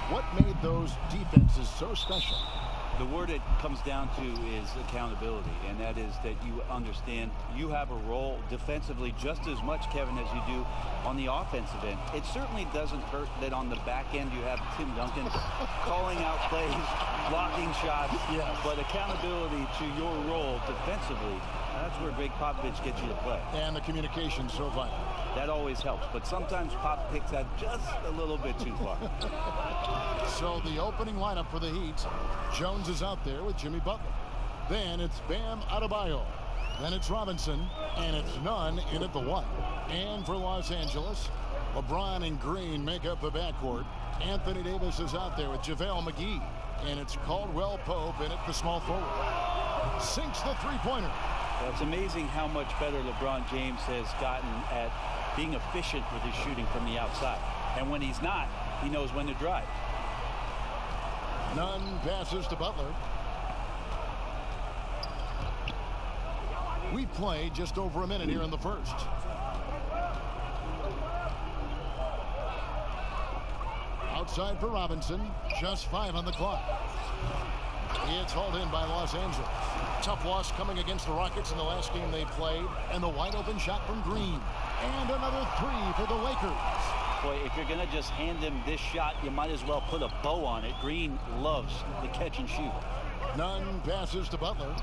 What made those defenses so special? The word it comes down to is accountability, and that is that you understand you have a role defensively just as much, Kevin, as you do on the offensive end. It certainly doesn't hurt that on the back end you have Tim Duncan calling out plays, blocking shots, yes. But accountability to your role defensively, that's where Greg Popovich gets you to play. And the communication so vital. That always helps, but sometimes Pop picks that just a little bit too far. So the opening lineup for the Heat, Jones is out there with Jimmy Butler. Then it's Bam Adebayo. Then it's Robinson, and it's Nunn in at the 1. And for Los Angeles, LeBron and Green make up the backcourt. Anthony Davis is out there with JaVale McGee, and it's Caldwell Pope in at the small forward. Sinks the three-pointer. Well, it's amazing how much better LeBron James has gotten at being efficient with his shooting from the outside. And when he's not, he knows when to drive. Nunn passes to Butler. We play just over a minute here in the first. Outside for Robinson. Just 5 on the clock. It's hauled in by Los Angeles. Tough loss coming against the Rockets in the last game they played. And the wide open shot from Green. And another 3 for the Lakers. Boy, if you're going to just hand him this shot, you might as well put a bow on it. Green loves the catch and shoot. Nunn passes to Butler.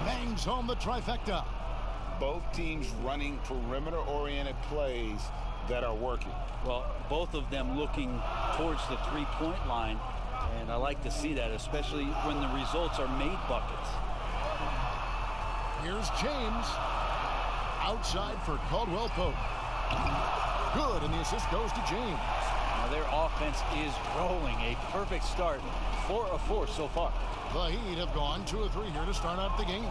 Bangs home the trifecta. Both teams running perimeter-oriented plays that are working. Well, both of them looking towards the three-point line. And I like to see that, especially when the results are made buckets. Here's James. Outside for Caldwell Pope. Good, and the assist goes to James. Now their offense is rolling. A perfect start. 4 of 4 so far. The Heat have gone 2 of 3 here to start out the game.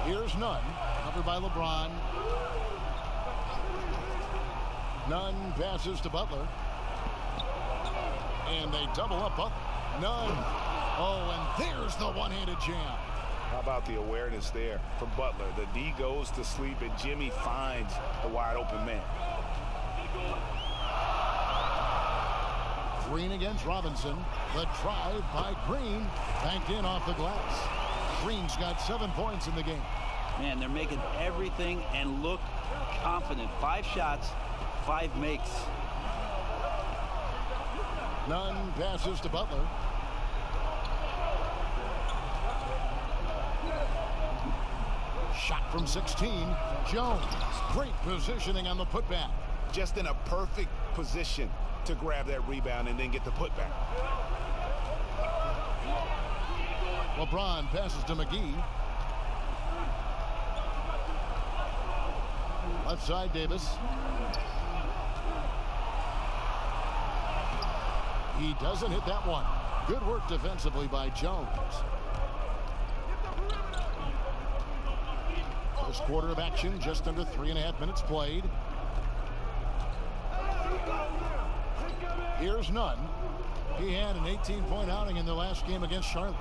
Here's Nunn. Covered by LeBron. Nunn passes to Butler. And they double up Butler. Nunn. Oh, and there's the one-handed jam. How about the awareness there for Butler? The D goes to sleep and Jimmy finds a wide open man. Green against Robinson. The drive by Green. Banked in off the glass. Green's got 7 points in the game. Man, they're making everything and look confident. 5 shots, 5 makes. Nunn passes to Butler. Shot from 16. Jones. Great positioning on the putback. Just in a perfect position to grab that rebound and then get the putback. LeBron passes to McGee. Left side, Davis. He doesn't hit that one. Good work defensively by Jones. First quarter of action, just under 3.5 minutes played. Here's Nunn. He had an 18-point outing in the last game against Charlotte.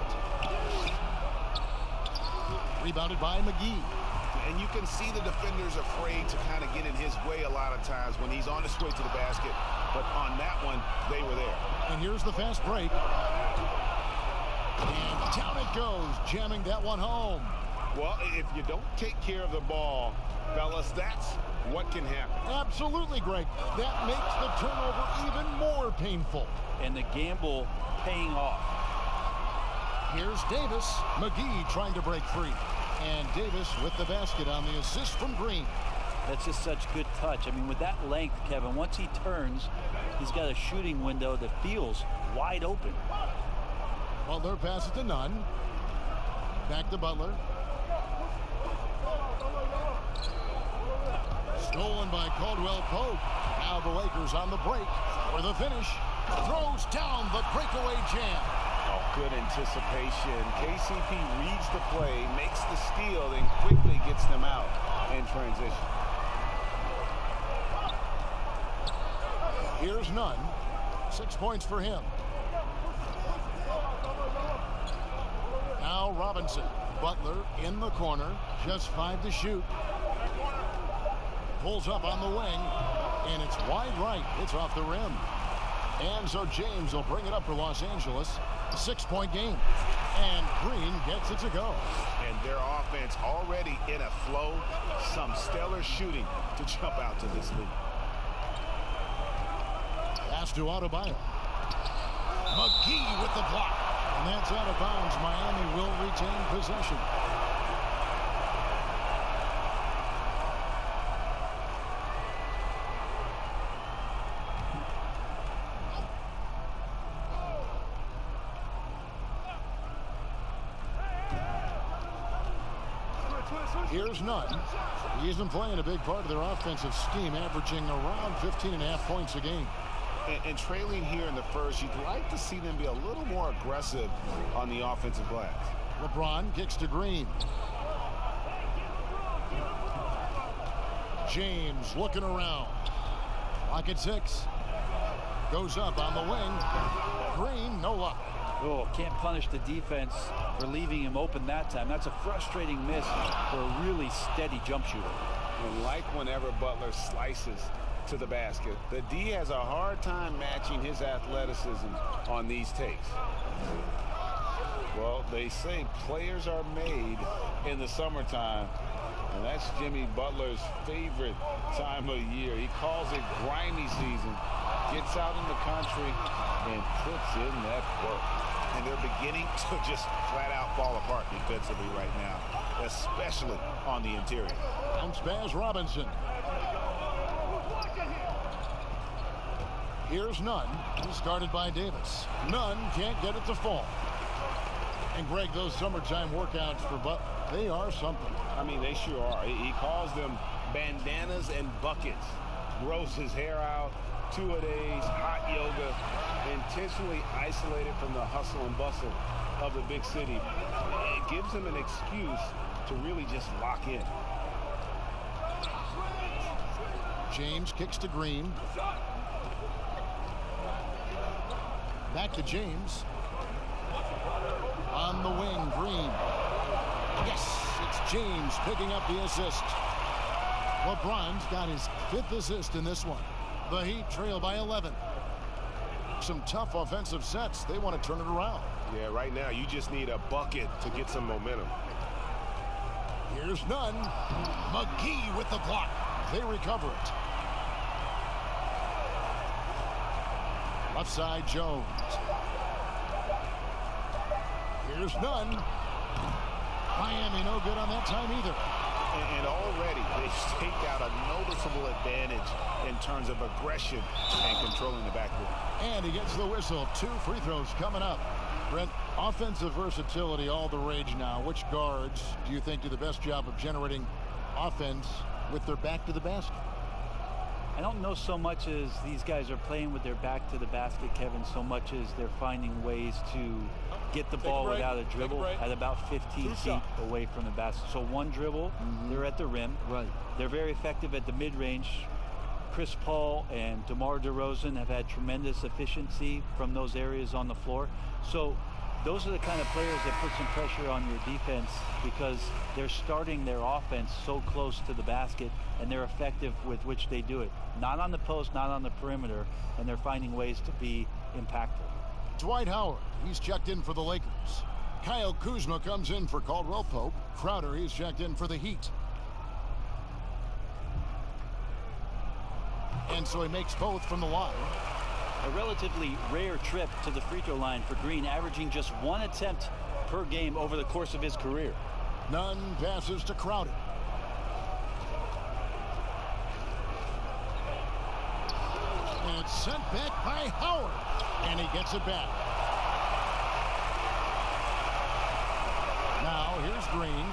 Rebounded by McGee. And you can see the defenders afraid to kind of get in his way a lot of times when he's on his way to the basket. But on that one, they were there. And here's the fast break. And down it goes, jamming that one home. Well, if you don't take care of the ball, fellas, that's what can happen. Absolutely, Greg. That makes the turnover even more painful. And the gamble paying off. Here's Davis. McGee trying to break free. And Davis with the basket on the assist from Green. That's just such good touch. I mean, with that length, Kevin, once he turns, he's got a shooting window that feels wide open. Butler passes to Nunn. Back to Butler. Stolen by Caldwell Pope. Now the Lakers on the break for the finish. Throws down the breakaway jam. Oh, good anticipation. KCP reads the play, makes the steal, then quickly gets them out in transition. Here's Nunn. 6 points for him. Now Robinson. Butler in the corner. Just 5 to shoot. Pulls up on the wing. And it's wide right. It's off the rim. And so James will bring it up for Los Angeles. A 6-point game. And Green gets it to go. And their offense already in a flow. Some stellar shooting to jump out to this lead. Pass to Adebayo. McGee with the block. And that's out of bounds. Miami will retain possession. Here's Nunn. He's been playing a big part of their offensive scheme, averaging around 15.5 points a game. And trailing here in the first, you'd like to see them be a little more aggressive on the offensive glass. LeBron kicks to Green. James looking around. Lock at 6. Goes up on the wing. Green, no luck. Oh, can't punish the defense for leaving him open that time. That's a frustrating miss for a really steady jump shooter. And like whenever Butler slices to the basket, the D has a hard time matching his athleticism on these takes. Well, they say players are made in the summertime, and that's Jimmy Butler's favorite time of year. He calls it grimy season, gets out in the country, and puts in that work. And they're beginning to just flat out fall apart defensively right now, especially on the interior. And Spaz Robinson. Here's Nunn. He's guarded by Davis. Nunn can't get it to fall. And Greg, those summertime workouts for Butler, they are something. I mean, they sure are. He calls them bandanas and buckets. Grows his hair out, 2-a-days, hot yoga, intentionally isolated from the hustle and bustle of the big city. It gives him an excuse to really just lock in. James kicks to Green. Back to James. On the wing, Green. Yes, it's James picking up the assist. LeBron's got his 5th assist in this one. The Heat trail by 11. Some tough offensive sets. They want to turn it around. Yeah, right now you just need a bucket to get some momentum. Here's Nunn. McGee with the block. They recover it. Left side, Jones. Here's Nunn. Miami no good on that time either. And already they've staked out a noticeable advantage in terms of aggression and controlling the backcourt. And he gets the whistle. 2 free throws coming up. Brent, offensive versatility all the rage now. Which guards do you think do the best job of generating offense with their back to the basket? I don't know so much as these guys are playing with their back to the basket, Kevin, so much as they're finding ways to get the ball without a dribble at about 15 feet away from the basket. So one dribble, they're at the rim. Right. They're very effective at the mid-range. Chris Paul and DeMar DeRozan have had tremendous efficiency from those areas on the floor. So those are the kind of players that put some pressure on your defense because they're starting their offense so close to the basket, and they're effective with which they do it. Not on the post, not on the perimeter, and they're finding ways to be impactful. Dwight Howard, he's checked in for the Lakers. Kyle Kuzma comes in for Caldwell Pope. Crowder, he's checked in for the Heat. And so he makes both from the line. A relatively rare trip to the free throw line for Green, averaging just 1 attempt per game over the course of his career. Nunn passes to Crowder. And it's sent back by Howard. And he gets it back. Now here's Green.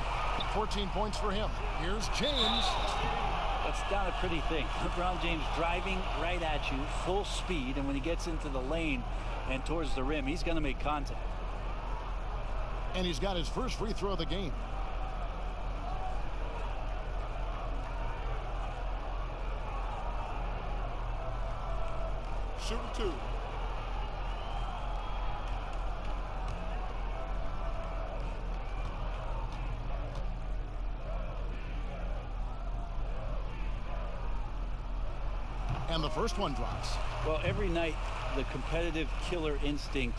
14 points for him. Here's James. That's not a pretty thing. LeBron James driving right at you, full speed, and when he gets into the lane and towards the rim, he's going to make contact. And he's got his first free throw of the game. Shooting 2. And the first one drops. Well, every night, the competitive killer instinct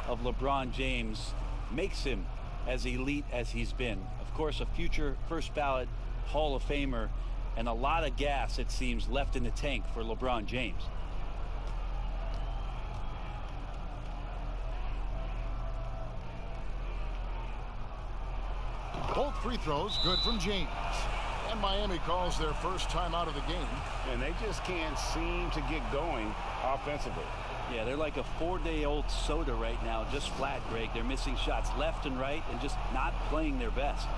of LeBron James makes him as elite as he's been. Of course, a future first ballot Hall of Famer, and a lot of gas, it seems, left in the tank for LeBron James. Both free throws good from James. And Miami calls their first time out of the game. And they just can't seem to get going offensively. Yeah, they're like a 4-day-old soda right now, just flat, Greg. They're missing shots left and right and just not playing their best.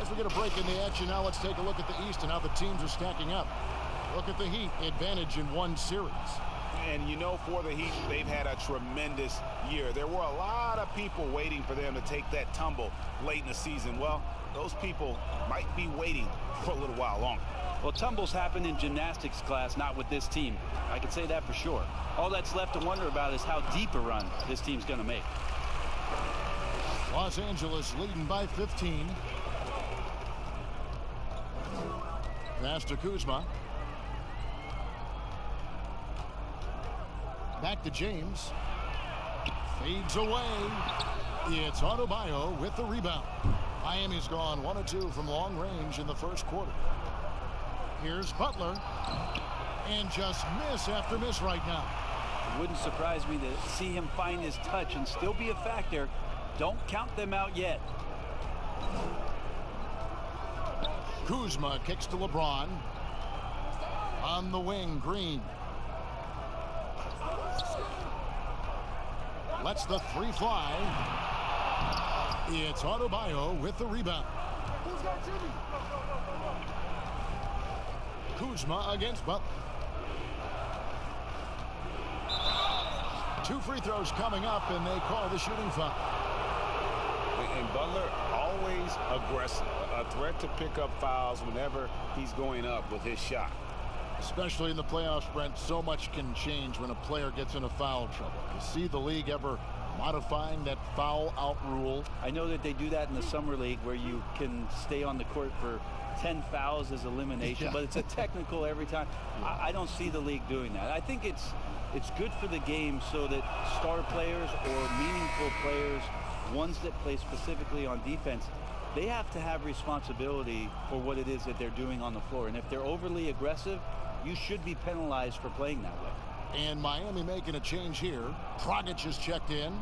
As we get a break in the action now, let's take a look at the East and how the teams are stacking up. Look at the Heat, advantage in one series. And you know, for the Heat, they've had a tremendous year. There were a lot of people waiting for them to take that tumble late in the season. Well, those people might be waiting for a little while longer. Well, tumbles happen in gymnastics class, not with this team. I can say that for sure. All that's left to wonder about is how deep a run this team's going to make. Los Angeles leading by 15. Pass to Kuzma. Back to James. Fades away. It's Adebayo with the rebound. Miami's gone 1 of 2 from long range in the first quarter. Here's Butler. And just miss after miss right now. It wouldn't surprise me to see him find his touch and still be a factor. Don't count them out yet. Kuzma kicks to LeBron. On the wing, Green. Lets the three fly. It's Adebayo with the rebound. Kuzma against Butler. 2 free throws coming up, and they call the shooting foul. And Butler always aggressive, a threat to pick up fouls whenever he's going up with his shot. Especially in the playoffs, Brent, so much can change when a player gets into foul trouble. You see the league ever modifying that foul out rule? I know that they do that in the summer league where you can stay on the court for 10 fouls as elimination, but it's a technical every time. I don't see the league doing that. I think it's good for the game so that star players or meaningful players, ones that play specifically on defense, they have to have responsibility for what it is that they're doing on the floor. And if they're overly aggressive, you should be penalized for playing that way. And Miami making a change here. Dragic is checked in.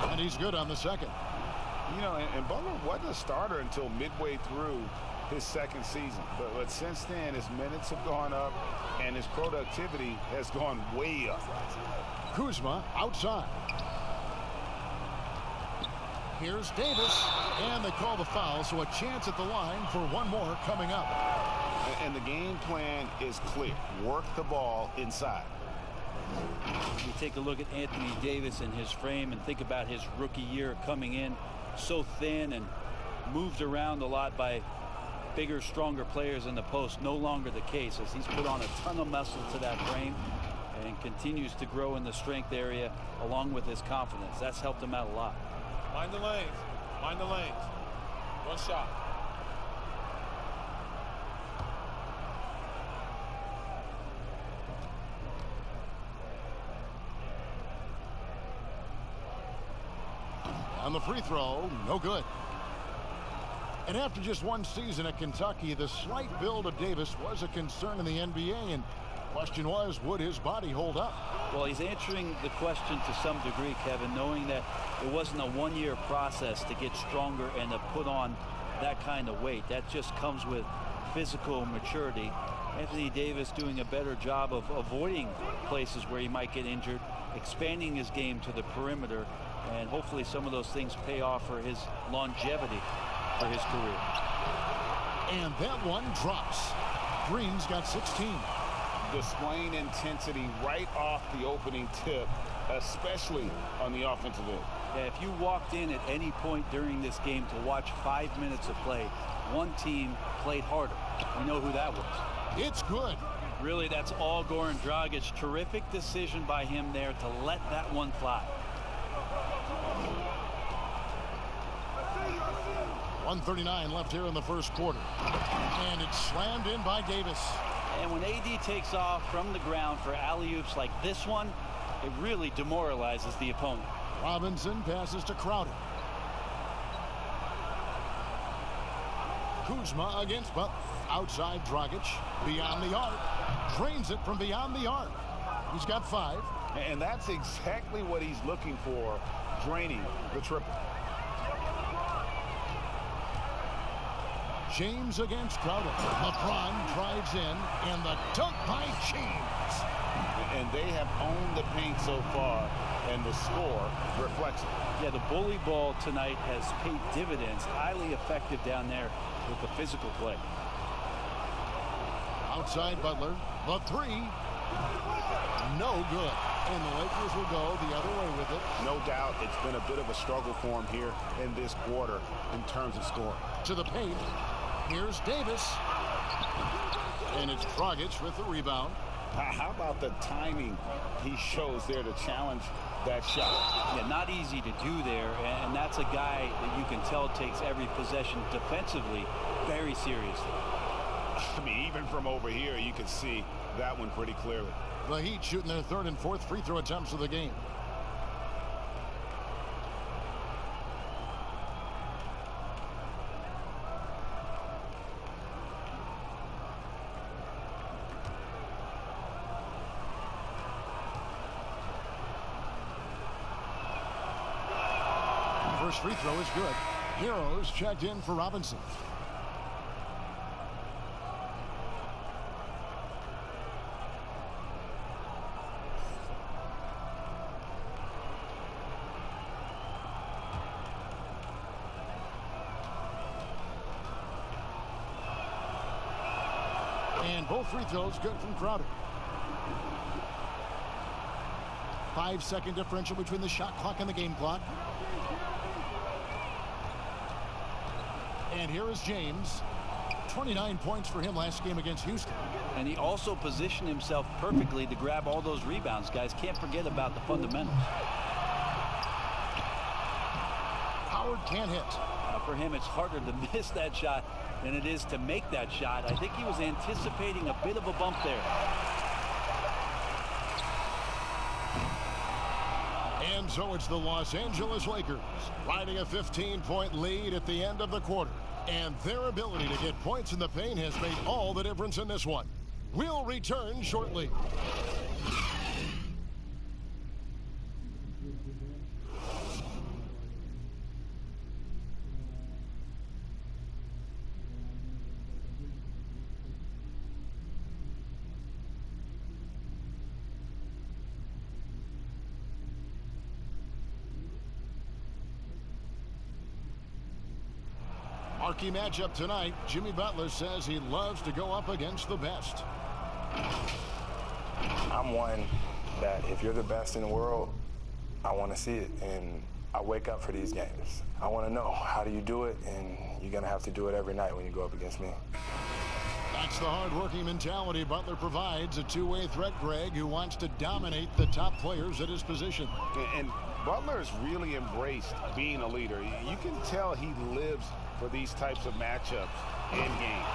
And he's good on the second. You know, and Butler wasn't a starter until midway through his second season. But since then, his minutes have gone up and his productivity has gone way up. Kuzma outside. Here's Davis, and they call the foul, so a chance at the line for one more coming up. And the game plan is clear. Work the ball inside. You take a look at Anthony Davis and his frame and think about his rookie year coming in so thin and moved around a lot by bigger, stronger players in the post. No longer the case as he's put on a ton of muscle to that frame and continues to grow in the strength area along with his confidence. That's helped him out a lot. Mind the lanes. Mind the lanes. One shot. On the free throw, no good. And after just one season at Kentucky, the slight build of Davis was a concern in the NBA, and the question was, would his body hold up? Well, he's answering the question to some degree, Kevin, knowing that it wasn't a one-year process to get stronger and to put on that kind of weight. That just comes with physical maturity. Anthony Davis doing a better job of avoiding places where he might get injured, expanding his game to the perimeter, and hopefully some of those things pay off for his longevity for his career. And that one drops. Green's got 16. Displaying intensity right off the opening tip, especially on the offensive end. Yeah, if you walked in at any point during this game to watch 5 minutes of play, one team played harder. We know who that was. It's good. Really, that's all Goran Dragic. Terrific decision by him there to let that one fly. 1:39 left here in the first quarter. And it's slammed in by Davis. And when AD takes off from the ground for alley-oops like this one, it really demoralizes the opponent. Robinson passes to Crowder. Kuzma against Butler. Outside Dragic. Beyond the arc. Drains it from beyond the arc. He's got 5. And that's exactly what he's looking for, draining the triple. James against Crowder. LeBron drives in, and the dunk by James. And they have owned the paint so far, and the score reflects it. Yeah, the bully ball tonight has paid dividends. Highly effective down there with the physical play. Outside Butler. The 3. No good. And the Lakers will go the other way with it. No doubt it's been a bit of a struggle for him here in this quarter in terms of scoring. To the paint. Here's Davis. And it's Dragic with the rebound. How about the timing he shows there to challenge that shot? Yeah, not easy to do there, and that's a guy that you can tell takes every possession defensively very seriously. I mean, even from over here, you can see that one pretty clearly. The Heat shooting their 3rd and 4th free throw attempts of the game. First free throw is good. Heroes checked in for Robinson. And both free throws good from Crowder. 5-second differential between the shot clock and the game clock. And here is James. 29 points for him last game against Houston. And he also positioned himself perfectly to grab all those rebounds. Guys, can't forget about the fundamentals. Howard can't hit. For him, it's harder to miss that shot than it is to make that shot. I think he was anticipating a bit of a bump there. And so it's the Los Angeles Lakers riding a 15-point lead at the end of the quarter. And their ability to get points in the paint has made all the difference in this one. We'll return shortly. Marquee matchup tonight. Jimmy Butler says he loves to go up against the best. I'm one that if you're the best in the world, I want to see it, and I wake up for these games. I want to know, how do you do it? And you're going to have to do it every night when you go up against me. That's the hard-working mentality Butler provides. A two-way threat, Greg, who wants to dominate the top players at his position. And Butler's really embraced being a leader. You can tell he lives for these types of matchups in game.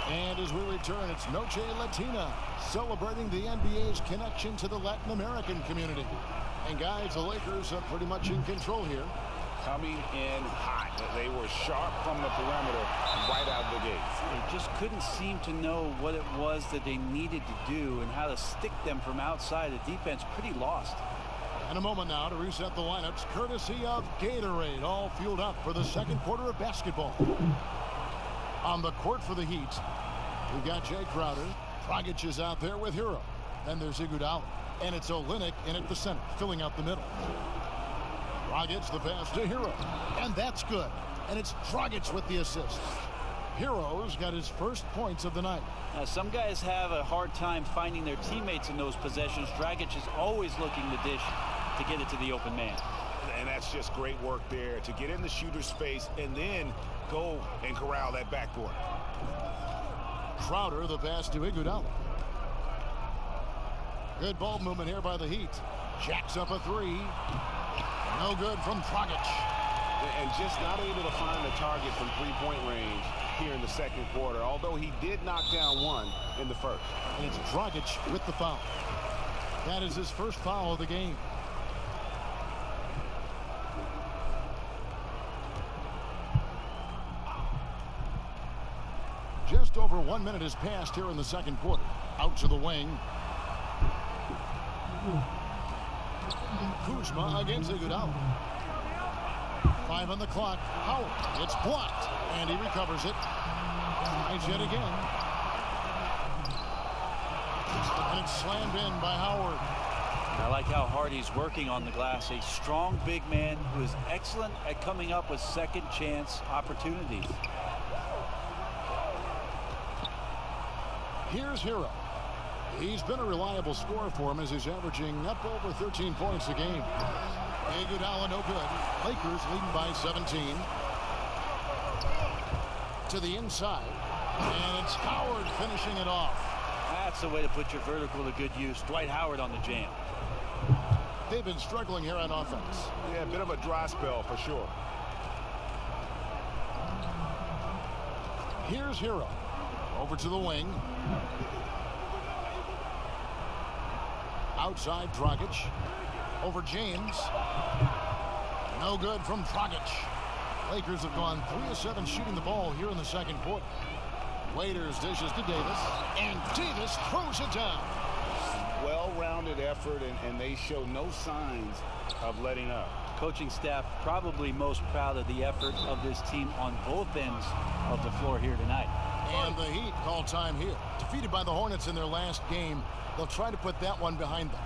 And as we return, it's Noche Latina, celebrating the NBA's connection to the Latin American community. And guys, the Lakers are pretty much in control here. coming in hot. They were sharp from the perimeter right out of the gate. They just couldn't seem to know what it was that they needed to do and how to stick them from outside. The defense pretty lost. And a moment now to reset the lineups, courtesy of Gatorade, all fueled up for the second quarter of basketball. On the court for the Heat, we've got Jay Crowder. Dragic is out there with Hero. Then there's Iguodala. And it's Olynyk in at the center, filling out the middle. Dragic the pass to Hero. And that's good. And it's Dragic with the assist. Hero's got his first points of the night. Now, some guys have a hard time finding their teammates in those possessions. Dragic is always looking to dish to get it to the open man. And that's just great work there to get in the shooter's space and then go and corral that backboard. Crowder the pass to Iguodala. Good ball movement here by the Heat. Jacks up a three. No good from Dragic. And just not able to find the target from three-point range here in the second quarter, although he did knock down one in the first. And it's Dragic with the foul. That is his first foul of the game. Just over 1 minute has passed here in the second quarter. Out to the wing. Kuzma against Iguodala. 5 on the clock. Howard. It's blocked. And he recovers it. Tries yet again. And it's slammed in by Howard. I like how hard he's working on the glass. A strong big man who is excellent at coming up with second chance opportunities. Here's Hero. He's been a reliable scorer for him as he's averaging up over 13 points a game. Iguodala no good. Lakers leading by 17. To the inside. And it's Howard finishing it off. That's the way to put your vertical to good use. Dwight Howard on the jam. They've been struggling here on offense. Yeah, a bit of a dry spell for sure. Here's Hero. Over to the wing. Outside Dragic. Over James. No good from Dragic. Lakers have gone 3 of 7 shooting the ball here in the second quarter. Waiters dishes to Davis. And Davis throws it down. Well-rounded effort, and they show no signs of letting up. Coaching staff probably most proud of the effort of this team on both ends of the floor here tonight. And the Heat call time here. Defeated by the Hornets in their last game, they'll try to put that one behind them.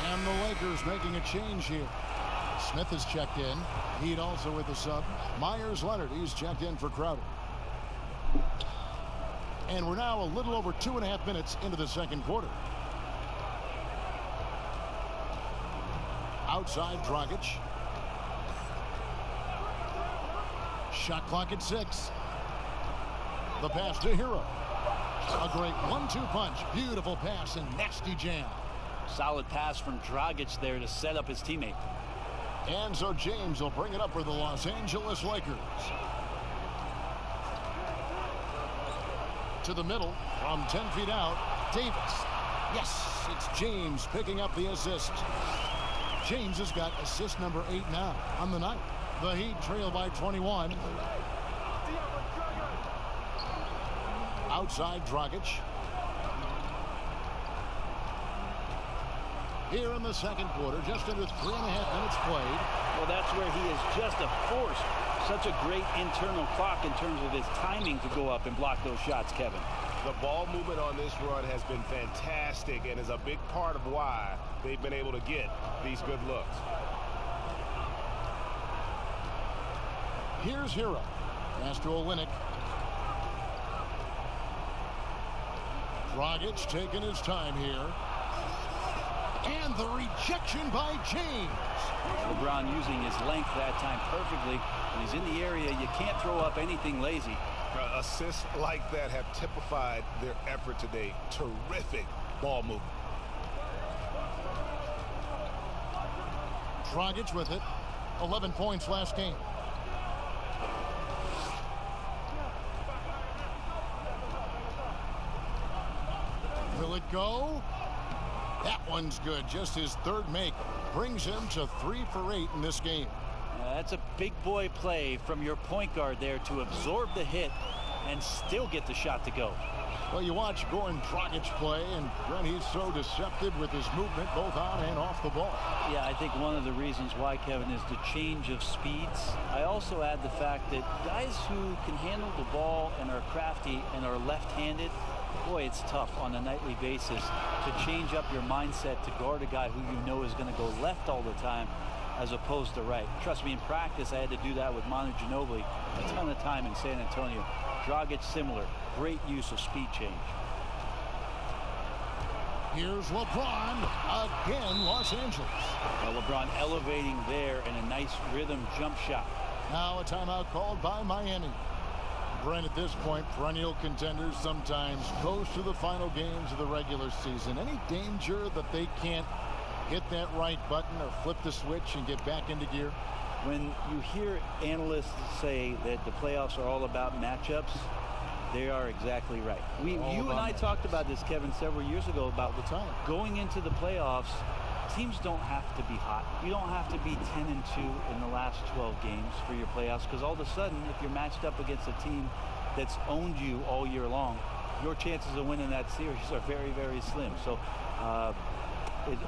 And the Lakers making a change here. Smith is checked in. Heat also with the sub. Myers Leonard, he's checked in for Crowder. And we're now a little over 2.5 minutes into the second quarter. Outside Dragic. Shot clock at 6. The pass to Hero. A great 1-2 punch. Beautiful pass and nasty jam. Solid pass from Dragic there to set up his teammate. And so James will bring it up for the Los Angeles Lakers. To the middle from 10 feet out. Davis. Yes, it's James picking up the assist. James has got assist number 8 now on the night. The Heat trail by 21. Outside Dragic. here in the second quarter. Just under 3.5 minutes played. Well, that's where he is just a force. Such a great internal clock in terms of his timing to go up and block those shots, Kevin. The ball movement on this run has been fantastic and is a big part of why they've been able to get these good looks. Here's Hero. Pass to Olynyk. Dragic taking his time here. And the rejection by James. LeBron using his length that time perfectly. When he's in the area, you can't throw up anything lazy. Assists like that have typified their effort today. Terrific ball movement. Dragic with it. 11 points last game. Will it go? That one's good. Just his third make. Brings him to 3 for 8 in this game. That's a big boy play from your point guard there to absorb the hit and still get the shot to go. Well, you watch Goran Dragic play, and Brent, he's so deceptive with his movement both on and off the ball. Yeah, I think one of the reasons why, Kevin, is the change of speeds. I also add the fact that guys who can handle the ball and are crafty and are left-handed, boy, it's tough on a nightly basis to change up your mindset to guard a guy who you know is going to go left all the time as opposed to right. Trust me, in practice, I had to do that with Manu Ginobili a ton of time in San Antonio. Dragic similar. Great use of speed change. Here's LeBron again, Los Angeles. LeBron elevating there and a nice rhythm jump shot. Now a timeout called by Miami. Brent, at this point, perennial contenders sometimes goes to the final games of the regular season. Any danger that they can't hit that right button or flip the switch and get back into gear? When you hear analysts say that the playoffs are all about matchups, they are exactly right. You and I talked about this, Kevin, several years ago about the time going into the playoffs. Teams don't have to be hot. You don't have to be 10-2 in the last 12 games for your playoffs, because all of a sudden, if you're matched up against a team that's owned you all year long, your chances of winning that series are very, very slim. So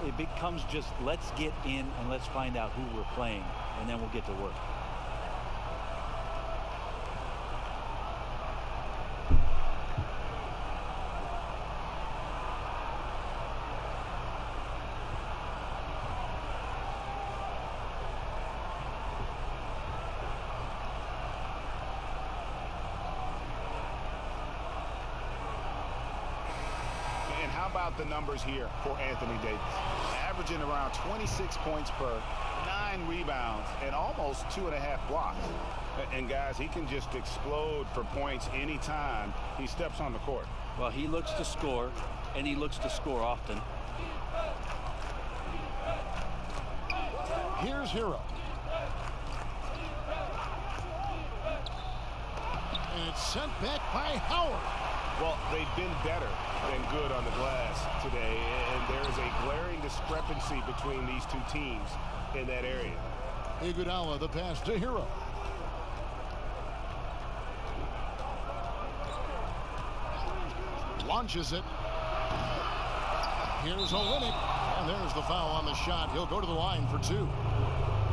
it becomes just let's get in and let's find out who we're playing, and then we'll get to work. The numbers here for Anthony Davis, averaging around 26 points per, 9 rebounds, and almost 2.5 blocks. And guys, he can just explode for points anytime he steps on the court. Well, he looks to score, and he looks to score often. Here's Hero. And it's sent back by Howard. Well, they've been better than good on the glass today, and there is a glaring discrepancy between these two teams in that area. Iguodala, the pass to Hero. Launches it. Here's Olynyk, and there's the foul on the shot. He'll go to the line for 2.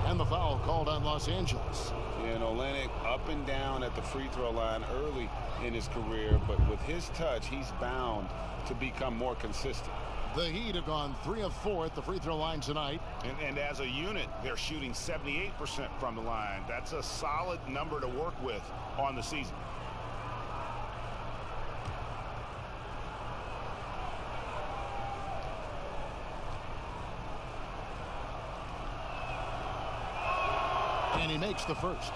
And the foul called on Los Angeles. And Olynyk up and down at the free throw line early in his career, but with his touch, he's bound to become more consistent. The Heat have gone 3 of 4 at the free throw line tonight. And as a unit, they're shooting 78% from the line. That's a solid number to work with on the season. And he makes the first.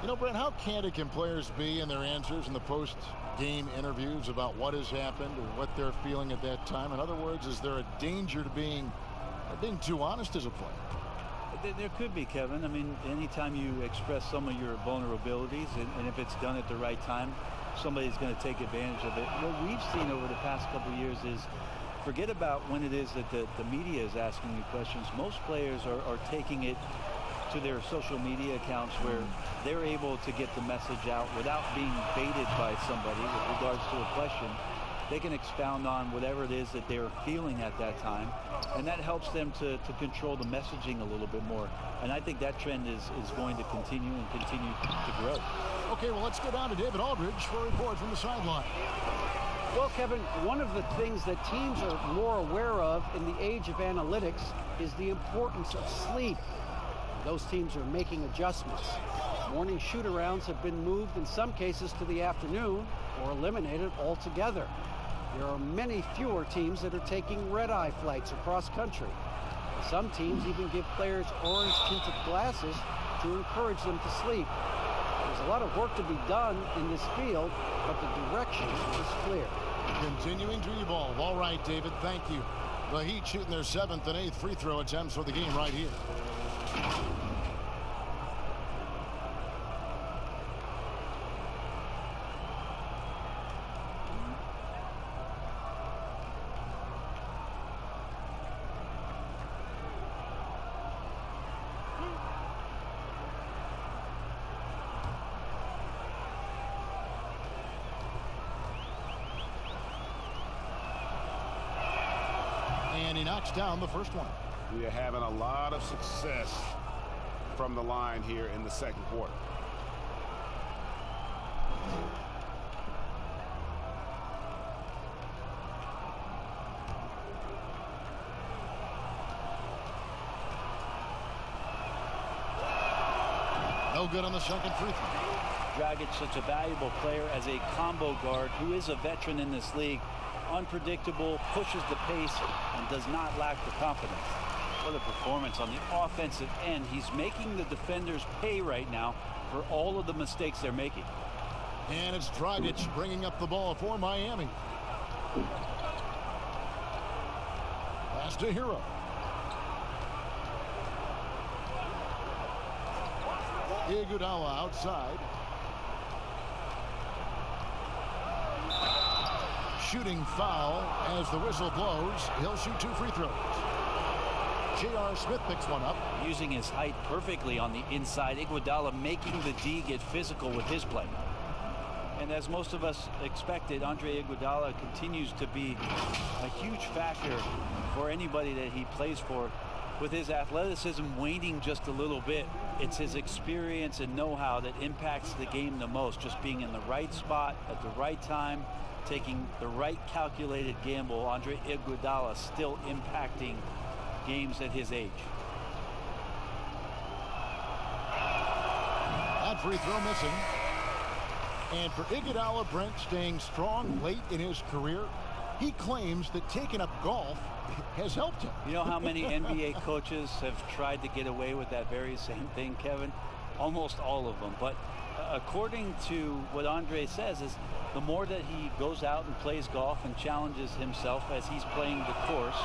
You know, Brent, how candid can players be in their answers in the post-game interviews about what has happened or what they're feeling at that time? In other words, is there a danger to being too honest as a player? There could be, Kevin. I mean, anytime you express some of your vulnerabilities, and if it's done at the right time, somebody's going to take advantage of it. What we've seen over the past couple of years is, forget about when it is that the media is asking you questions. Most players are taking it to their social media accounts where they're able to get the message out without being baited by somebody with regards to a question. they can expound on whatever it is that they were feeling at that time, and that helps them to control the messaging a little bit more. And I think that trend is going to continue and continue to grow. Okay, well, let's go down to David Aldridge for a report from the sideline. Well, Kevin, one of the things that teams are more aware of in the age of analytics is the importance of sleep. Those teams are making adjustments. Morning shoot-arounds have been moved in some cases to the afternoon or eliminated altogether. There are many fewer teams that are taking red-eye flights across country. Some teams even give players orange-tinted glasses to encourage them to sleep. There's a lot of work to be done in this field, but the direction is clear. Continuing to evolve. All right, David, thank you. The Heat shooting their 7th and 8th free throw attempts for the game right here. And he knocks down the first one. We are having a lot of success from the line here in the second quarter. No good on the second free throw. Dragic, such a valuable player as a combo guard who is a veteran in this league. Unpredictable, pushes the pace, and does not lack the confidence. What a performance on the offensive end. He's making the defenders pay right now for all of the mistakes they're making. And it's Dragic bringing up the ball for Miami. Pass to Hero. Iguodala outside. Shooting foul as the whistle blows. He'll shoot 2 free throws. J.R. Smith picks one up. Using his height perfectly on the inside. Iguodala making the D get physical with his play. And as most of us expected, Andre Iguodala continues to be a huge factor for anybody that he plays for. With his athleticism waning just a little bit, it's his experience and know-how that impacts the game the most. Just being in the right spot at the right time, taking the right calculated gamble. Andre Iguodala still impacting games at his age. That free throw missing. And for Iguodala, Brent, staying strong late in his career, he claims that taking up golf has helped him. You know how many NBA coaches have tried to get away with that very same thing, Kevin? Almost all of them. But according to what Andre says, is the more that he goes out and plays golf and challenges himself as he's playing the course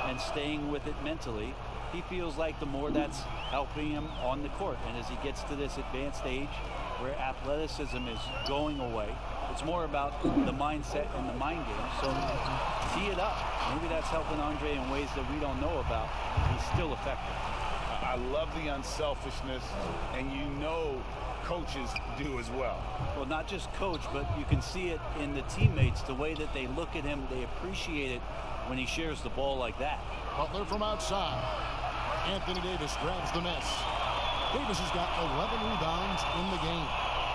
and staying with it mentally, he feels like the more that's helping him on the court. And as he gets to this advanced age where athleticism is going away, it's more about the mindset and the mind game. So tee it up. Maybe that's helping Andre in ways that we don't know about. He's still effective. I love the unselfishness, and you know coaches do as well. Well, not just coach, but you can see it in the teammates, the way that they look at him. They appreciate it when he shares the ball like that. Butler from outside. Anthony Davis grabs the miss. Davis has got 11 rebounds in the game.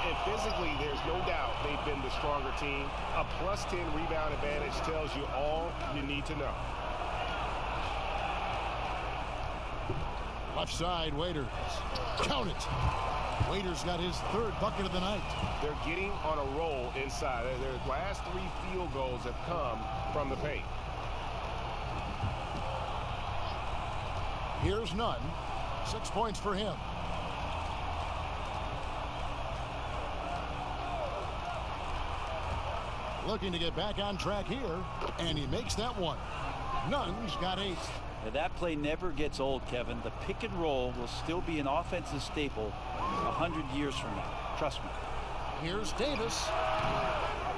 And physically, there's no doubt they've been the stronger team. A +10 rebound advantage tells you all you need to know. Left side, Waiters. Count it. Waiters got his 3rd bucket of the night. They're getting on a roll inside. Their last 3 field goals have come from the paint. Here's Nunn. 6 points for him. Looking to get back on track here, and he makes that one. Nunn's got 8. Now, that play never gets old, Kevin. The pick and roll will still be an offensive staple 100 years from now. Trust me. Here's Davis.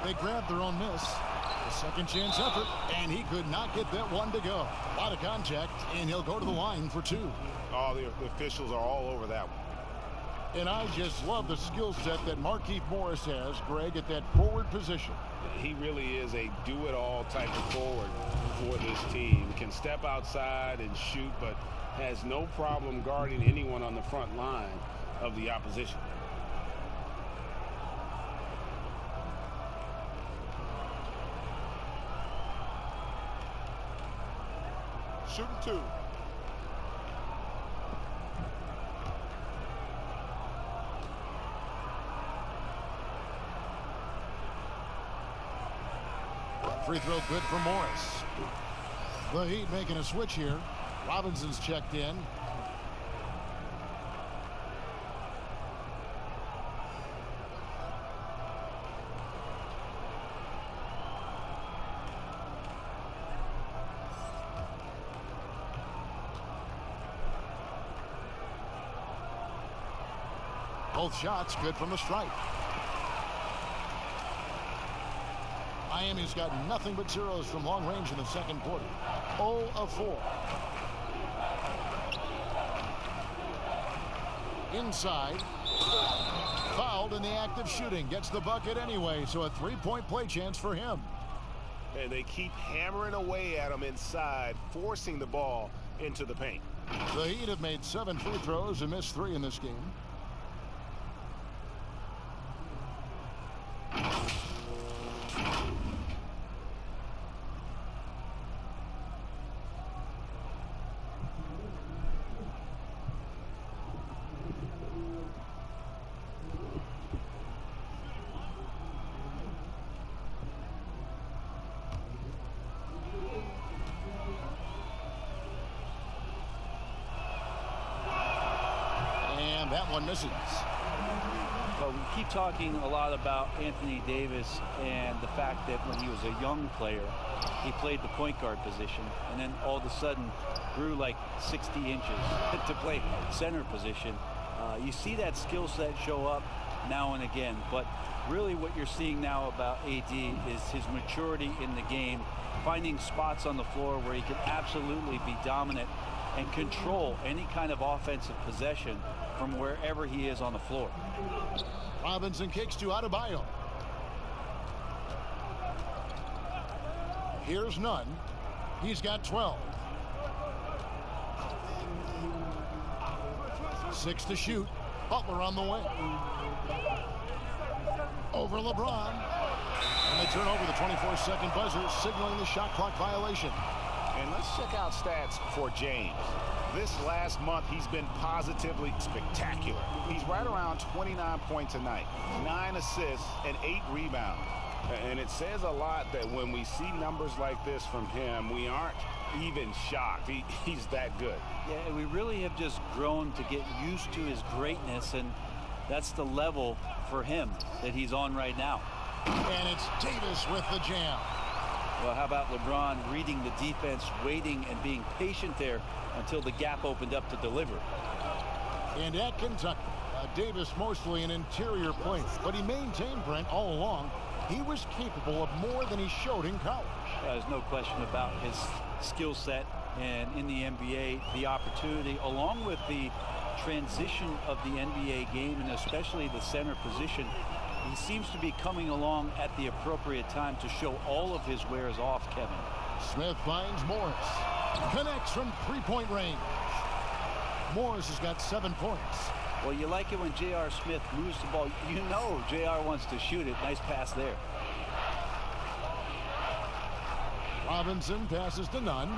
They grabbed their own miss. A second chance effort, and he could not get that one to go. A lot of contact, and he'll go to the line for 2. Oh, the officials are all over that one. And I just love the skill set that Markieff Morris has, Greg, at that forward position. He really is a do-it-all type of forward for this team. Can step outside and shoot, but has no problem guarding anyone on the front line of the opposition. Shooting 2. Free throw good for Morris. The Heat making a switch here. Robinson's checked in. Both shots good from the stripe. Miami's got nothing but zeros from long range in the second quarter. 0 of 4. Inside. Fouled in the act of shooting. Gets the bucket anyway, so a three-point play chance for him. And they keep hammering away at him inside, forcing the ball into the paint. The Heat have made 7 free throws and missed 3 in this game. That one misses. Well, we keep talking a lot about Anthony Davis and the fact that when he was a young player, he played the point guard position, and then all of a sudden grew like 60 inches to play center position. You see that skill set show up now and again, but really what you're seeing now about AD is his maturity in the game, finding spots on the floor where he can absolutely be dominant and control any kind of offensive possession from wherever he is on the floor. Robinson kicks to Adebayo. Here's Nunn. He's got 12. 6 to shoot. Butler on the way. Over LeBron. And they turn over the 24-second buzzer, signaling the shot clock violation. And let's check out stats for James. This last month, he's been positively spectacular. He's right around 29 points a night, 9 assists, and 8 rebounds. And it says a lot that when we see numbers like this from him, we aren't even shocked. He's that good. Yeah, we really have just grown to get used to his greatness, and that's the level for him that he's on right now. And it's Davis with the jam. Well, how about LeBron reading the defense, waiting and being patient there until the gap opened up to deliver. And at Kentucky, Davis mostly an interior player, but he maintained, Brent, all along he was capable of more than he showed in college. There's no question about his skill set, and in the NBA, the opportunity, along with the transition of the NBA game, and especially the center position, he seems to be coming along at the appropriate time to show all of his wares off, Kevin. Smith finds Morris. Connects from three-point range. Morris has got 7 points. Well, you like it when J.R. Smith moves the ball. You know J.R. wants to shoot it. Nice pass there. Robinson passes to Nunn.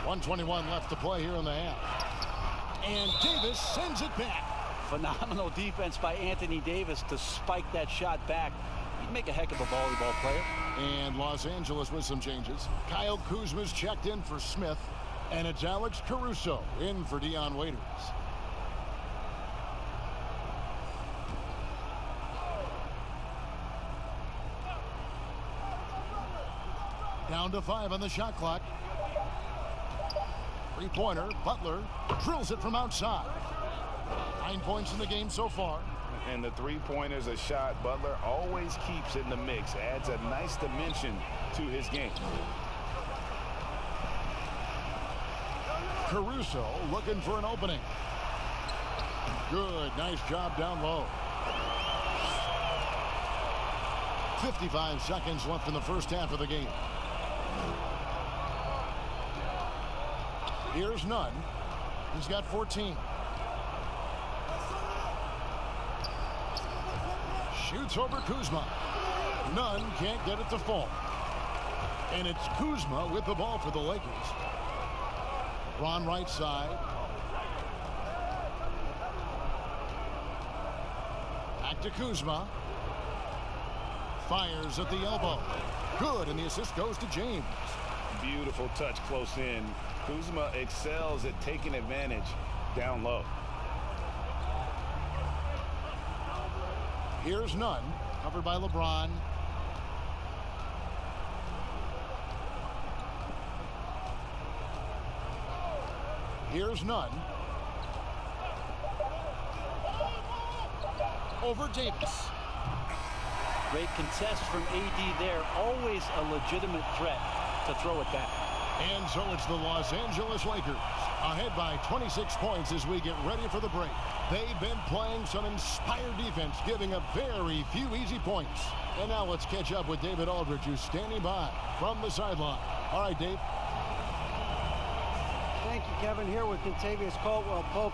1:21 left to play here in the half. And Davis sends it back. Phenomenal defense by Anthony Davis to spike that shot back. He'd make a heck of a volleyball player. And Los Angeles with some changes. Kyle Kuzma's checked in for Smith. And it's Alex Caruso in for Dion Waiters. Down to 5 on the shot clock. Three-pointer. Butler drills it from outside. 9 points in the game so far. And the three-pointer's a shot Butler always keeps in the mix. Adds a nice dimension to his game. Caruso looking for an opening. Good, nice job down low. 55 seconds left in the first half of the game. Here's Nunn. He's got 14. Shoots over Kuzma. Nunn can't get it to fall. And it's Kuzma with the ball for the Lakers. Ron right side. Back to Kuzma. Fires at the elbow. Good, and the assist goes to James. Beautiful touch close in. Kuzma excels at taking advantage down low. Here's Nunn, covered by LeBron. Here's Nunn. Over Davis. Great contest from AD there. Always a legitimate threat to throw it back. And so it's the Los Angeles Lakers ahead by 26 points as we get ready for the break. They've been playing some inspired defense, giving up very few easy points. And now let's catch up with David Aldridge, who's standing by from the sideline. All right, Dave. Thank you, Kevin. Here with Kentavious Caldwell-Pope.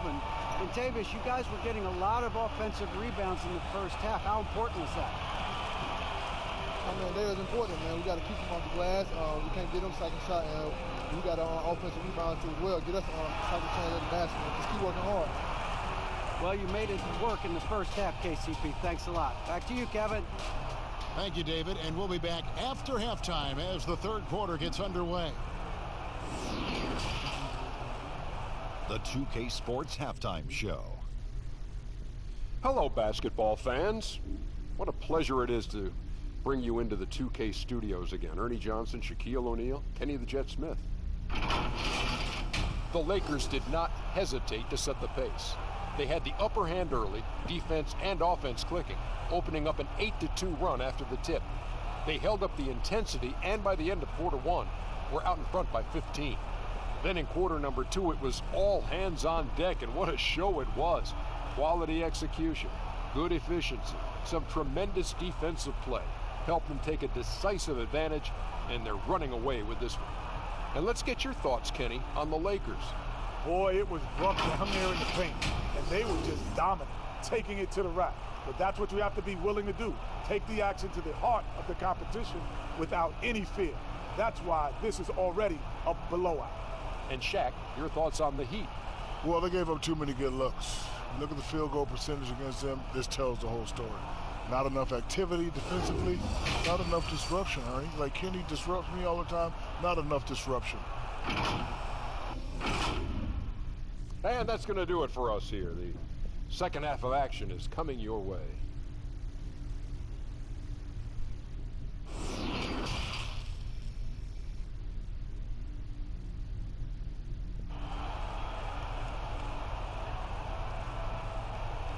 Kentavious, you guys were getting a lot of offensive rebounds in the first half. How important was that? I mean, that is important, man. We got to keep them off the glass. We can't get them second shot, and we got an offensive rebound too as well. Get us second chance at the basket. Just keep working hard. Well, you made it work in the first half, KCP. Thanks a lot. Back to you, Kevin. Thank you, David. And we'll be back after halftime as the third quarter gets underway. The 2K Sports Halftime Show. Hello, basketball fans. What a pleasure it is to bring you into the 2K studios again. Ernie Johnson, Shaquille O'Neal, Kenny the Jet Smith. The Lakers did not hesitate to set the pace. They had the upper hand early, defense and offense clicking, opening up an 8-2 run after the tip. They held up the intensity, and by the end of quarter one, were out in front by 15. Then in quarter number two, it was all hands on deck, and what a show it was. Quality execution, good efficiency, some tremendous defensive play helped them take a decisive advantage, and they're running away with this one. And let's get your thoughts, Kenny, on the Lakers. Boy, it was rough down there in the paint, and they were just dominant, taking it to the rack. But that's what you have to be willing to do. Take the action to the heart of the competition without any fear. That's why this is already a blowout. And Shaq, your thoughts on the Heat? Well, they gave up too many good looks. Look at the field goal percentage against them. This tells the whole story. Not enough activity defensively, not enough disruption, Ernie. Like Kenny disrupts me all the time, not enough disruption. And that's going to do it for us here. The second half of action is coming your way.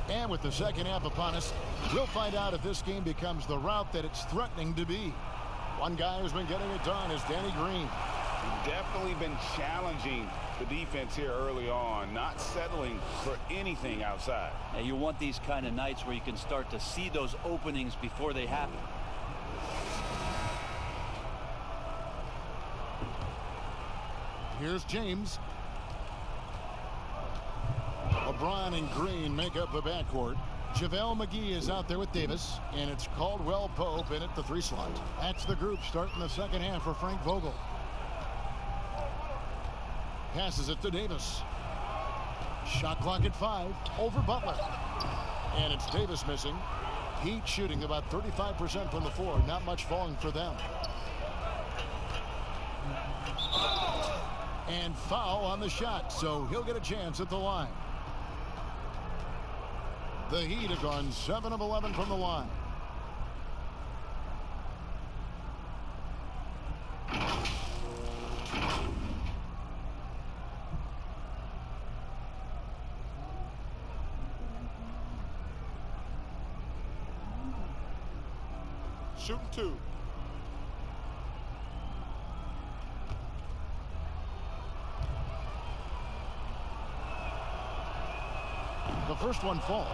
And with the second half upon us, we'll find out if this game becomes the route that it's threatening to be. One guy who's been getting it done is Danny Green. Definitely been challenging the defense here early on, not settling for anything outside. Now you want these kind of nights where you can start to see those openings before they happen. Here's James. LeBron and Green make up the backcourt. JaVale McGee is out there with Davis, and it's Caldwell-Pope in at the 3 slot. That's the group starting the second half for Frank Vogel. Passes it to Davis. Shot clock at 5 over Butler. And it's Davis missing. Heat shooting about 35% from the floor. Not much falling for them. And foul on the shot, so he'll get a chance at the line. The Heat have gone 7 of 11 from the line. Shooting 2. the first one falls.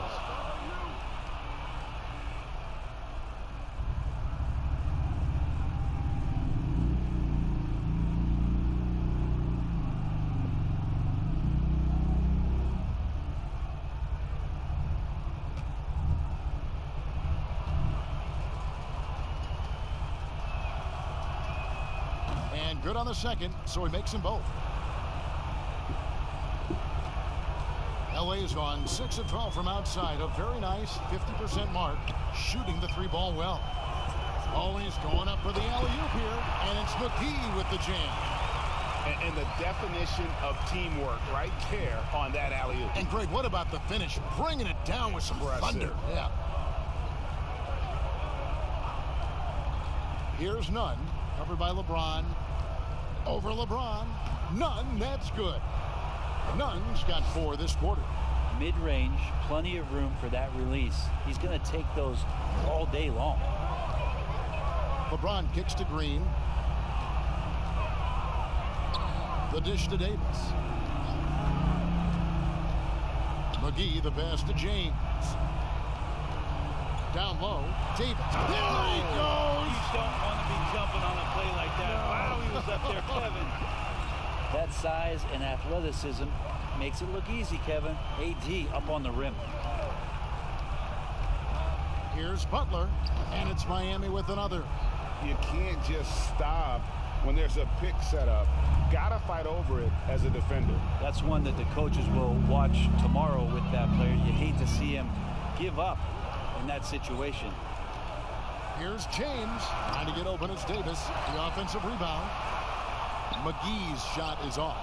And good on the second, so he makes them both. LA's gone 6 of 12 from outside. A very nice 50% mark, shooting the 3-ball well. Always going up for the alley-oop here, and it's McGee with the jam. And the definition of teamwork right there on that alley-oop. And Greg, what about the finish? Bringing it down with some thunder. Yeah. Here's Nunn, covered by LeBron. Over LeBron. Nunn, that's good. Nunn's got 4 this quarter. Mid-range, plenty of room for that release. He's going to take those all day long. LeBron kicks to Green. The dish to Davis. McGee, the pass to James. Down low, Davis. There he goes! You don't want to be jumping on a play like that. No. Wow, he was up there, Kevin. That size and athleticism makes it look easy, Kevin. AD up on the rim. Here's Butler, and it's Miami with another. You can't just stop when there's a pick set up. Gotta fight over it as a defender. That's one that the coaches will watch tomorrow with that player. You hate to see him give up in that situation. Here's James trying to get open. It's Davis, the offensive rebound. McGee's shot is off.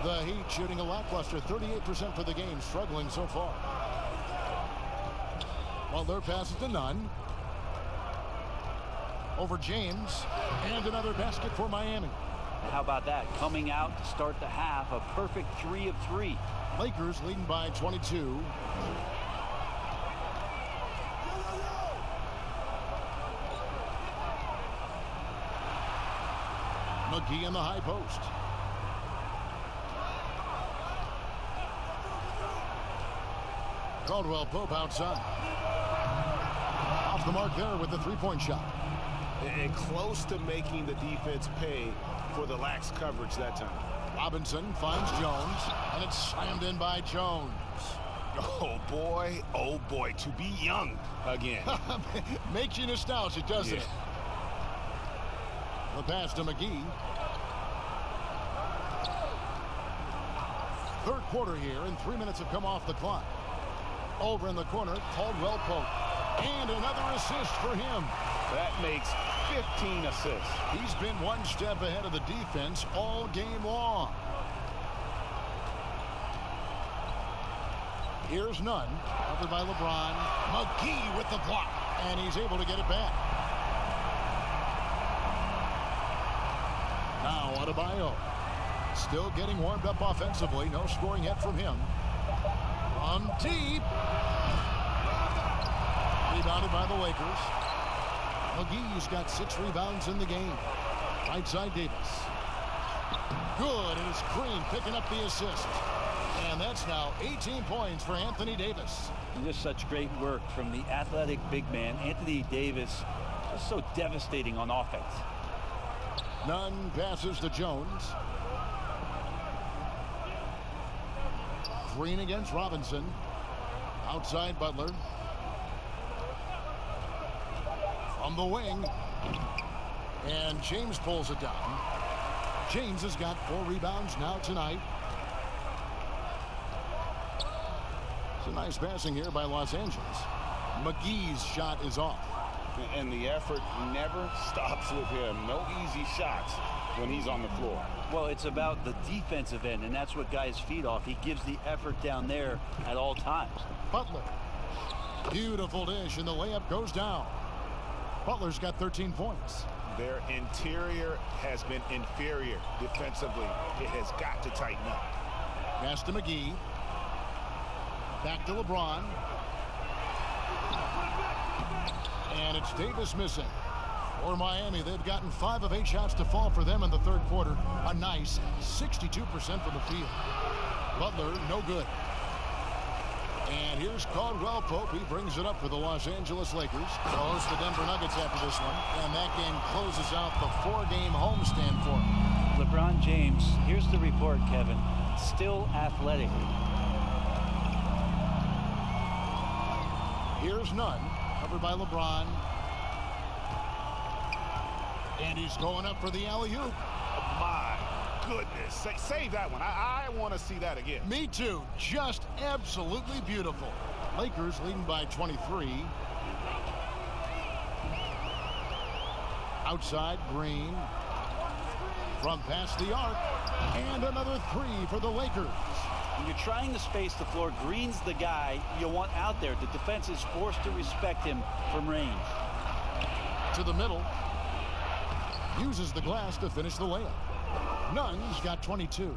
The Heat shooting a lackluster 38% for the game, struggling so far. Butler passes to Nunn. Over James, and another basket for Miami. How about that? Coming out to start the half, a perfect 3 of 3. Lakers leading by 22. McGee in the high post. Caldwell Pope outside. Off the mark there with the 3-point shot. And close to making the defense pay for the lax coverage that time. Robinson finds Jones, and it's slammed in by Jones. Oh boy, to be young again. Makes you nostalgic, doesn't it? The pass to McGee. Third quarter here, and 3 minutes have come off the clock. Over in the corner, Caldwell Pope. And another assist for him. That makes 15 assists. He's been one step ahead of the defense all game long. Here's Nunn, covered by LeBron. McGee with the block, and he's able to get it back. Now Adebayo, still getting warmed up offensively. No scoring yet from him. From deep. Rebounded by the Lakers. McGee's got 6 rebounds in the game. Right side Davis. Good, and it's Green picking up the assist. And that's now 18 points for Anthony Davis. And just such great work from the athletic big man, Anthony Davis. Just so devastating on offense. Nunn passes to Jones. Green against Robinson. Outside Butler. On the wing. And James pulls it down. James has got 4 rebounds now tonight. It's a nice passing here by Los Angeles. McGee's shot is off. And the effort never stops with him. No easy shots when he's on the floor. Well, it's about the defensive end, and that's what guys feed off. He gives the effort down there at all times. Butler. Beautiful dish, and the layup goes down. Butler's got 13 points. Their interior has been inferior defensively. It has got to tighten up. Pass to McGee. Back to LeBron. And it's Davis missing. For Miami, they've gotten 5 of 8 shots to fall for them in the third quarter. A nice 62% from the field. Butler, no good. And here's Caldwell Pope. He brings it up for the Los Angeles Lakers. They'll host the Denver Nuggets after this one. And that game closes out the 4-game homestand for him. LeBron James, here's the report, Kevin. Still athletic. Here's Nunn, covered by LeBron. And he's going up for the alley-oop. My goodness. Save that one. I want to see that again. Me too. Just absolutely beautiful. Lakers leading by 23. Outside, Green. From past the arc. And another 3 for the Lakers. When you're trying to space the floor, Green's the guy you want out there. The defense is forced to respect him from range. To the middle. Uses the glass to finish the layup. Nunn's got 22.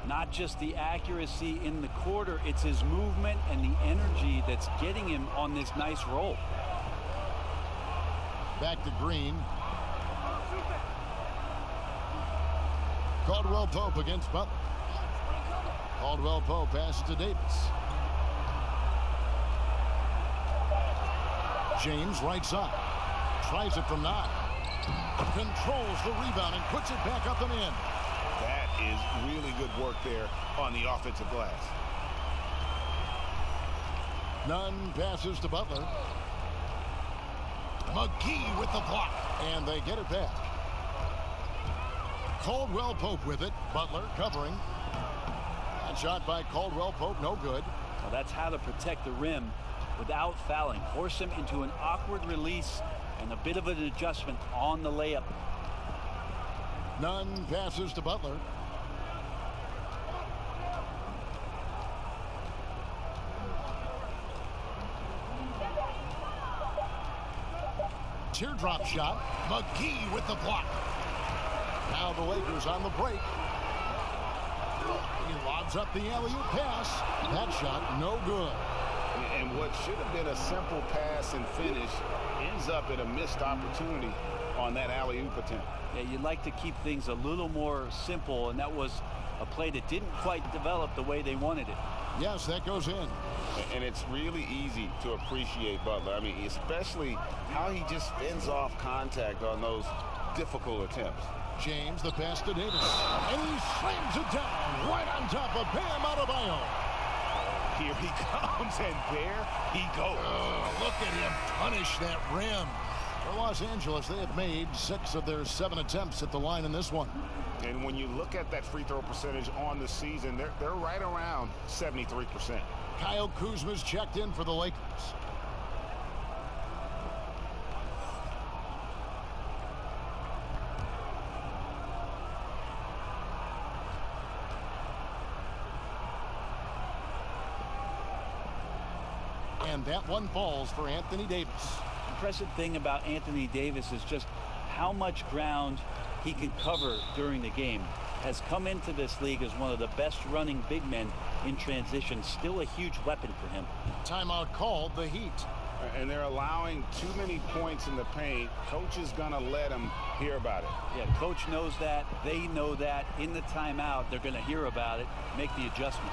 Not just the accuracy in the quarter, it's his movement and the energy that's getting him on this nice roll. Back to Green. Caldwell Pope against Butler. Caldwell Pope passes to Davis. James right side. Tries it from 9. Controls the rebound and puts it back up and in. That is really good work there on the offensive glass. Nunn passes to Butler. McGee with the block. And they get it back. Caldwell Pope with it. Butler covering. That shot by Caldwell Pope, no good. Well, that's how to protect the rim without fouling. Force him into an awkward release and a bit of an adjustment on the layup. Nunn passes to Butler. Teardrop shot. McGee with the block. Now the Lakers on the break. He lobs up the alley-oop pass. That shot no good. And what should have been a simple pass and finish ends up in a missed opportunity on that alley-oop attempt. Yeah, you'd like to keep things a little more simple, and that was a play that didn't quite develop the way they wanted it. Yes, that goes in. And it's really easy to appreciate Butler. I mean, especially how he just fends off contact on those difficult attempts. James, the pass to Davis. And he slams it down right on top of Bam Adebayo. Here he comes, and there he goes. Look at him punish that rim. For Los Angeles, they have made 6 of their 7 attempts at the line in this one. And when you look at that free throw percentage on the season, they're right around 73%. Kyle Kuzma's checked in for the Lakers. And that one falls for Anthony Davis. Impressive thing about Anthony Davis is just how much ground he can cover during the game. Has come into this league as one of the best running big men in transition. Still a huge weapon for him. Timeout called, the Heat. And they're allowing too many points in the paint. Coach is going to let them hear about it. Yeah, coach knows that. They know that. In the timeout, they're going to hear about it, make the adjustment.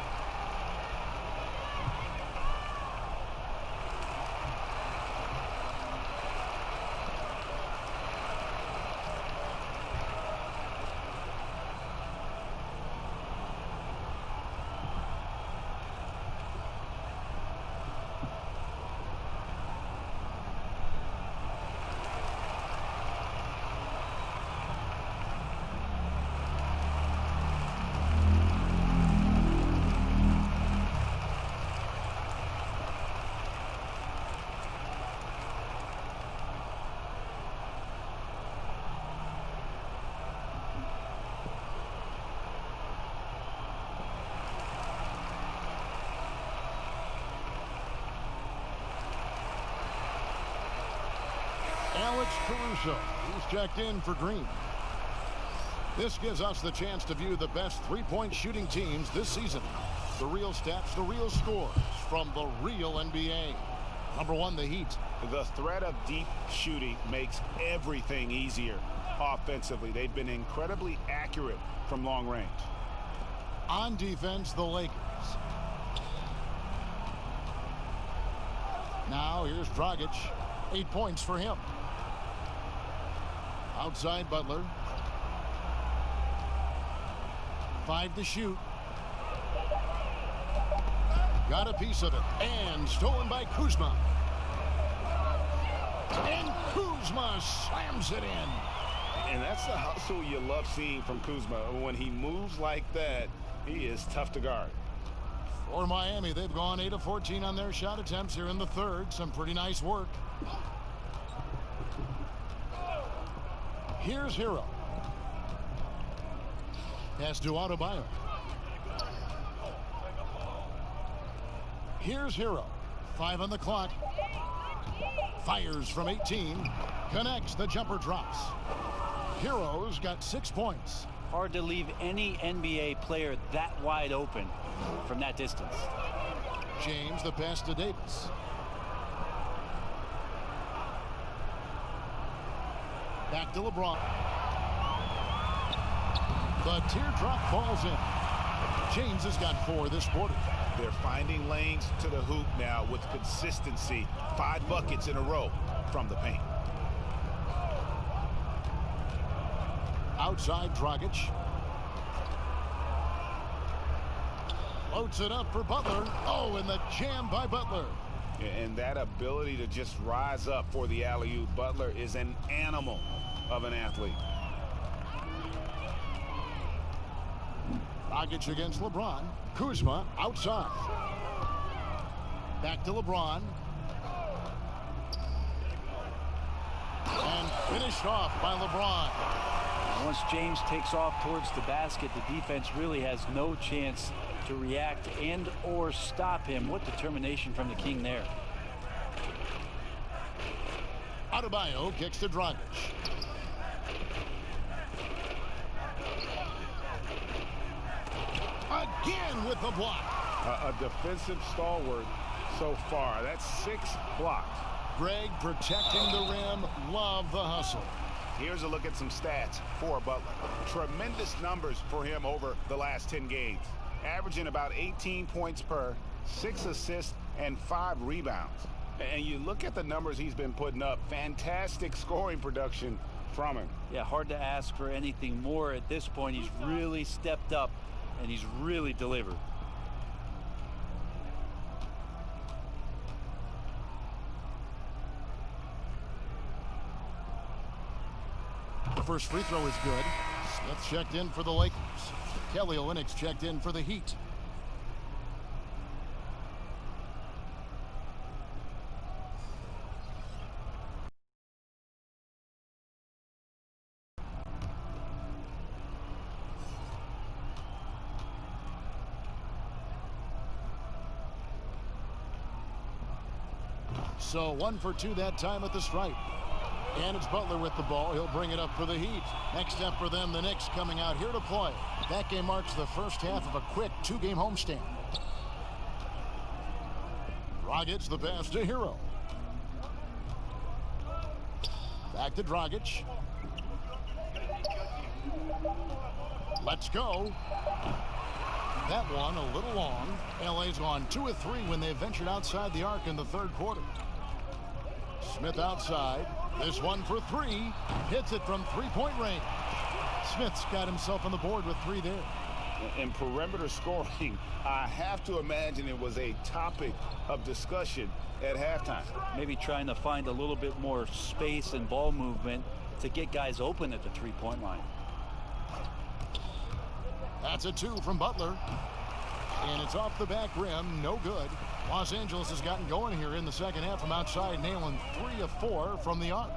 Alex Caruso, he's checked in for Green. This gives us the chance to view the best three-point shooting teams this season. The real stats, the real scores from the real NBA. Number 1, the Heat. The threat of deep shooting makes everything easier offensively. They've been incredibly accurate from long range. On defense, the Lakers. Now here's Dragic. 8 points for him. Outside Butler. 5 to shoot. Got a piece of it. And stolen by Kuzma. And Kuzma slams it in. And that's the hustle you love seeing from Kuzma. When he moves like that, he is tough to guard. For Miami, they've gone 8 of 14 on their shot attempts here in the third. Some pretty nice work. Here's Hero. Pass to Adebayo. Here's Hero. 5 on the clock. Fires from 18. Connects. The jumper drops. Hero's got 6 points. Hard to leave any NBA player that wide open from that distance. James, the pass to Davis. Back to LeBron. The teardrop falls in. James has got 4 this quarter. They're finding lanes to the hoop now with consistency. 5 buckets in a row from the paint. Outside Dragic. Floats it up for Butler. Oh, and the jam by Butler. And that ability to just rise up for the alley-oop. Butler is an animal of an athlete. Dragic against LeBron. Kuzma outside. Back to LeBron. And finished off by LeBron. Once James takes off towards the basket, the defense really has no chance to react and or stop him. What determination from the King there. Adebayo kicks to Dragic. Again with the block. A defensive stalwart so far. That's 6 blocks. Greg protecting the rim. Love the hustle. Here's a look at some stats for Butler. Tremendous numbers for him over the last 10 games. Averaging about 18 points per, 6 assists, and 5 rebounds. And you look at the numbers he's been putting up. Fantastic scoring production from him. Yeah, hard to ask for anything more at this point. He's really stepped up, and he's really delivered. The first free throw is good. Smith checked in for the Lakers. Kelly Olynyk checked in for the Heat. So 1 for 2 that time at the stripe. And it's Butler with the ball. He'll bring it up for the Heat. Next step for them, the Knicks coming out here to play. That game marks the first half of a quick 2-game homestand. Dragic, the pass to Hero. Back to Dragic. Let's go. That one a little long. LA's gone 2 of 3 when they ventured outside the arc in the third quarter. Smith outside. This one for 3. Hits it from 3-point range. Smith's got himself on the board with 3 there. In perimeter scoring, I have to imagine it was a topic of discussion at halftime. Maybe trying to find a little bit more space and ball movement to get guys open at the 3-point line. That's a 2 from Butler. And it's off the back rim. No good. Los Angeles has gotten going here in the second half from outside, nailing 3 of 4 from the arc.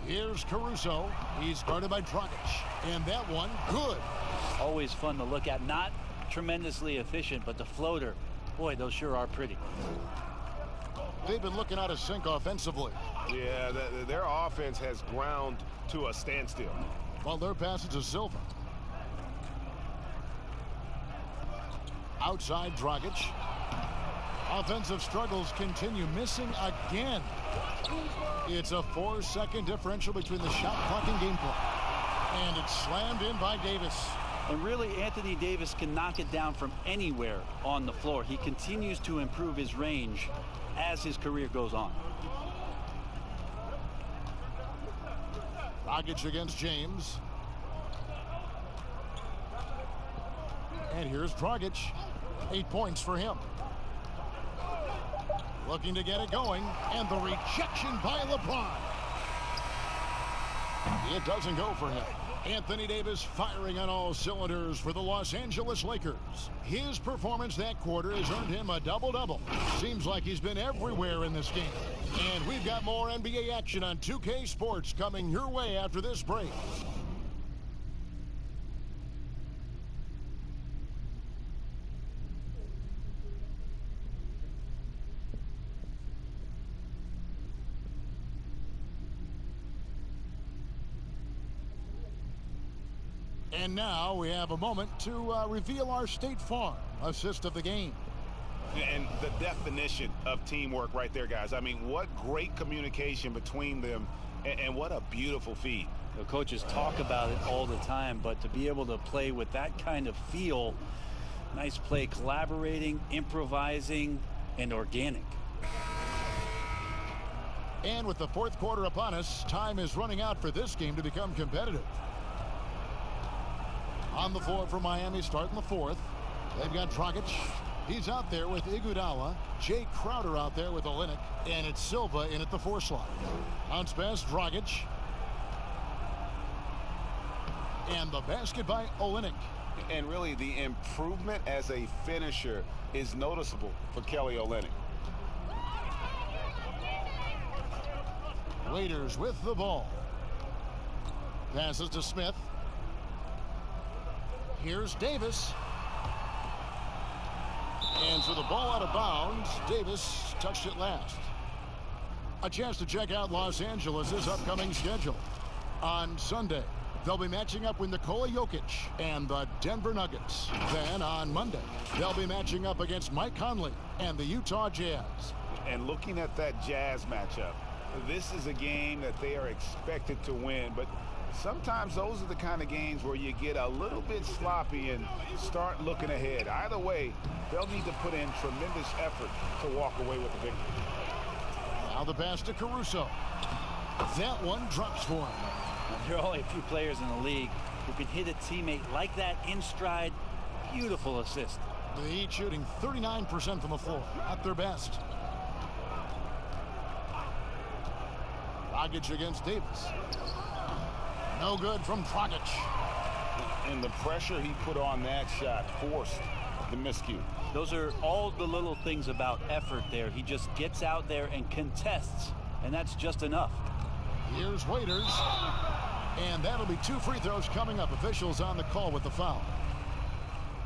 Here's Caruso. He's guarded by Dragic. And that one, good. Always fun to look at. Not tremendously efficient, but the floater, boy, those sure are pretty. They've been looking out of sync offensively. Yeah, their offense has ground to a standstill. Butler passes to Silva. Outside Dragic. Offensive struggles continue. Missing again. It's a 4-second differential between the shot clock and game clock. And it's slammed in by Davis. And really, Anthony Davis can knock it down from anywhere on the floor. He continues to improve his range as his career goes on. Dragic against James. And here's Dragic. 8 points for him. Looking to get it going. And the rejection by LeBron. It doesn't go for him. Anthony Davis firing on all cylinders for the Los Angeles Lakers. His performance that quarter has earned him a double-double. Seems like he's been everywhere in this game. And we've got more NBA action on 2K Sports coming your way after this break. And now we have a moment to reveal our State Farm assist of the game. And the definition of teamwork right there, guys. I mean, what great communication between them, and what a beautiful feed. The coaches talk about it all the time, but to be able to play with that kind of feel, nice play, collaborating, improvising, and organic. And with the fourth quarter upon us, time is running out for this game to become competitive. On the floor for Miami, starting the fourth. They've got Dragic. He's out there with Iguodala. Jay Crowder out there with Olynyk. And it's Silva in at the 4 slot. Bounce pass, Dragic. And the basket by Olynyk. And really, the improvement as a finisher is noticeable for Kelly Olynyk. Waiters with the ball. Passes to Smith. Here's Davis. And so the ball out of bounds. Davis touched it last. A chance to check out Los Angeles' upcoming schedule. On Sunday, they'll be matching up with Nikola Jokic and the Denver Nuggets. Then on Monday, they'll be matching up against Mike Conley and the Utah Jazz. And looking at that Jazz matchup, this is a game that they are expected to win, but sometimes those are the kind of games where you get a little bit sloppy and start looking ahead. Either way, they'll need to put in tremendous effort to walk away with the victory. Now the pass to Caruso. That one drops for him. There are only a few players in the league who can hit a teammate like that in stride. Beautiful assist. The Heat shooting 39% from the floor, at their best. Dragic against Davis. No good from Dragic. And the pressure he put on that shot forced the miscue. Those are all the little things about effort there. He just gets out there and contests, and that's just enough. Here's Waiters. And that'll be 2 free throws coming up. Officials on the call with the foul.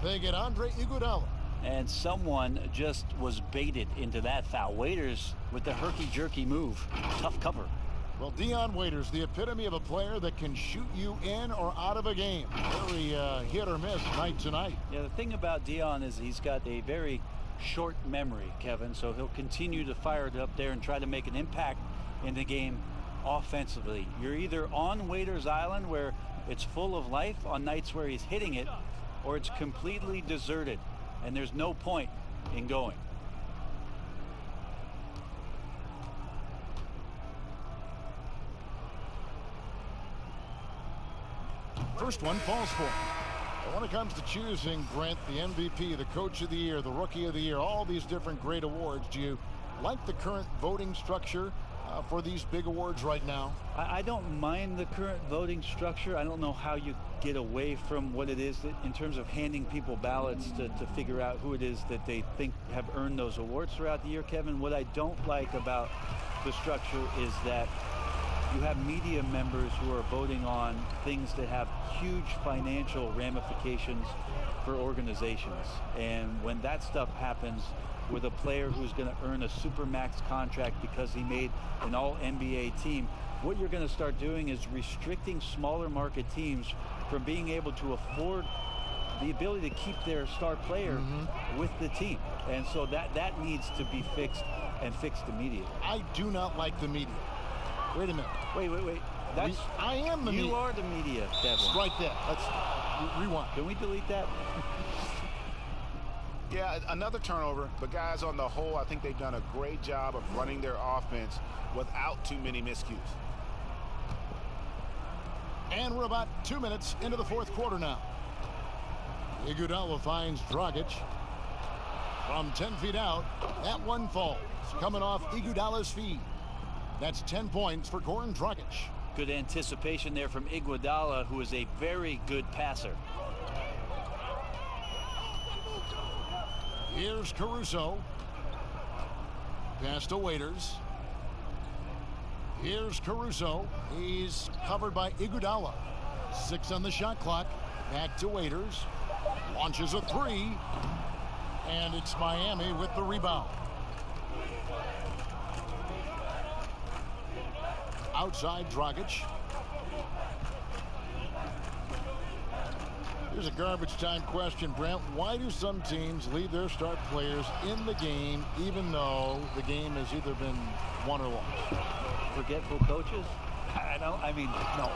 They get Andre Iguodala. And someone just was baited into that foul. Waiters with the herky-jerky move. Tough cover. Well, Dion Waiters, the epitome of a player that can shoot you in or out of a game. Very hit or miss night to night. Yeah, the thing about Dion is he's got a very short memory, Kevin, so he'll continue to fire it up there and try to make an impact in the game offensively. You're either on Waiters Island where it's full of life on nights where he's hitting it, or it's completely deserted and there's no point in going. First one falls for him. But when it comes to choosing, Brent, the MVP, the Coach of the Year, the Rookie of the Year, all these different great awards, do you like the current voting structure for these big awards right now? I don't mind the current voting structure. I don't know how you get away from what it is that, in terms of handing people ballots to figure out who it is that they think have earned those awards throughout the year, Kevin. What I don't like about the structure is that you have media members who are voting on things that have huge financial ramifications for organizations. And when that stuff happens with a player who's going to earn a supermax contract because he made an all-NBA team, what you're going to start doing is restricting smaller market teams from being able to afford the ability to keep their star player with the team. And so that needs to be fixed, and fixed immediately. I do not like the media. Wait a minute. Wait. That's I am the media. You are the media, Kevin. Strike that. Rewind. Can we delete that? Yeah, another turnover, but guys, on the whole, I think they've done a great job of running their offense without too many miscues. And we're about 2 minutes into the fourth quarter now. Iguodala finds Dragic. From 10 feet out, that one falls. Coming off Iguodala's feet. That's 10 points for Goran Dragic. Good anticipation there from Iguodala, who is a very good passer. Here's Caruso. Pass to Waiters. Here's Caruso. He's covered by Iguodala. 6 on the shot clock. Back to Waiters. Launches a 3. And it's Miami with the rebound. Outside Dragic. Here's a garbage time question, Brent. Why do some teams leave their star players in the game even though the game has either been won or lost? Forgetful coaches? I mean, no.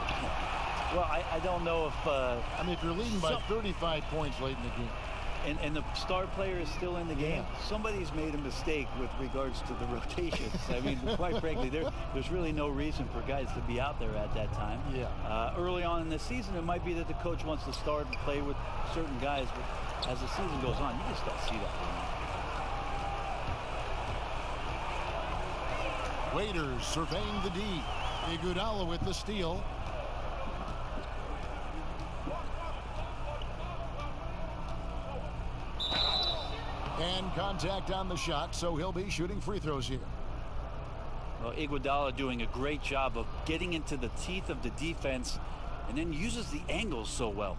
Well, I don't know if... I mean, if you're leading by 35 points late in the game. And the star player is still in the game. Somebody's made a mistake with regards to the rotations. I mean, quite frankly, there's really no reason for guys to be out there at that time. Yeah. Early on in the season, it might be that the coach wants to start and play with certain guys, but as the season goes on, you just don't see that anymore. Waiters surveying the D. Iguodala with the steal. And contact on the shot, so he'll be shooting free throws here. Well, Iguodala doing a great job of getting into the teeth of the defense and then uses the angles so well.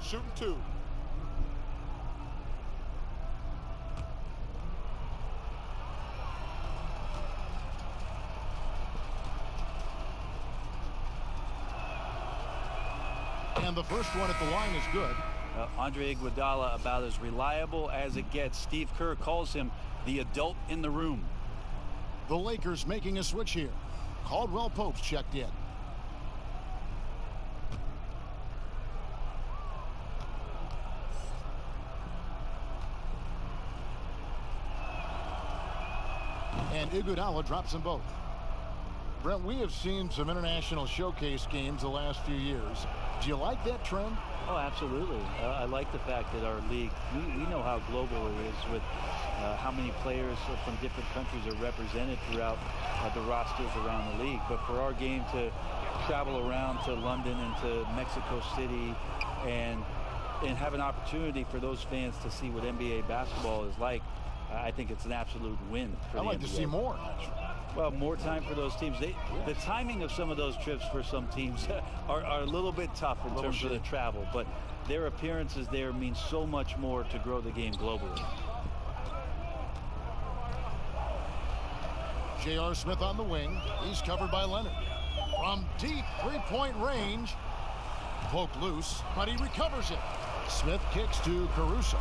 Shooting 2. And the first one at the line is good. Andre Iguodala about as reliable as it gets. Steve Kerr calls him the adult in the room. The Lakers making a switch here. Caldwell Pope's checked in. And Iguodala drops them both. Brent, we have seen some international showcase games the last few years. Do you like that trend? Oh, absolutely. I like the fact that our league, we know how global it is with how many players from different countries are represented throughout the rosters around the league. But for our game to travel around to London and to Mexico City and have an opportunity for those fans to see what NBA basketball is like, I think it's an absolute win for I'd like the to NBA. see more. Well, more time for those teams. The timing of some of those trips for some teams are a little bit tough in terms of the travel, but their appearances there mean so much more to grow the game globally. J.R. Smith on the wing. He's covered by Leonard. From deep three-point range. Poke loose, but he recovers it. Smith kicks to Caruso.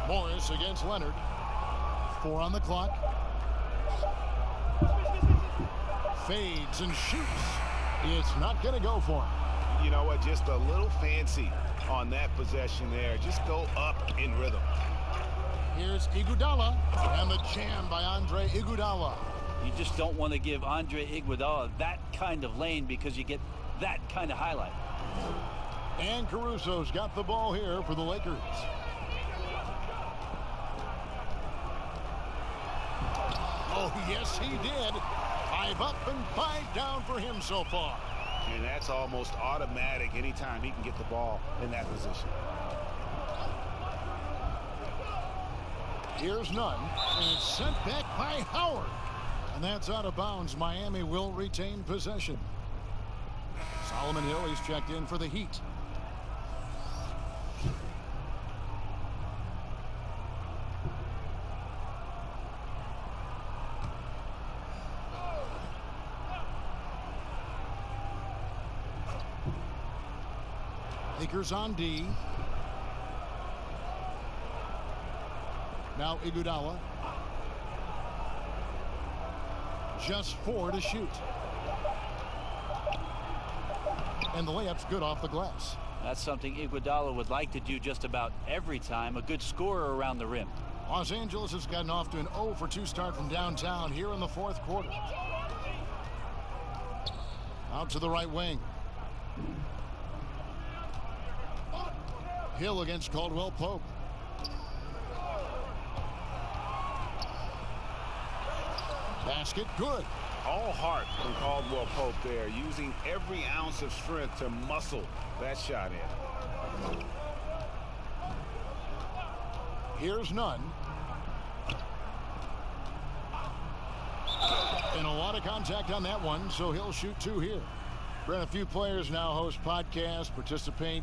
Morris against Leonard. 4 on the clock. Fades and shoots. It's not going to go for him. You know what? Just a little fancy on that possession there. Just go up in rhythm. Here's Iguodala. And the jam by Andre Iguodala. You just don't want to give Andre Iguodala that kind of lane because you get that kind of highlight. And Caruso's got the ball here for the Lakers. Oh, yes, he did. 5 up and 5 down for him so far. And that's almost automatic anytime he can get the ball in that position. Here's none. And it's sent back by Howard. And that's out of bounds. Miami will retain possession. Solomon Hill, he's checked in for the Heat. Lakers on D. Now Iguodala. Just 4 to shoot. And the layup's good off the glass. That's something Iguodala would like to do just about every time. A good scorer around the rim. Los Angeles has gotten off to an 0 for 2 start from downtown here in the fourth quarter. Out to the right wing. Hill against Caldwell Pope. Basket good. All heart from Caldwell Pope there, using every ounce of strength to muscle that shot in. Here's none. And a lot of contact on that one, so he'll shoot 2 here. Brent, a few players now host podcasts, participate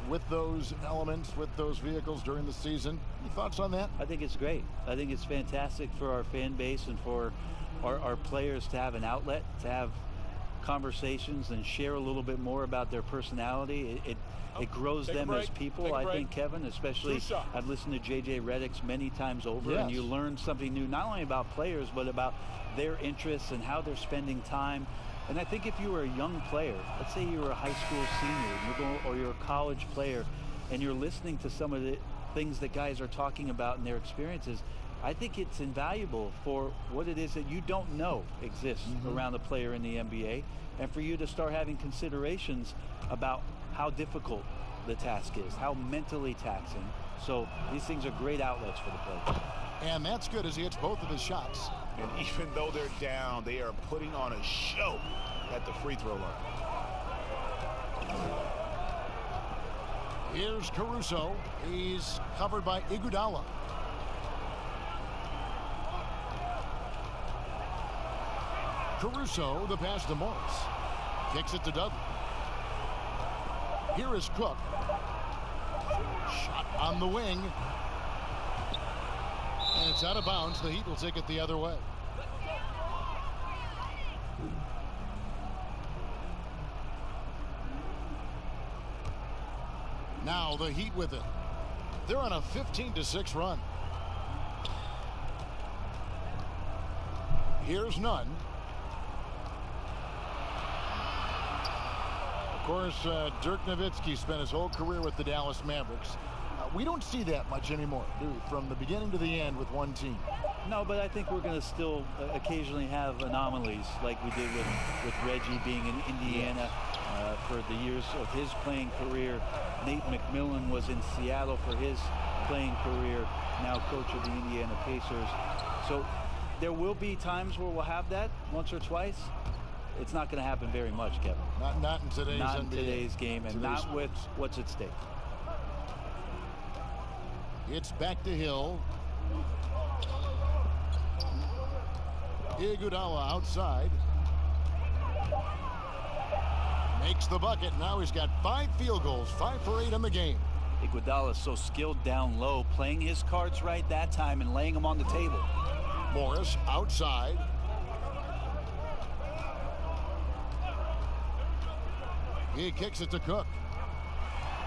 with those elements, with those vehicles during the season. Any thoughts on that? I think it's great. I think it's fantastic for our fan base and for our players to have an outlet, to have conversations and share a little bit more about their personality. It grows them as people, I think, Kevin, especially I've listened to J.J. Redick's many times over, and you learn something new, not only about players, but about their interests and how they're spending time. And I think if you were a young player, let's say you were a high school senior, or you're a college player, and you're listening to some of the things that guys are talking about in their experiences, I think it's invaluable for what it is that you don't know exists around a player in the NBA, and for you to start having considerations about how difficult the task is, how mentally taxing. So these things are great outlets for the player. And that's good as he hits both of his shots. And even though they're down, they are putting on a show at the free throw line. Here's Caruso. He's covered by Iguodala. Caruso, the pass to Morris. Kicks it to Dudley. Here is Cook. Shot on the wing. And it's out of bounds. The Heat will take it the other way. Now the Heat with it. They're on a 15-6 run. Here's none. Of course, Dirk Nowitzki spent his whole career with the Dallas Mavericks. We don't see that much anymore, do we? From the beginning to the end with one team. No, but I think we're going to still occasionally have anomalies like we did with Reggie being in Indiana for the years of his playing career. Nate McMillan was in Seattle for his playing career, now coach of the Indiana Pacers. So there will be times where we'll have that once or twice. It's not going to happen very much, Kevin. Not in today's Not NBA. in today's game, and not sports. with what's at stake. It's back to Hill. Iguodala outside. Makes the bucket. Now he's got 5 field goals, 5 for 8 in the game. Iguodala is so skilled down low, playing his cards right that time and laying them on the table. Morris outside. He kicks it to Cook.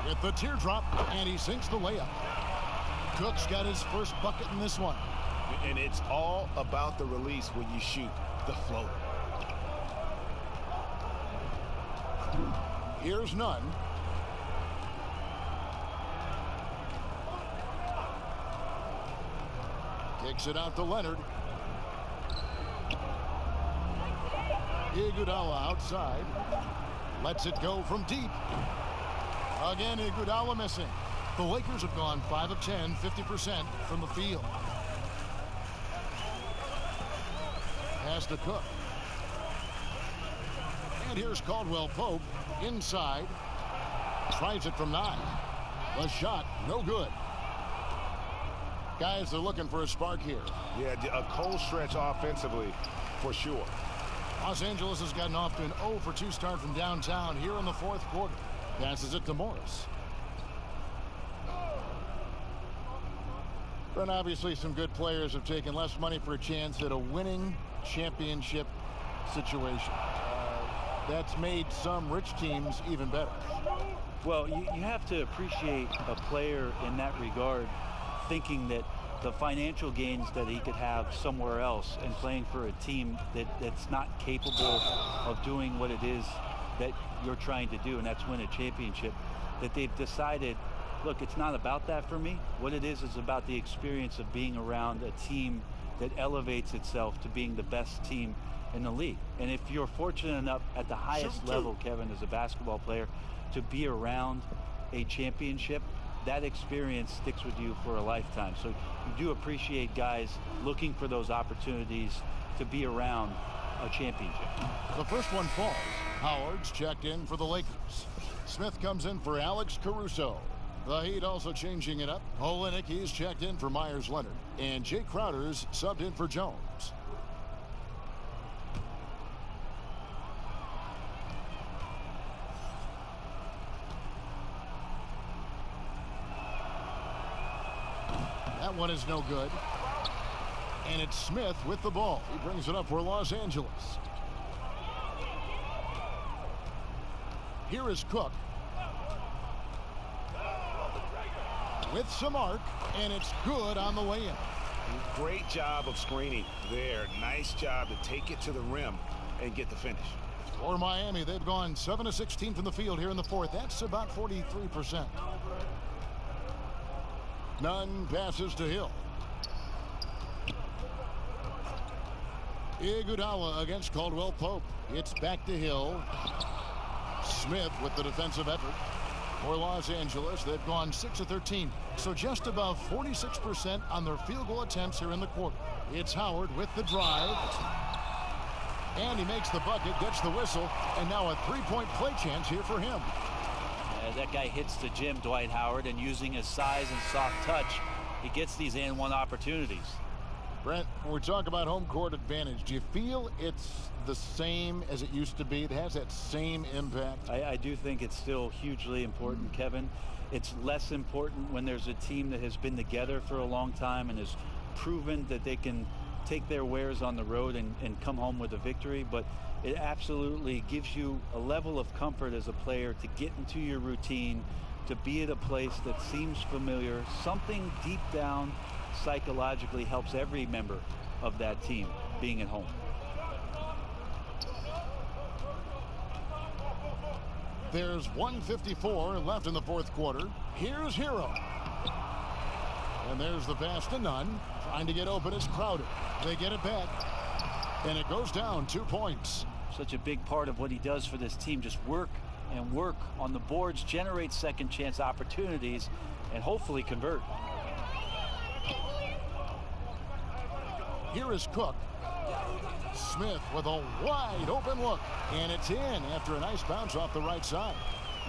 With the teardrop, and he sinks the layup. Cook's got his first bucket in this one. And it's all about the release when you shoot the floater. Here's none. Kicks it out to Leonard. Iguodala outside. Lets it go from deep. Again, Iguodala missing. The Lakers have gone 5 of 10, 50% from the field. Pass to Cook. And here's Caldwell Pope inside. Tries it from 9. The shot, no good. Guys, they're looking for a spark here. Yeah, a cold stretch offensively for sure. Los Angeles has gotten off to an 0 for 2 start from downtown here in the fourth quarter. Passes it to Morris. And obviously some good players have taken less money for a chance at a winning championship situation. That's made some rich teams even better. Well, you have to appreciate a player in that regard, thinking that the financial gains that he could have somewhere else and playing for a team that's not capable of doing what it is that you're trying to do, and that's win a championship, that they've decided, look, it's not about that for me. What it is about the experience of being around a team that elevates itself to being the best team in the league. And if you're fortunate enough at the highest level, Kevin, as a basketball player, to be around a championship, that experience sticks with you for a lifetime. So you do appreciate guys looking for those opportunities to be around a championship. The first one falls. Howard's checked in for the Lakers. Smith comes in for Alex Caruso. The Heat also changing it up. Olynyk, he's checked in for Myers Leonard. And Jay Crowder's subbed in for Jones. That one is no good. And it's Smith with the ball. He brings it up for Los Angeles. Here is Cook. With some arc, and it's good on the way in. Great job of screening there. Nice job to take it to the rim and get the finish. For Miami, they've gone 7 of 16 from the field here in the fourth. That's about 43%. Nunn passes to Hill. Iguodala against Caldwell Pope. It's back to Hill. Smith with the defensive effort. For Los Angeles, they've gone 6 of 13. So just above 46% on their field goal attempts here in the quarter. It's Howard with the drive. And he makes the bucket, gets the whistle, and now a three-point play chance here for him. That guy hits the gym, Dwight Howard, and using his size and soft touch, he gets these and-one opportunities. Brent, when we talk about home court advantage, do you feel it's the same as it used to be? It has that same impact? I do think it's still hugely important, Kevin. It's less important when there's a team that has been together for a long time and has proven that they can take their wares on the road and come home with a victory. But it absolutely gives you a level of comfort as a player to get into your routine, to be at a place that seems familiar. Something deep down psychologically helps every member of that team being at home. There's 1:54 left in the fourth quarter. Here's Hero. And there's the pass to Nunn. Trying to get open is Crowder. They get it back. And it goes down 2 points. Such a big part of what he does for this team. Just work and work on the boards, generate second chance opportunities, and hopefully convert. Here is Cook. Smith with a wide open look. And it's in after a nice bounce off the right side.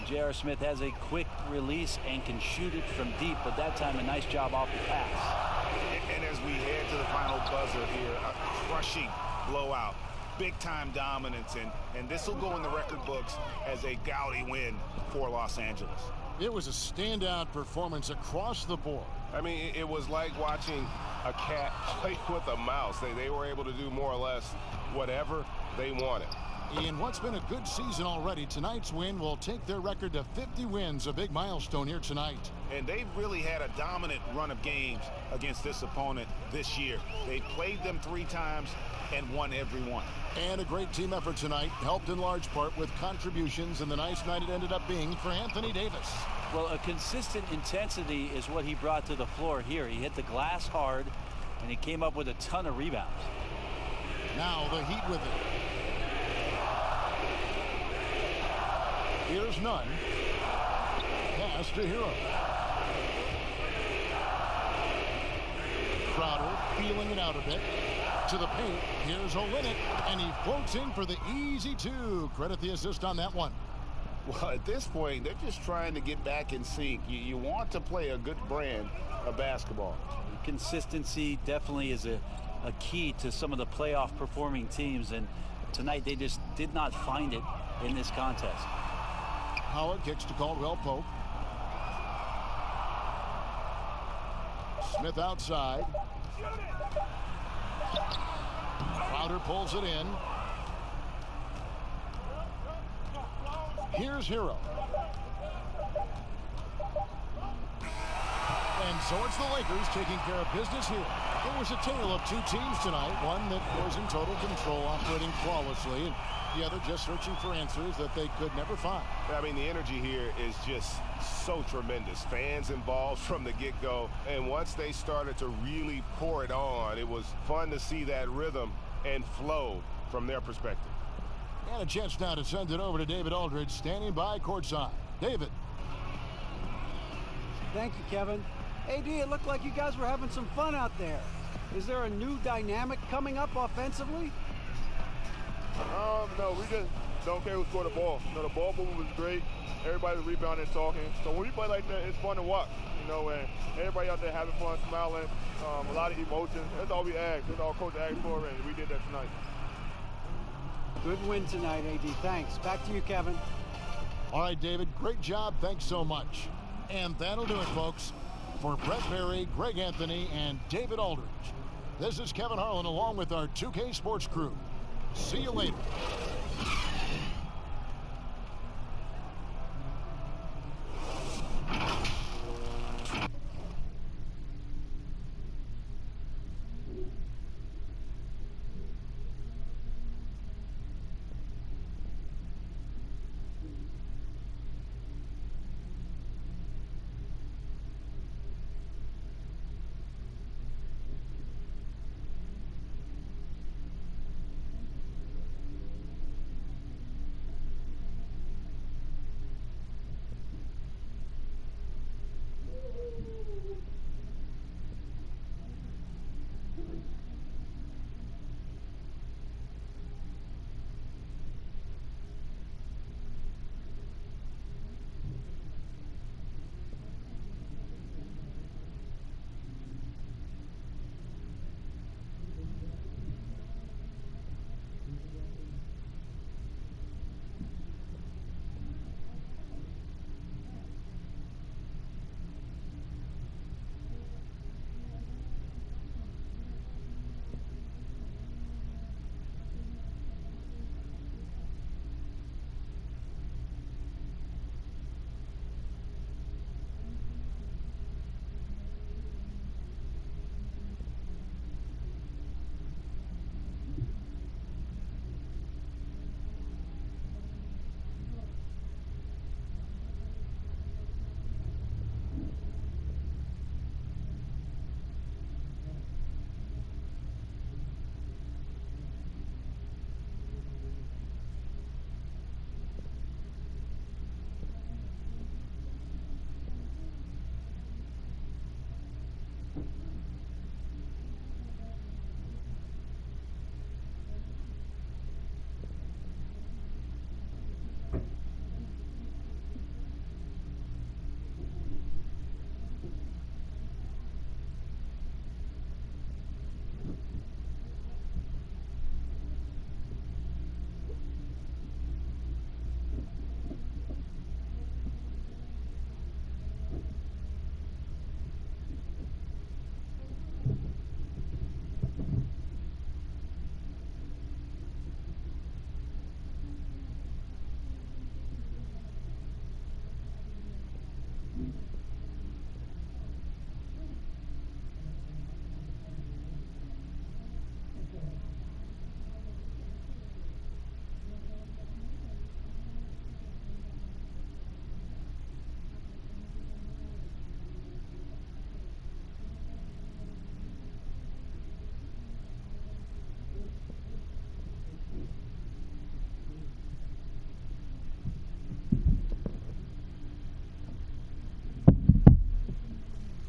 J.R. Smith has a quick release and can shoot it from deep, but that time a nice job off the pass. And as we head to the final buzzer here, a crushing blowout. Big time dominance, and this will go in the record books as a gaudy win for Los Angeles. It was a standout performance across the board. I mean, it was like watching a cat play with a mouse. They were able to do more or less whatever they wanted. In what's been a good season already, tonight's win will take their record to 50 wins, a big milestone here tonight. And they've really had a dominant run of games against this opponent this year. They played them 3 times and won every one. And a great team effort tonight, helped in large part with contributions, and the nice night it ended up being for Anthony Davis. Well, a consistent intensity is what he brought to the floor here. He hit the glass hard, and he came up with a ton of rebounds. Now the Heat with it. Here's Nunn. Pass to Hero. Crowder feeling it out a bit. To the paint. Here's Olynyk. And he floats in for the easy 2. Credit the assist on that one. Well, at this point, they're just trying to get back in sync. You want to play a good brand of basketball. Consistency definitely is a key to some of the playoff performing teams, and tonight they just did not find it in this contest. Howard kicks to Caldwell Pope. Smith outside. Crowder pulls it in. Here's Hero. And So it's the Lakers taking care of business here. It was a tale of two teams tonight. One that was in total control, operating flawlessly, and the other just searching for answers that they could never find. I mean, the energy here is just so tremendous. Fans involved from the get-go. And once they started to really pour it on, it was fun to see that rhythm and flow from their perspective. And a chance now to send it over to David Aldridge, standing by courtside. David. Thank you, Kevin. AD, it looked like you guys were having some fun out there. Is there a new dynamic coming up offensively? No, we just don't care who scored the ball. You know, the ball movement was great. Everybody's rebounding and talking. So when we play like that, it's fun to watch. You know, and everybody out there having fun, smiling, a lot of emotions. That's all we asked. That's all Coach asked for, and we did that tonight. Good win tonight, AD. Thanks. Back to you, Kevin. All right, David, great job. Thanks so much. And that'll do it, folks. For Brett Berry, Greg Anthony, and David Aldridge, this is Kevin Harlan along with our 2K Sports crew. See you later.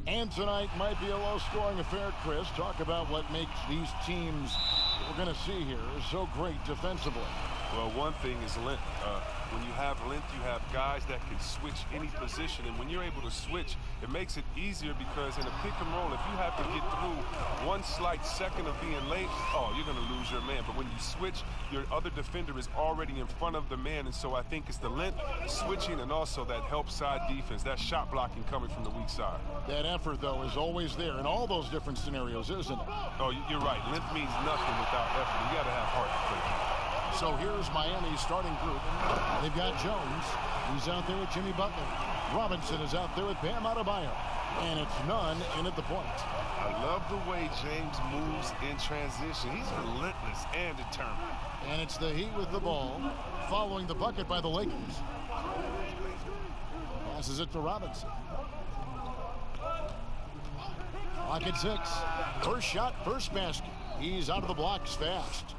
And tonight might be a low-scoring affair, Chris. Talk about what makes these teams we're going to see here so great defensively. Well, one thing is length. When you have length, you have guys that can switch any position. And when you're able to switch, it makes it easier because in a pick and roll, if you have to get through one slight second of being late, oh, you're going to lose your man. But when you switch, your other defender is already in front of the man. And so I think it's the length, switching, and also that help side defense, that shot blocking coming from the weak side. That effort, though, is always there in all those different scenarios, isn't it? Oh, you're right. Length means nothing without effort. You got to have heart to play. So here's Miami's starting group. They've got Jones. He's out there with Jimmy Butler. Robinson is out there with Bam Adebayo. And it's none in at the point. I love the way James moves in transition. He's relentless and determined. And it's the Heat with the ball, following the bucket by the Lakers. Passes it to Robinson. Clock at 6. First shot, first basket. He's out of the blocks fast.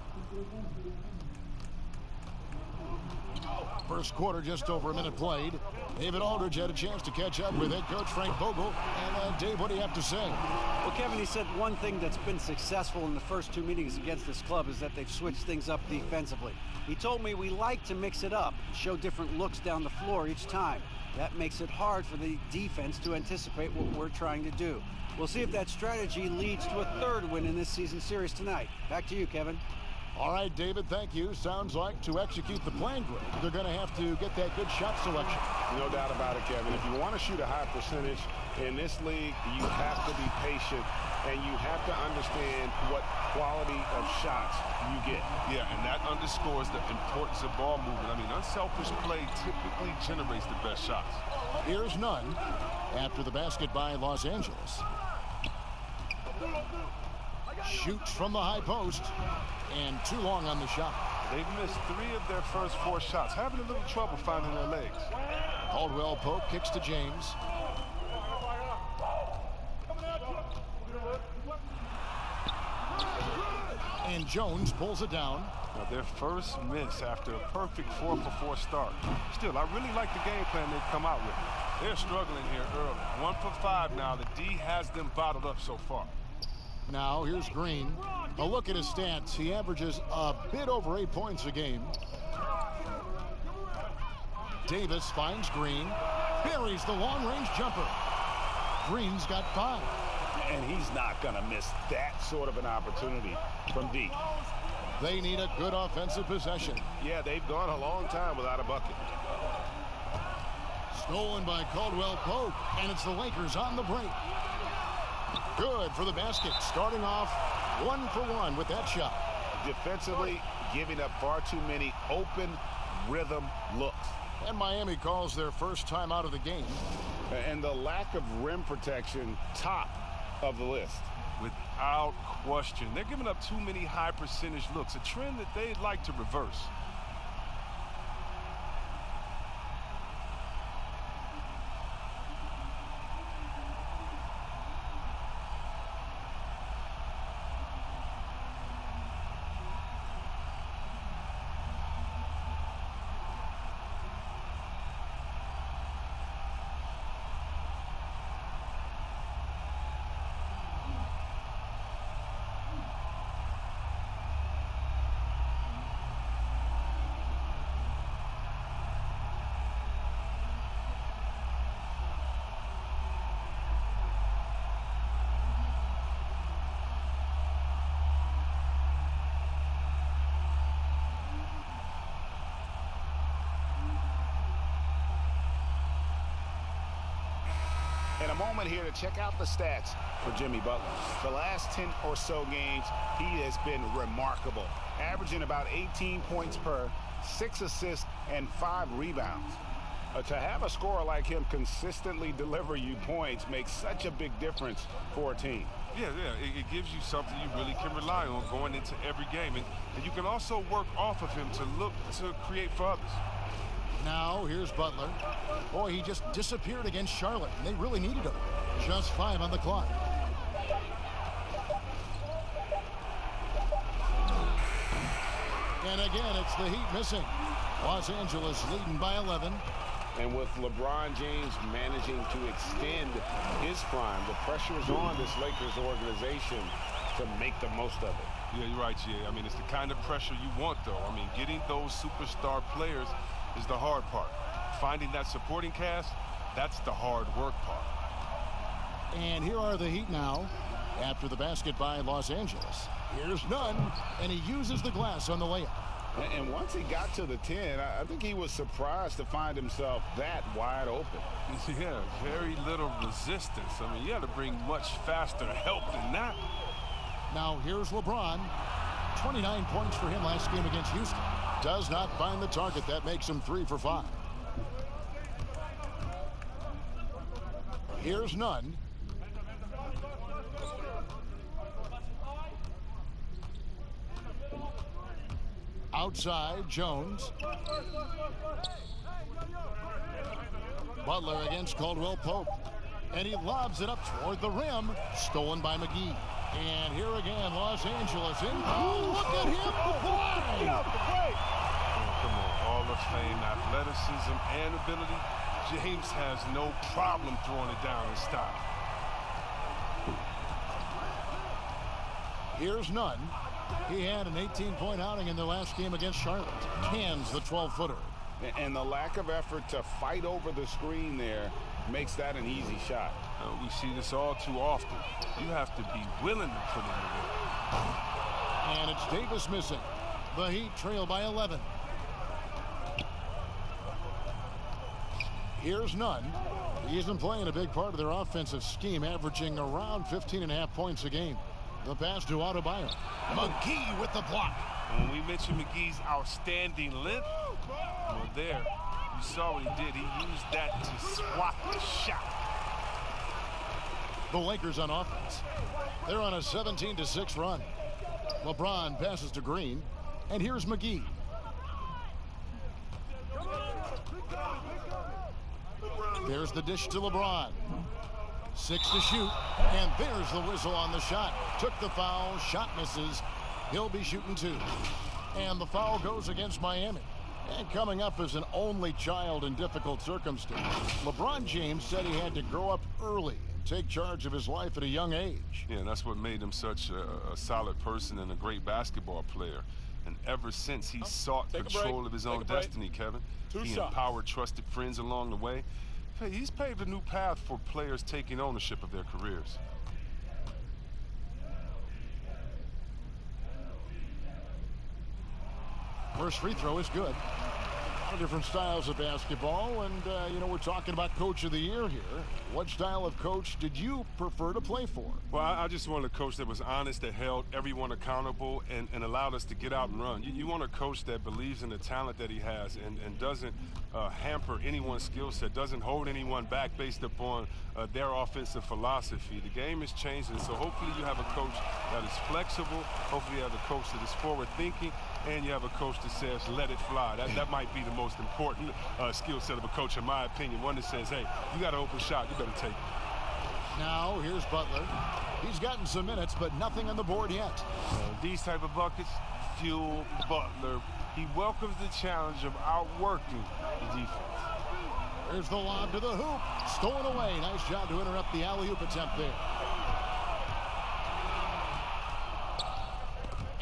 First quarter, just over a minute played. David Aldridge had a chance to catch up with head coach Frank Vogel. And Dave, what do you have to say? Well, Kevin, he said one thing that's been successful in the first 2 meetings against this club is that they've switched things up defensively. He told me we like to mix it up, show different looks down the floor each time. That makes it hard for the defense to anticipate what we're trying to do. We'll see if that strategy leads to a third win in this season series tonight. Back to you, Kevin. All right, David, thank you. Sounds like to execute the plan, they're going to have to get that good shot selection. No doubt about it, Kevin. If you want to shoot a high percentage in this league, you have to be patient, and you have to understand what quality of shots you get. Yeah, and that underscores the importance of ball movement. I mean, unselfish play typically generates the best shots. Here's none after the basket by Los Angeles. Shoots from the high post, and too long on the shot. They've missed 3 of their first 4 shots, having a little trouble finding their legs. Caldwell Pope kicks to James. And Jones pulls it down. Now their first miss after a perfect 4-for-4 start. Still, I really like the game plan they've come out with. They're struggling here early. 1 for 5 now. The D has them bottled up so far. Now here's Green. A look at his stats. He averages a bit over 8 points a game. Davis finds Green. Buries the long-range jumper. Green's got 5. And he's not going to miss that sort of an opportunity from deep. They need a good offensive possession. Yeah, they've gone a long time without a bucket. Stolen by Caldwell Pope, and it's the Lakers on the break. Good for the basket, starting off 1 for 1 with that shot. Defensively, giving up far too many open rhythm looks. And Miami calls their first time out of the game. And the lack of rim protection, top of the list. Without question. They're giving up too many high percentage looks, a trend that they'd like to reverse. And a moment here to check out the stats for Jimmy Butler. The last 10 or so games, he has been remarkable, averaging about 18 points per, 6 assists, and 5 rebounds. To have a scorer like him consistently deliver you points makes such a big difference for a team. Yeah, it gives you something you really can rely on going into every game. And you can also work off of him to look to create for others. Now, here's Butler. Boy, he just disappeared against Charlotte, and they really needed him. Just 5 on the clock. And again, it's the Heat missing. Los Angeles leading by 11. And with LeBron James managing to extend his prime, the pressure is on this Lakers organization to make the most of it. Yeah, you're right, Jay. I mean, it's the kind of pressure you want, though. I mean, getting those superstar players is the hard part. Finding that supporting cast, that's the hard work part. And here are the Heat now after the basket by Los Angeles. Here's none, and he uses the glass on the layup. And once he got to the 10, I think he was surprised to find himself that wide open. Yeah, very little resistance. I mean, you had to bring much faster help than that. Now here's LeBron. 29 points for him last game against Houston. Does not find the target. That makes him 3 for 5. Here's none. Outside, Jones. Butler against Caldwell Pope. And he lobs it up toward the rim. Stolen by McGee. And here again, Los Angeles in. Oh, look at him play! Come on, Hall of Fame athleticism and ability. James has no problem throwing it down in style. Here's Nunn. He had an 18-point outing in their last game against Charlotte. Cans the 12-footer. And the lack of effort to fight over the screen there makes that an easy shot. We see this all too often. You have to be willing to put in the work. And it's Davis missing. The Heat trail by 11. Here's Nunn. He isn't playing a big part of their offensive scheme, averaging around 15.5 points a game. The pass to Adebayo. McGee with the block. When we mentioned McGee's outstanding length, well, there, you saw what he did. He used that to swat the shot. The Lakers on offense. They're on a 17-6 run. LeBron passes to Green, and here's McGee. There's the dish to LeBron. 6 to shoot, and there's the whistle on the shot. Took the foul, shot misses. He'll be shooting 2. And the foul goes against Miami. And coming up as an only child in difficult circumstances, LeBron James said he had to grow up early and take charge of his life at a young age. Yeah, that's what made him such a solid person and a great basketball player. And ever since he sought control of his own destiny, Kevin, he empowered trusted friends along the way. He's paved a new path for players taking ownership of their careers. First free throw is good. A lot of different styles of basketball, and you know, we're talking about Coach of the Year here. What style of coach did you prefer to play for? Well, I just wanted a coach that was honest, that held everyone accountable, and allowed us to get out and run. You want a coach that believes in the talent that he has and doesn't hamper anyone's skill set, doesn't hold anyone back based upon their offensive philosophy. The game is changing, so hopefully you have a coach that is flexible. Hopefully you have a coach that is forward-thinking, and you have a coach that says, let it fly. That might be the most important skill set of a coach, in my opinion. One that says, hey, you got an open shot, you better take it. Now, here's Butler. He's gotten some minutes, but nothing on the board yet. These type of buckets fuel Butler. He welcomes the challenge of outworking the defense. There's the lob to the hoop. Stolen away. Nice job to interrupt the alley-oop attempt there.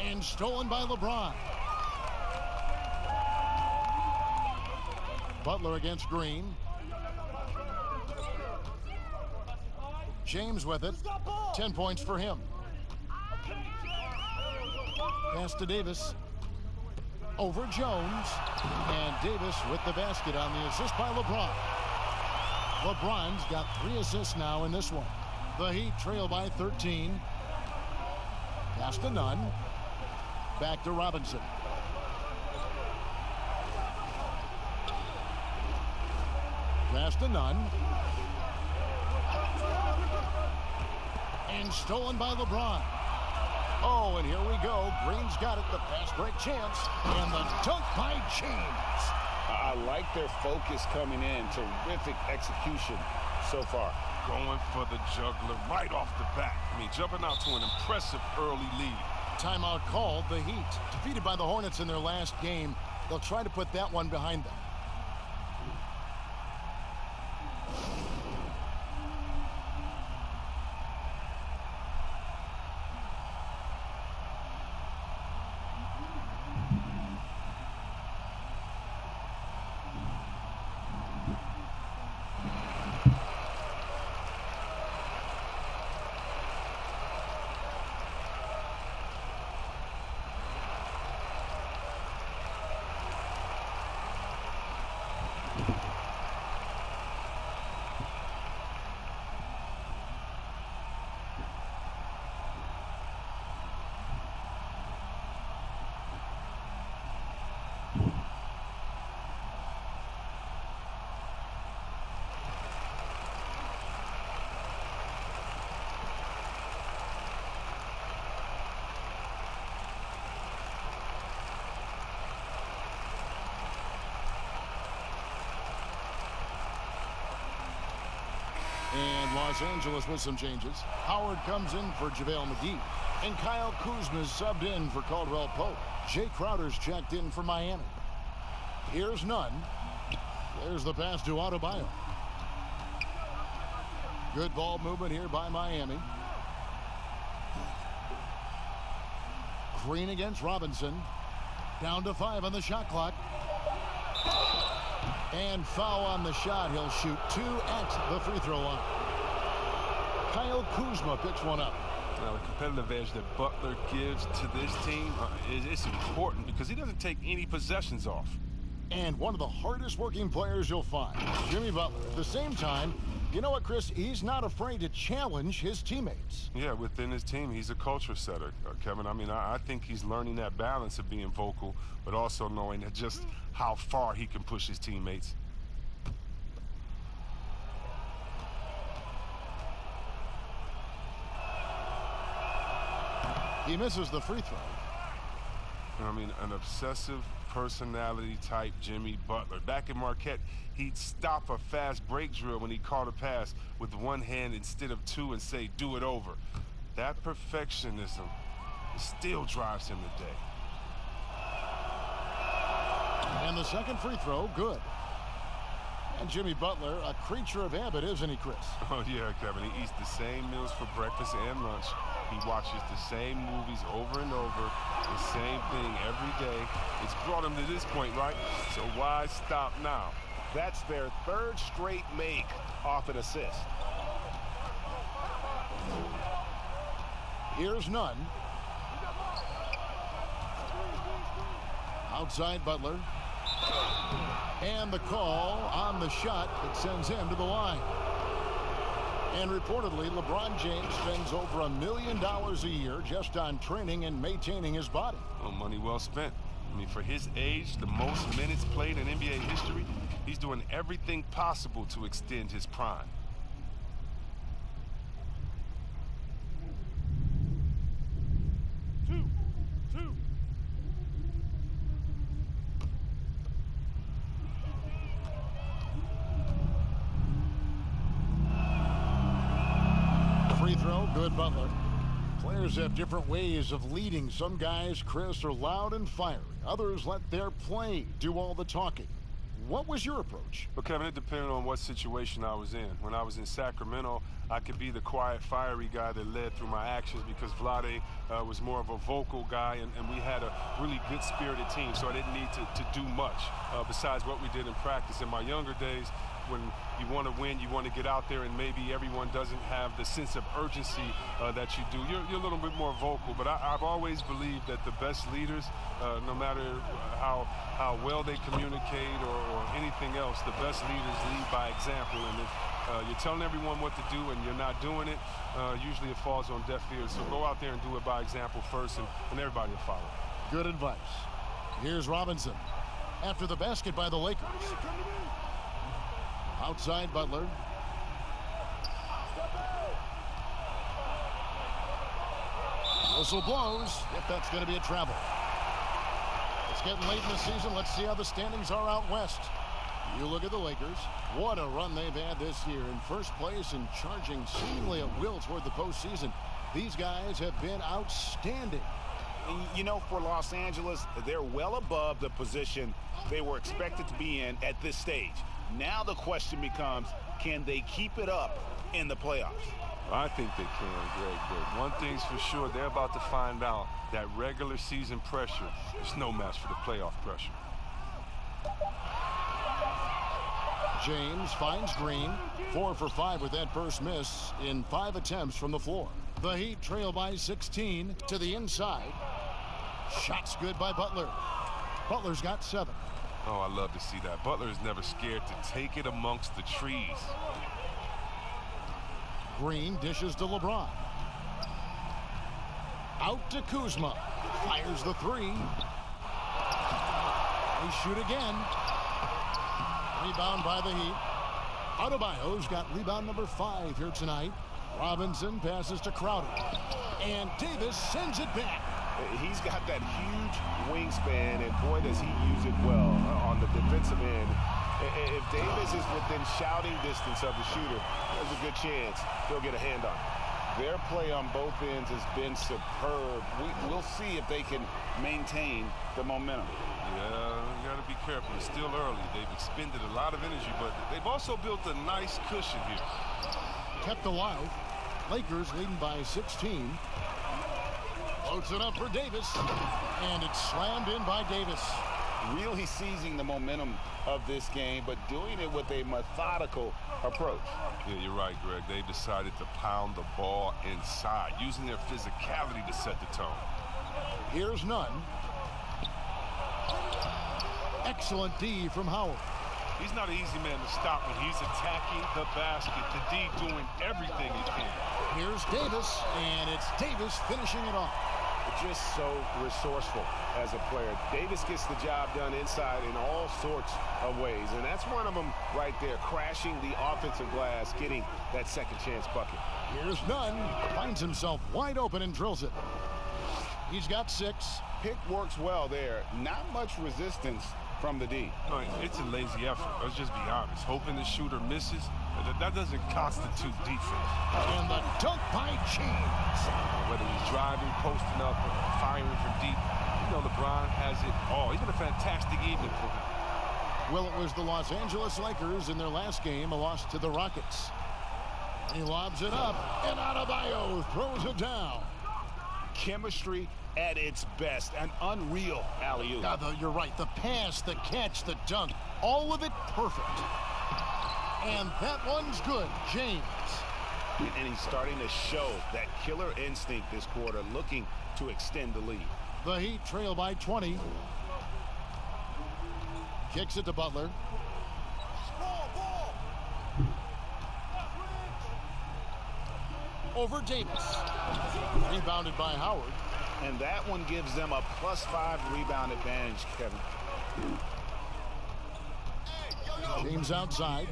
And stolen by LeBron. Butler against Green. James with it. 10 points for him. Pass to Davis. Over Jones. And Davis with the basket on the assist by LeBron. LeBron's got 3 assists now in this one. The Heat trail by 13. Pass to Nunn. Back to Robinson. Pass to Nunn. And stolen by LeBron. Oh, and here we go. Green's got it. The fast break chance. And the dunk by James. I like their focus coming in. Terrific execution so far. Going for the juggler right off the bat. I mean, jumping out to an impressive early lead. Timeout called. The Heat, defeated by the Hornets in their last game. They'll try to put that one behind them. Los Angeles with some changes. Howard comes in for JaVale McGee. And Kyle Kuzma's subbed in for Caldwell Pope. Jay Crowder's checked in for Miami. Here's Nunn. There's the pass to Adebayo. Good ball movement here by Miami. Green against Robinson. Down to 5 on the shot clock. And foul on the shot. He'll shoot 2 at the free throw line. Kyle Kuzma picks one up. Now, the competitive edge that Butler gives to this team is important because he doesn't take any possessions off. And one of the hardest working players you'll find, Jimmy Butler. At the same time, you know what, Chris? He's not afraid to challenge his teammates. Yeah, within his team, he's a culture setter, Kevin. I mean, I think he's learning that balance of being vocal, but also knowing that just how far he can push his teammates. He misses the free throw. I mean, an obsessive personality type Jimmy Butler. Back in Marquette, he'd stop a fast break drill when he caught a pass with one hand instead of 2 and say, do it over. That perfectionism still drives him today. And the second free throw, good. And Jimmy Butler, a creature of habit, isn't he, Chris? Oh, yeah, Kevin. He eats the same meals for breakfast and lunch. He watches the same movies over and over, the same thing every day. It's brought him to this point, right? So why stop now? That's their 3rd straight make off an assist. Here's Nunn. Outside Butler. And the call on the shot that sends him to the line. And reportedly, LeBron James spends over $1 million a year just on training and maintaining his body. Well, money well spent. I mean, for his age, the most minutes played in NBA history, he's doing everything possible to extend his prime. Free throw, good Butler. Players have different ways of leading. Some guys, Chris, are loud and fiery. Others let their play do all the talking. What was your approach? Well, Kevin, it depended on what situation I was in. When I was in Sacramento, I could be the quiet, fiery guy that led through my actions because Vlade was more of a vocal guy, and we had a really good-spirited team, so I didn't need to do much besides what we did in practice. In my younger days, when you want to win, you want to get out there, and maybe everyone doesn't have the sense of urgency that you do. You're a little bit more vocal, but I've always believed that the best leaders, no matter how well they communicate or anything else, the best leaders lead by example. And if you're telling everyone what to do and you're not doing it, usually it falls on deaf ears. So go out there and do it by example first, and everybody will follow. Good advice. Here's Robinson after the basket by the Lakers. Outside Butler. Whistle blows. If that's going to be a travel. It's getting late in the season. Let's see how the standings are out west. You look at the Lakers. What a run they've had this year. In first place and charging seemingly at will toward the postseason. These guys have been outstanding. You know, for Los Angeles, they're well above the position they were expected to be in at this stage. Now the question becomes, can they keep it up in the playoffs? I think they can, Greg. But one thing's for sure, they're about to find out that regular season pressure is no match for the playoff pressure. James finds Green. 4 for 5 with that first miss in 5 attempts from the floor. The Heat trail by 16 to the inside. Shots good by Butler. Butler's got 7. Oh, I love to see that. Butler is never scared to take it amongst the trees. Green dishes to LeBron. Out to Kuzma. Fires the 3. They shoot again. Rebound by the Heat. Adebayo's got rebound number 5 here tonight. Robinson passes to Crowder. And Davis sends it back. He's got that huge wingspan, and boy, does he use it well on the defensive end If Davis is within shouting distance of the shooter, there's a good chance he'll get a hand on it. Their play on both ends has been superb. We'll see if they can maintain the momentum. Yeah, you got to be careful. It's still early. They've expended a lot of energy, but they've also built a nice cushion here. Kept alive. Lakers leading by 16. Loads it up for Davis, and it's slammed in by Davis. Really seizing the momentum of this game, but doing it with a methodical approach. Yeah, you're right, Greg. They've decided to pound the ball inside, using their physicality to set the tone. Here's Nunn. Excellent D from Howard. He's not an easy man to stop when he's attacking the basket. The D doing everything he can. Here's Davis, and it's Davis finishing it off. Just so resourceful as a player. Davis gets the job done inside in all sorts of ways, and that's one of them right there, crashing the offensive glass, getting that second chance bucket. Here's Nunn, finds himself wide open and drills it. He's got 6. Pick works well there. Not much resistance from the D. No, it's a lazy effort. Let's just be honest. Hoping the shooter misses, that doesn't constitute defense. And the dunk by James. Whether he's driving, posting up, or firing from deep, you know LeBron has it all. He's been a fantastic evening for him. Well, it was the Los Angeles Lakers in their last game, a loss to the Rockets. He lobs it up, and Adebayo throws it down. Chemistry at its best. An unreal alley-oop. You're right. The pass, the catch, the dunk, all of it perfect. And that one's good. James. And he's starting to show that killer instinct this quarter, looking to extend the lead. The Heat trail by 20. Kicks it to Butler. Over Davis. Rebounded by Howard. And that one gives them a +5 rebound advantage, Kevin. James outside.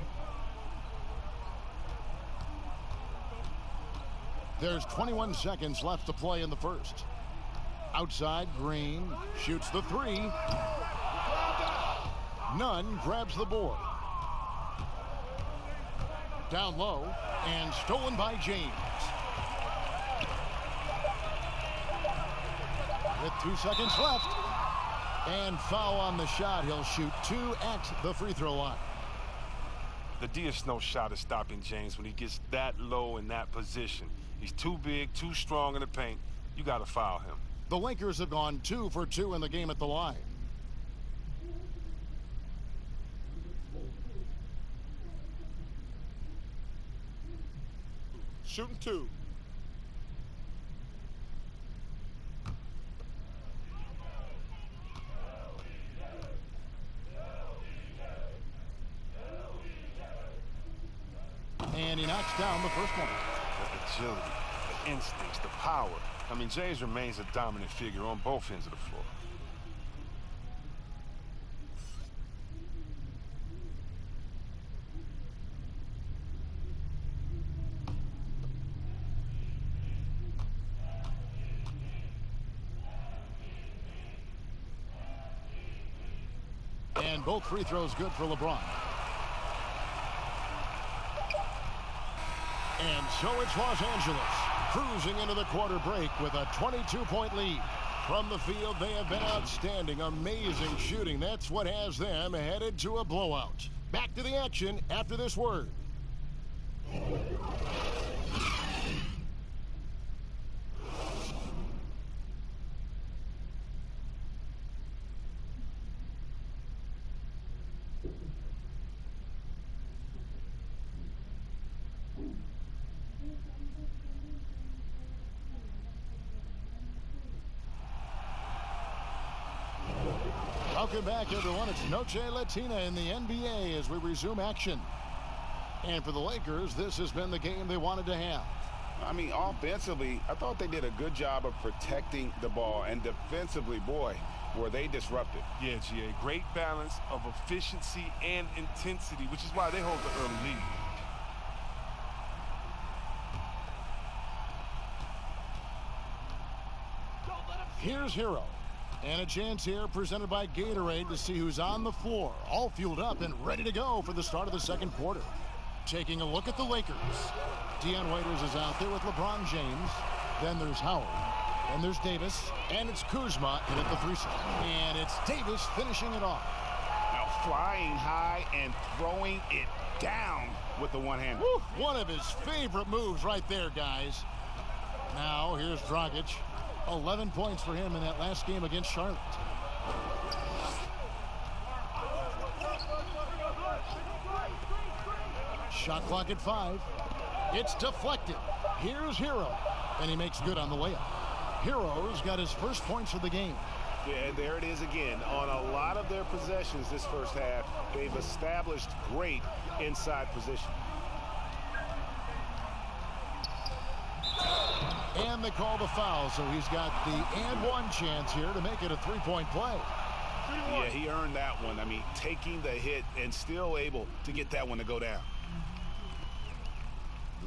There's 21 seconds left to play in the first. Outside, Green shoots the 3. Nunn grabs the board. Down low and stolen by James. With 2 seconds left. And foul on the shot. He'll shoot 2 at the free throw line. The DSNO shot is stopping James when he gets that low in that position. He's too big, too strong in the paint. You got to foul him. The Lakers have gone 2 for 2 in the game at the line. Shooting 2. And he knocks down the first one. The agility, the instincts, the power. I mean, James remains a dominant figure on both ends of the floor. And both free throws good for LeBron. And so it's Los Angeles cruising into the quarter break with a 22-point lead. From the field, they have been outstanding. Amazing shooting. That's what has them headed to a blowout. Back to the action after this word. Welcome back, everyone. It's Noche Latina in the NBA as we resume action. And for the Lakers, this has been the game they wanted to have. I mean, offensively, I thought they did a good job of protecting the ball. And defensively, boy, were they disruptive. Yeah, GA. Great balance of efficiency and intensity, which is why they hold the early lead. Here's Hero. And a chance here presented by Gatorade to see who's on the floor, all fueled up and ready to go for the start of the second quarter. Taking a look at the Lakers. Dion Waiters is out there with LeBron James. Then there's Howard. And there's Davis. And it's Kuzma in at the 3-side. And it's Davis finishing it off. Now flying high and throwing it down with the one-hander. One of his favorite moves right there, guys. Now here's Dragic. 11 points for him in that last game against Charlotte. Shot clock at 5. It's deflected. Here's Hero. And he makes good on the layup. Hero's got his first points of the game. Yeah, there it is again. On a lot of their possessions this first half, they've established great inside position. And they call the foul, so he's got the and one chance here to make it a three-point play. Yeah, he earned that one. I mean, taking the hit and still able to get that one to go down.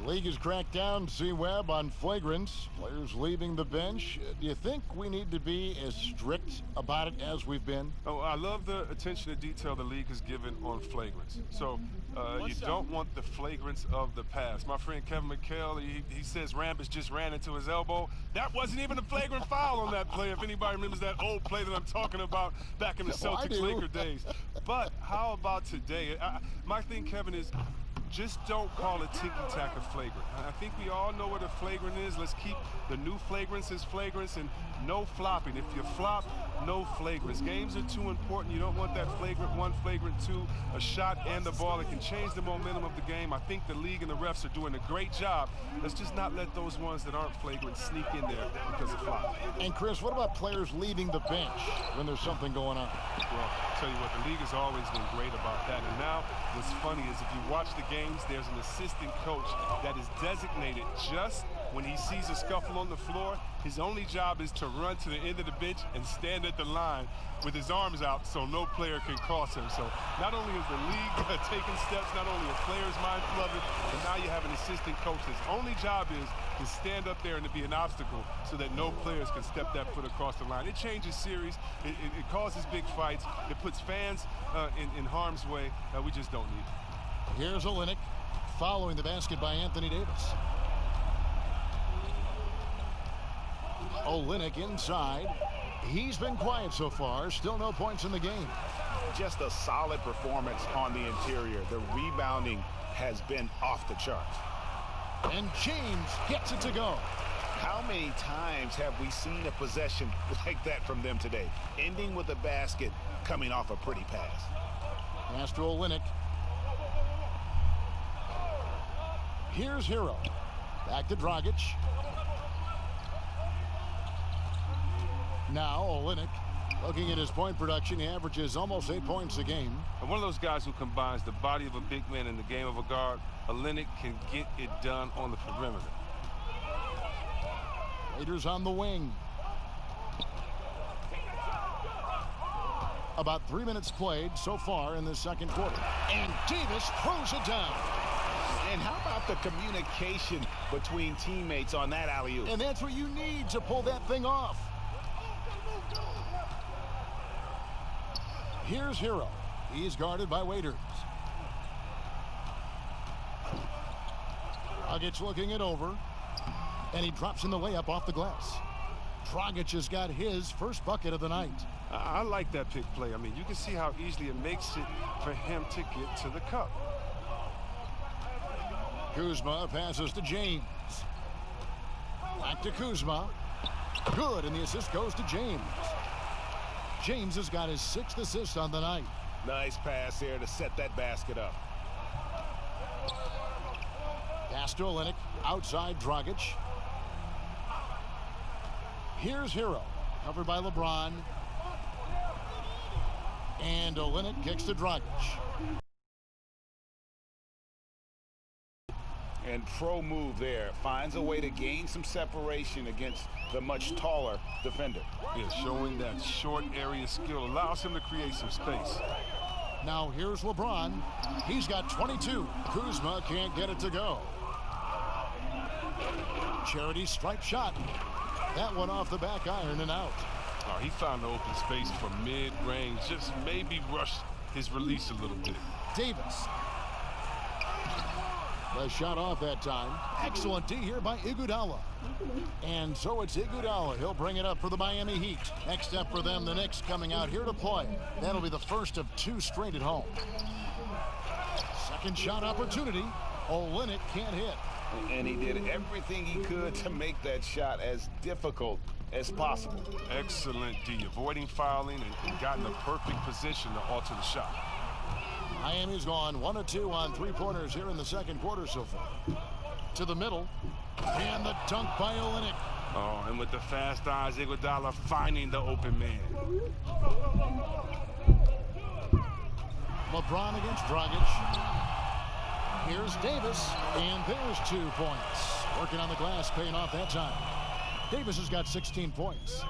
The league has cracked down, C-Webb, on flagrants. Players leaving the bench. Do you think we need to be as strict about it as we've been? Oh, I love the attention to detail the league has given on flagrants. So you don't want the flagrants of the past. My friend Kevin McHale, he says Rambis just ran into his elbow. That wasn't even a flagrant foul on that play, if anybody remembers that old play that I'm talking about back in the Celtics-Laker days. But how about today? My thing, Kevin, is just don't call a ticky-tack a flagrant. I think we all know what a flagrant is. Let's keep the new flagrants as flagrants and no flopping. If you flop, no flagrants. Games are too important. You don't want that flagrant 1, flagrant 2, a shot and the ball. It can change the momentum of the game. I think the league and the refs are doing a great job. Let's just not let those ones that aren't flagrant sneak in there because of flop. And Chris, what about players leaving the bench when there's something going on? Well, I'll tell you what, the league has always been great about that. And now what's funny is if you watch the games, there's an assistant coach that is designated just when he sees a scuffle on the floor. His only job is to run to the end of the bench and stand at the line with his arms out so no player can cross him. So not only is the league taking steps, not only are players mindful of it, but now you have an assistant coach. His only job is to stand up there and to be an obstacle so that no players can step that foot across the line. It changes series. It causes big fights. It puts fans in harm's way. We just don't need it. Here's Olynyk following the basket by Anthony Davis. Olynyk inside. He's been quiet so far. Still no points in the game. Just a solid performance on the interior. The rebounding has been off the charts. And James gets it to go. How many times have we seen a possession like that from them today? Ending with a basket, coming off a pretty pass. Pass to Olynyk. Here's Hero. Back to Dragic. Now Olynyk, looking at his point production, he averages almost 8 points a game. And one of those guys who combines the body of a big man and the game of a guard. Olynyk can get it done on the perimeter. Waiters on the wing. About 3 minutes played so far in the second quarter. And Davis throws it down. And how about the communication between teammates on that alley-oop? And that's what you need to pull that thing off. Here's Hero. He's guarded by Waiters. Dragic looking it over. And he drops in the layup off the glass. Dragic has got his first bucket of the night. I like that pick play. I mean, you can see how easily it makes it for him to get to the cup. Kuzma passes to James. Back to Kuzma. Good, and the assist goes to James. James has got his 6th assist on the night. Nice pass there to set that basket up. Pass to Olynyk, outside Dragic. Here's Hero, covered by LeBron. And Olynyk kicks to Dragic. And pro move there. Finds a way to gain some separation against the much taller defender. Yeah, showing that short area skill allows him to create some space. Now here's LeBron. He's got 22. Kuzma can't get it to go. Charity stripe shot. That one off the back iron and out. Oh, he found the open space from mid-range, just maybe rushed his release a little bit. Davis. The shot off that time. Excellent D here by Iguodala. And so it's Iguodala. He'll bring it up for the Miami Heat. Next up for them, the Knicks coming out here to play. That'll be the first of 2 straight at home. Second shot opportunity. Olynyk can't hit. And he did everything he could to make that shot as difficult as possible. Excellent D, avoiding fouling and got in the perfect position to alter the shot. Miami's gone 1 of 2 on 3-pointers here in the second quarter so far. To the middle. And the dunk by Olynyk. Oh, and with the fast eyes, Iguodala finding the open man. LeBron against Dragic. Here's Davis, and there's 2 points. Working on the glass, paying off that time. Davis has got 16 points.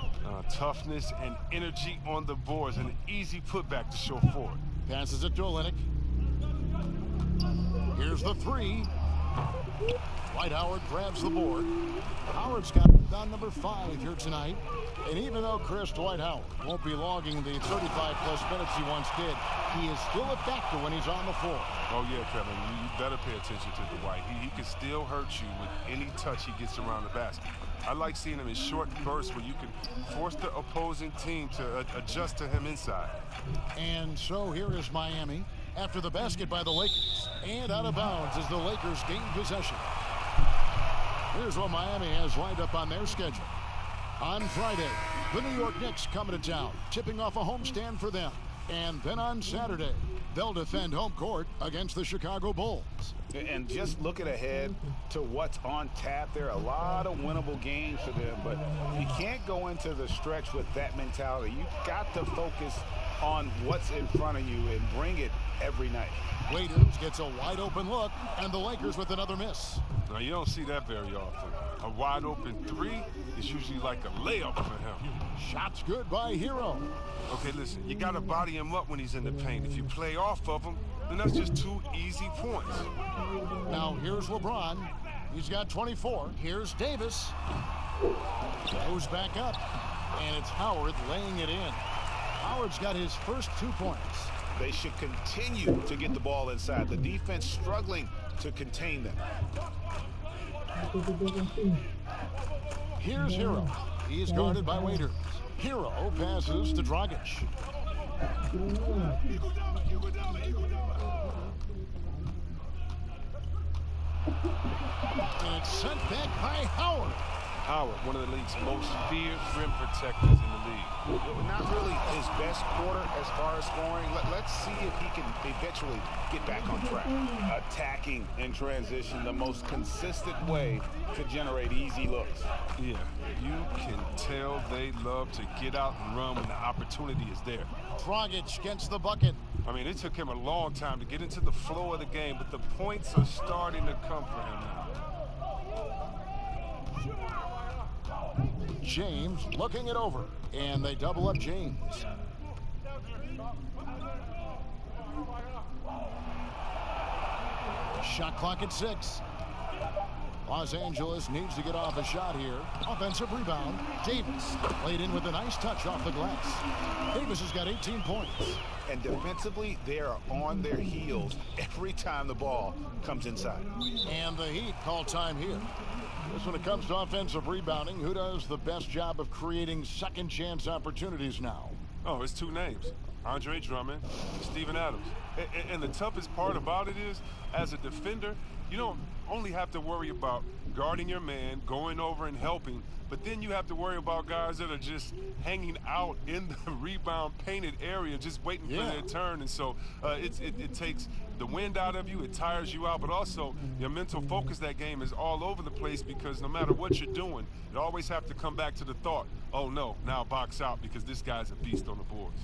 Toughness and energy on the boards, an easy putback to show for it. Passes it to Olynyk. Here's the 3. Dwight Howard grabs the board. Howard's got down number 5 here tonight. And even though Dwight Howard won't be logging the 35-plus minutes he once did, he is still a factor when he's on the floor. Oh, yeah, Kevin, you better pay attention to Dwight. He can still hurt you with any touch he gets around the basket. I like seeing him in short bursts where you can force the opposing team to adjust to him inside. And so here is Miami after the basket by the Lakers. And out of bounds as the Lakers gain possession. Here's what Miami has lined up on their schedule. On Friday, the New York Knicks coming to town, tipping off a homestand for them. And then on Saturday, they'll defend home court against the Chicago Bulls. And just looking ahead to what's on tap, there are a lot of winnable games for them, but you can't go into the stretch with that mentality. You've got to focus on what's in front of you and bring it every night. Waiters gets a wide open look, and the Lakers with another miss. Now, you don't see that very often. A wide open 3 is usually like a layup for him. Shots good by Hero. Okay, listen, you got to body him up when he's in the paint. If you play off of him, then that's just 2 easy points. Now here's LeBron. He's got 24. Here's Davis. Goes back up. And it's Howard laying it in. Howard's got his first 2 points. They should continue to get the ball inside. The defense struggling to contain them. Here's Hero. He's guarded by Waiters. Hero passes to Dragic. And it's sent back by Howard. Howard, one of the league's most feared rim protectors in the league. Not really his best quarter as far as scoring. Let's see if he can eventually get back on track. Attacking in transition, the most consistent way to generate easy looks. Yeah, you can tell they love to get out and run when the opportunity is there. Dragic gets the bucket. I mean, it took him a long time to get into the flow of the game, but the points are starting to come for him now. James looking it over, and they double up James. Shot clock at 6. Los Angeles needs to get off a shot here. Offensive rebound. Davis laid in with a nice touch off the glass. Davis has got 18 points. And defensively, they are on their heels every time the ball comes inside. And the Heat call time here. Just when it comes to offensive rebounding, who does the best job of creating second chance opportunities now? Oh, it's 2 names. Andre Drummond, Steven Adams. And the toughest part about it is, as a defender, you don't only have to worry about guarding your man, going over and helping, but then you have to worry about guys that are just hanging out in the rebound painted area, just waiting for their turn. And so it takes the wind out of you, it tires you out, but also your mental focus that game is all over the place because no matter what you're doing, you always have to come back to the thought, oh no, now box out because this guy's a beast on the boards.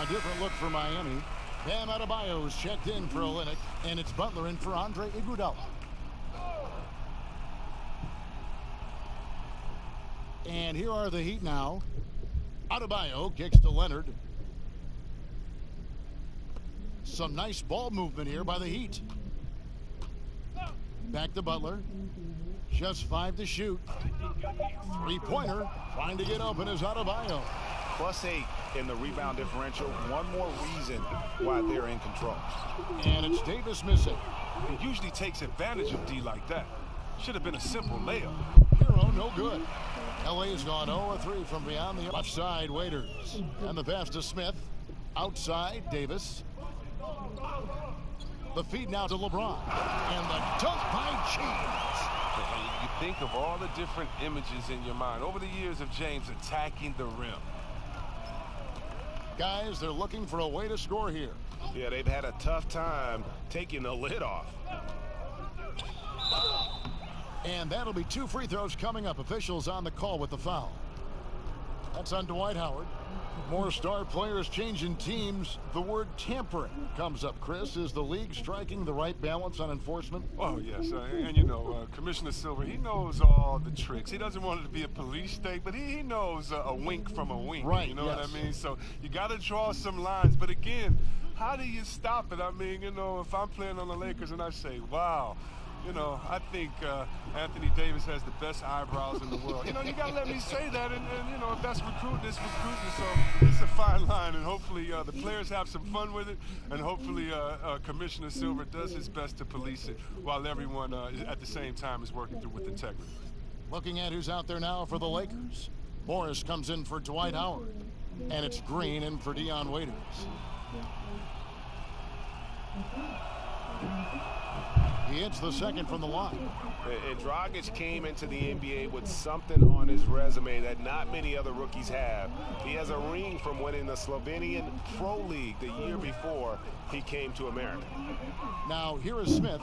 A different look for Miami. Bam Adebayo is checked in for Olynyk, and it's Butler in for Andre Iguodala. And here are the Heat now. Adebayo kicks to Leonard. Some nice ball movement here by the Heat. Back to Butler. Just 5 to shoot. Three-pointer. Trying to get open is Adebayo. +8 in the rebound differential. One more reason why they're in control. And it's Davis missing. He usually takes advantage of D like that. Should have been a simple layup. Hero, no good. LA's gone 0-3 from beyond the left side. Waiters. And the pass to Smith. Outside, Davis. The feed now to LeBron. And the dunk by James. And you think of all the different images in your mind over the years of James attacking the rim. Guys, they're looking for a way to score here. Yeah, they've had a tough time taking the lid off. And that'll be 2 free throws coming up. Officials on the call with the foul. That's on Dwight Howard. More star players changing teams. The word tampering comes up, Chris. Is the league striking the right balance on enforcement? Oh, yes. And you know, Commissioner Silver, he knows all the tricks. He doesn't want it to be a police state, but he knows a wink from a wink. Right, you know yes. what I mean? So you got to draw some lines. But again, how do you stop it? I mean, you know, if I'm playing on the Lakers and I say, wow, you know, I think Anthony Davis has the best eyebrows in the world. You know, you got to let me say that. And, you know, if that's recruiting, it's recruiting. So it's a fine line. And hopefully the players have some fun with it. And hopefully Commissioner Silver does his best to police it while everyone at the same time is working through with integrity. Looking at who's out there now for the Lakers. Morris comes in for Dwight Howard. And it's Green in for Dion Waiters. He hits the second from the line. And Dragic came into the NBA with something on his resume that not many other rookies have. He has a ring from winning the Slovenian Pro League the year before he came to America. Now, here is Smith.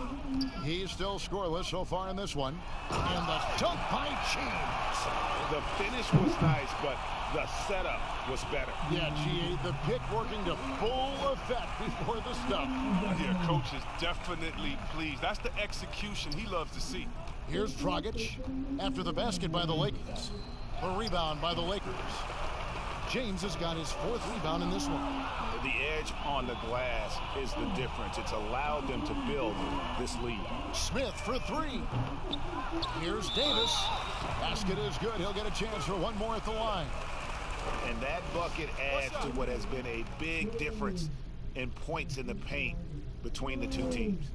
He's still scoreless so far in this one. And the dunk by James. The finish was nice, but the setup was better. Yeah, GA, the pick working to full effect before the stuff. Yeah, coach is definitely pleased. That's the execution he loves to see. Here's Dragic after the basket by the Lakers. A rebound by the Lakers. James has got his 4th rebound in this one. The edge on the glass is the difference. It's allowed them to build this lead. Smith for 3. Here's Davis. Basket is good. He'll get a chance for one more at the line. And that bucket adds to what has been a big difference in points in the paint between the two teams.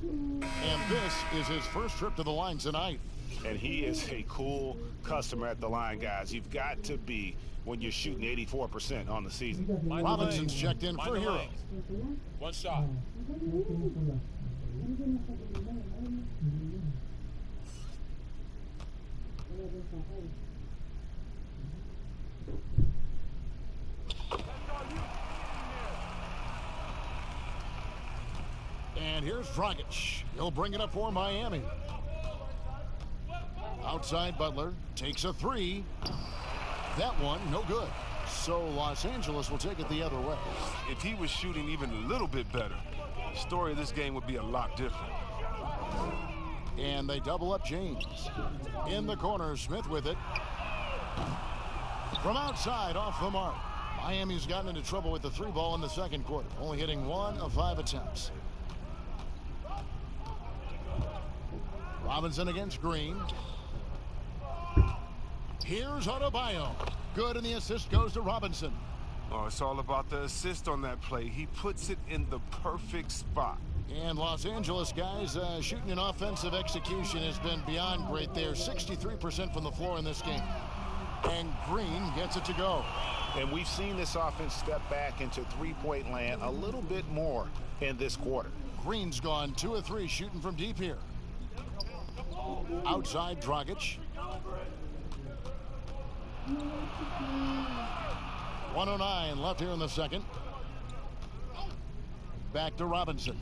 And this is his first trip to the line tonight. And he is a cool customer at the line, guys. You've got to be when you're shooting 84% on the season. Robinson's checked in for Hero. One shot. And here's Dragic. He'll bring it up for Miami. Outside Butler takes a 3. That one no good. So Los Angeles will take it the other way. If he was shooting even a little bit better, the story of this game would be a lot different. And they double up James. In the corner, Smith with it. From outside, off the mark. Miami's gotten into trouble with the 3 ball in the second quarter, only hitting 1 of 5 attempts. Robinson against Green. Here's Adebayo. Good, and the assist goes to Robinson. Oh, it's all about the assist on that play. He puts it in the perfect spot. And Los Angeles, guys, shooting an offensive execution has been beyond great there. 63% from the floor in this game. And Green gets it to go. And we've seen this offense step back into 3-point land a little bit more in this quarter. Green's gone 2 of 3 shooting from deep here. Outside Dragic. 1:09 left here in the second. Back to Robinson.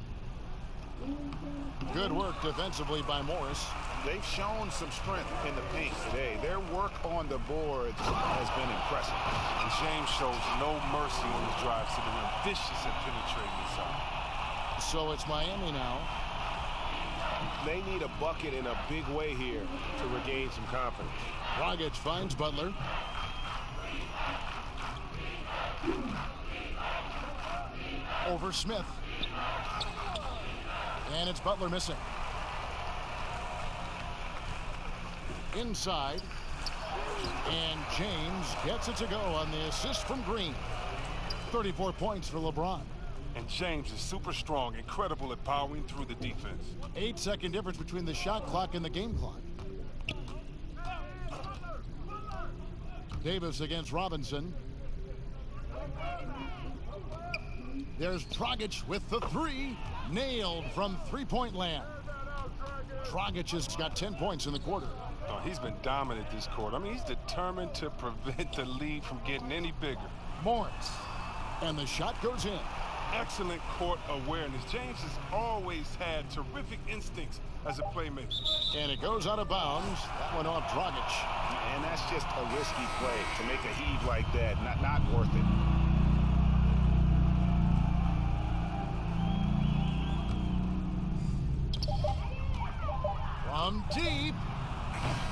Good work defensively by Morris. They've shown some strength in the paint today. Their work on the boards has been impressive. And James shows no mercy on the drives to the rim. Vicious at penetrating inside. So it's Miami now. They need a bucket in a big way here to regain some confidence. Dragic finds Butler. Over Smith. And it's Butler missing. Inside. And James gets it to go on the assist from Green. 34 points for LeBron. And James is super strong, incredible at powering through the defense. 8-second difference between the shot clock and the game clock. Davis against Robinson. There's Dragic with the three. Nailed from three-point land. Dragic has got 10 points in the quarter. Oh, he's been dominant this quarter. I mean, he's determined to prevent the lead from getting any bigger. Morris. And the shot goes in. Excellent court awareness. James has always had terrific instincts as a playmaker. And it goes out of bounds. That one off Dragic. And that's just a risky play to make a heave like that. Not worth it. From deep.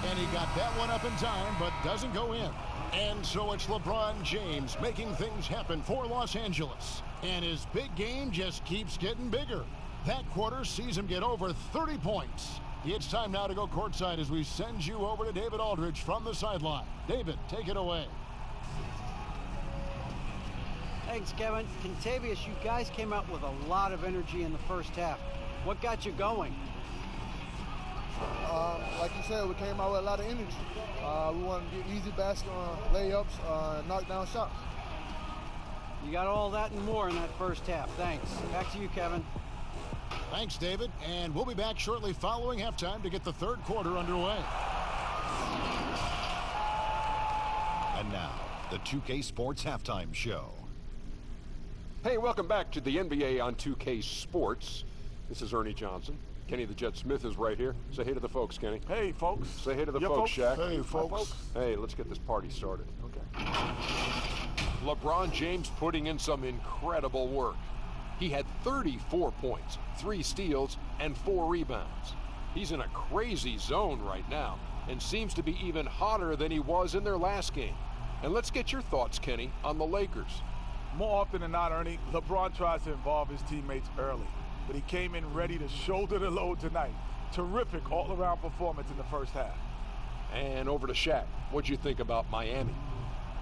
And he got that one up in time, but doesn't go in. And so it's LeBron James making things happen for Los Angeles. And his big game just keeps getting bigger. That quarter sees him get over 30 points. It's time now to go courtside as we send you over to David Aldridge from the sideline. David, take it away. Thanks, Kevin. Contavious, you guys came out with a lot of energy in the first half. What got you going? Like you said, we came out with a lot of energy. We wanted to get easy basket layups, knock down shots. You got all that and more in that first half. Thanks. Back to you, Kevin. Thanks, David. And we'll be back shortly following halftime to get the third quarter underway. And now, the 2K Sports Halftime Show. Hey, welcome back to the NBA on 2K Sports. This is Ernie Johnson. Kenny the Jet Smith is right here. Say hey to the folks, Kenny. Hey, folks. Say hey to the folks, Shaq. Hey, folks. Hey, let's get this party started. Okay. LeBron James putting in some incredible work. He had 34 points, 3 steals, and 4 rebounds. He's in a crazy zone right now and seems to be even hotter than he was in their last game. And let's get your thoughts, Kenny, on the Lakers. More often than not, Ernie, LeBron tries to involve his teammates early, but he came in ready to shoulder the load tonight. Terrific all-around performance in the first half. And over to Shaq. What'd you think about Miami?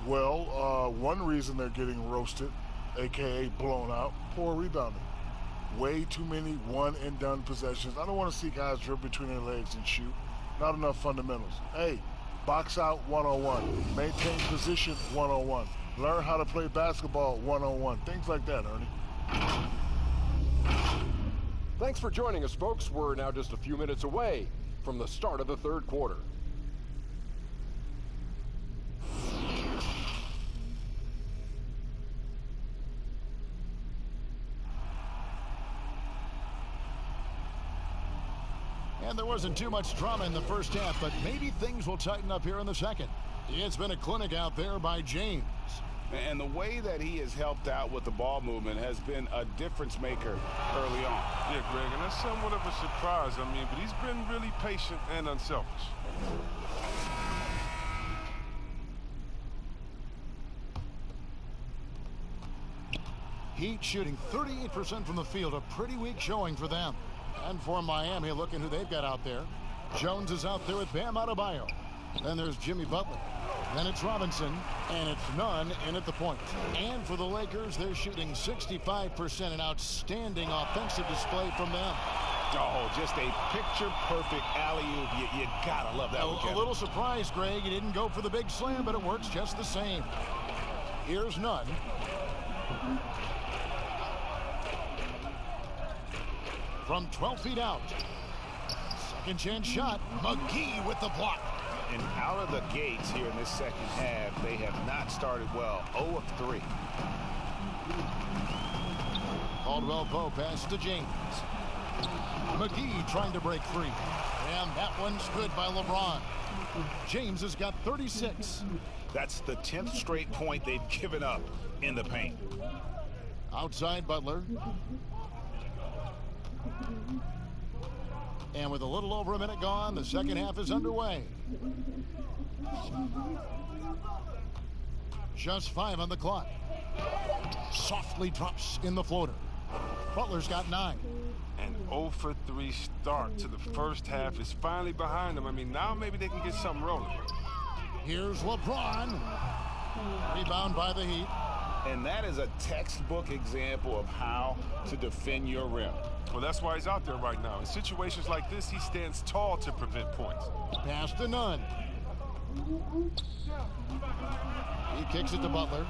Well, one reason they're getting roasted, a.k.a. blown out, poor rebounding. Way too many one-and-done possessions. I don't want to see guys dribble between their legs and shoot. Not enough fundamentals. Hey, box out 101. Maintain position 101. Learn how to play basketball 101. Things like that, Ernie. Thanks for joining us, folks. We're now just a few minutes away from the start of the third quarter. And there wasn't too much drama in the first half, but maybe things will tighten up here in the second. It's been a clinic out there by James. And the way that he has helped out with the ball movement has been a difference maker early on. Yeah, Greg, and that's somewhat of a surprise. I mean, but he's been really patient and unselfish. Heat shooting 38% from the field, a pretty weak showing for them. And for Miami, look at who they've got out there. Jones is out there with Bam Adebayo. Then there's Jimmy Butler. Then it's Robinson, and it's Nunn in at the point. And for the Lakers, they're shooting 65%, an outstanding offensive display from them. Oh, just a picture-perfect alley-oop. You gotta love that one, Kevin. A little surprised, Greg. He didn't go for the big slam, but it works just the same. Here's Nunn. From 12 feet out. Second chance shot. McGee with the block. And out of the gates here in this second half, they have not started well. 0 of 3. Caldwell Pope pass to James. McGee trying to break free. And that one's good by LeBron. James has got 36. That's the 10th straight point they've given up in the paint. Outside Butler. And with a little over a minute gone, the second half is underway. Just 5 on the clock. Softly drops in the floater. Butler's got 9. An 0 for 3 start to the first half is finally behind them. I mean, now maybe they can get something rolling. Here's LeBron. Rebound by the Heat. And that is a textbook example of how to defend your rim. Well, that's why he's out there right now. In situations like this, he stands tall to prevent points. Pass to Nunn. He kicks it to Butler.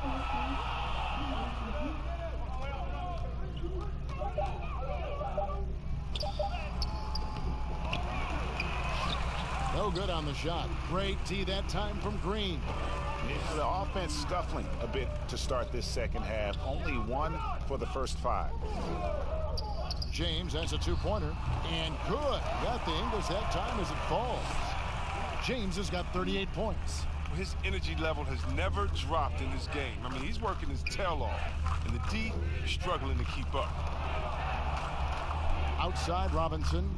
No good on the shot. Great D that time from Green. Yeah, the offense scuffling a bit to start this second half. Only 1 for the first 5. James has a 2-pointer. And good. Got the English that time as it falls. James has got 38 points. His energy level has never dropped in this game. I mean, he's working his tail off. And the D is struggling to keep up. Outside Robinson.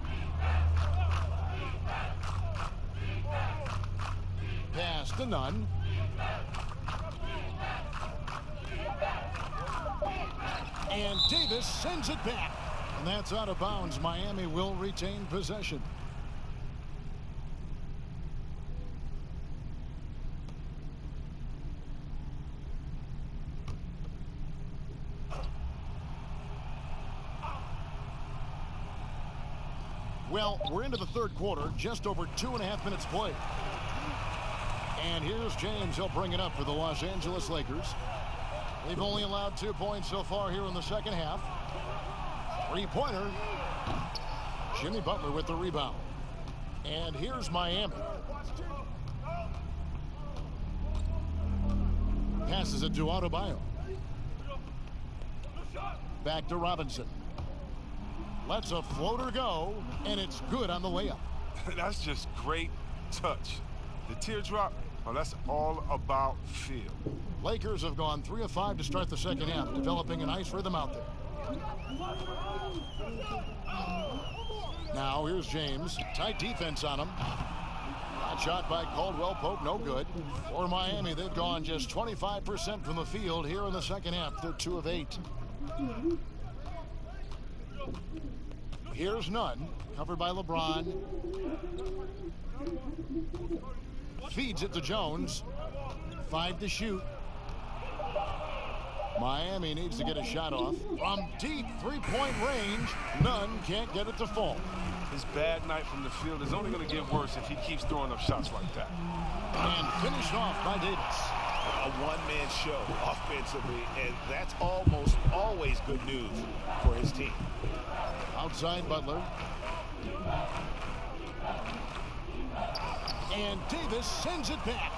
Pass to Nunn. And Davis sends it back. And that's out of bounds. Miami will retain possession. Well, we're into the third quarter, just over 2.5 minutes played. And here's James. He'll bring it up for the Los Angeles Lakers. They've only allowed 2 points so far here in the second half. 3-pointer. Jimmy Butler with the rebound. And here's Miami. Passes it to Adebayo. Back to Robinson. Lets a floater go, and it's good on the layup. That's just great touch. The teardrop, well, that's all about feel. Lakers have gone 3 of 5 to start the second half, developing a nice rhythm out there. Now here's James. Tight defense on him. That shot by Caldwell Pope, no good. For Miami, they've gone just 25% from the field here in the second half. They're 2 of 8. Here's Nunn, covered by LeBron. Feeds it to Jones. 5 to shoot. Miami needs to get a shot off. From deep 3-point range, Nunn can't get it to fall. His bad night from the field is only going to get worse if he keeps throwing up shots like that. And finished off by Davis. A one-man show offensively, and that's almost always good news for his team. Outside Butler. And Davis sends it back.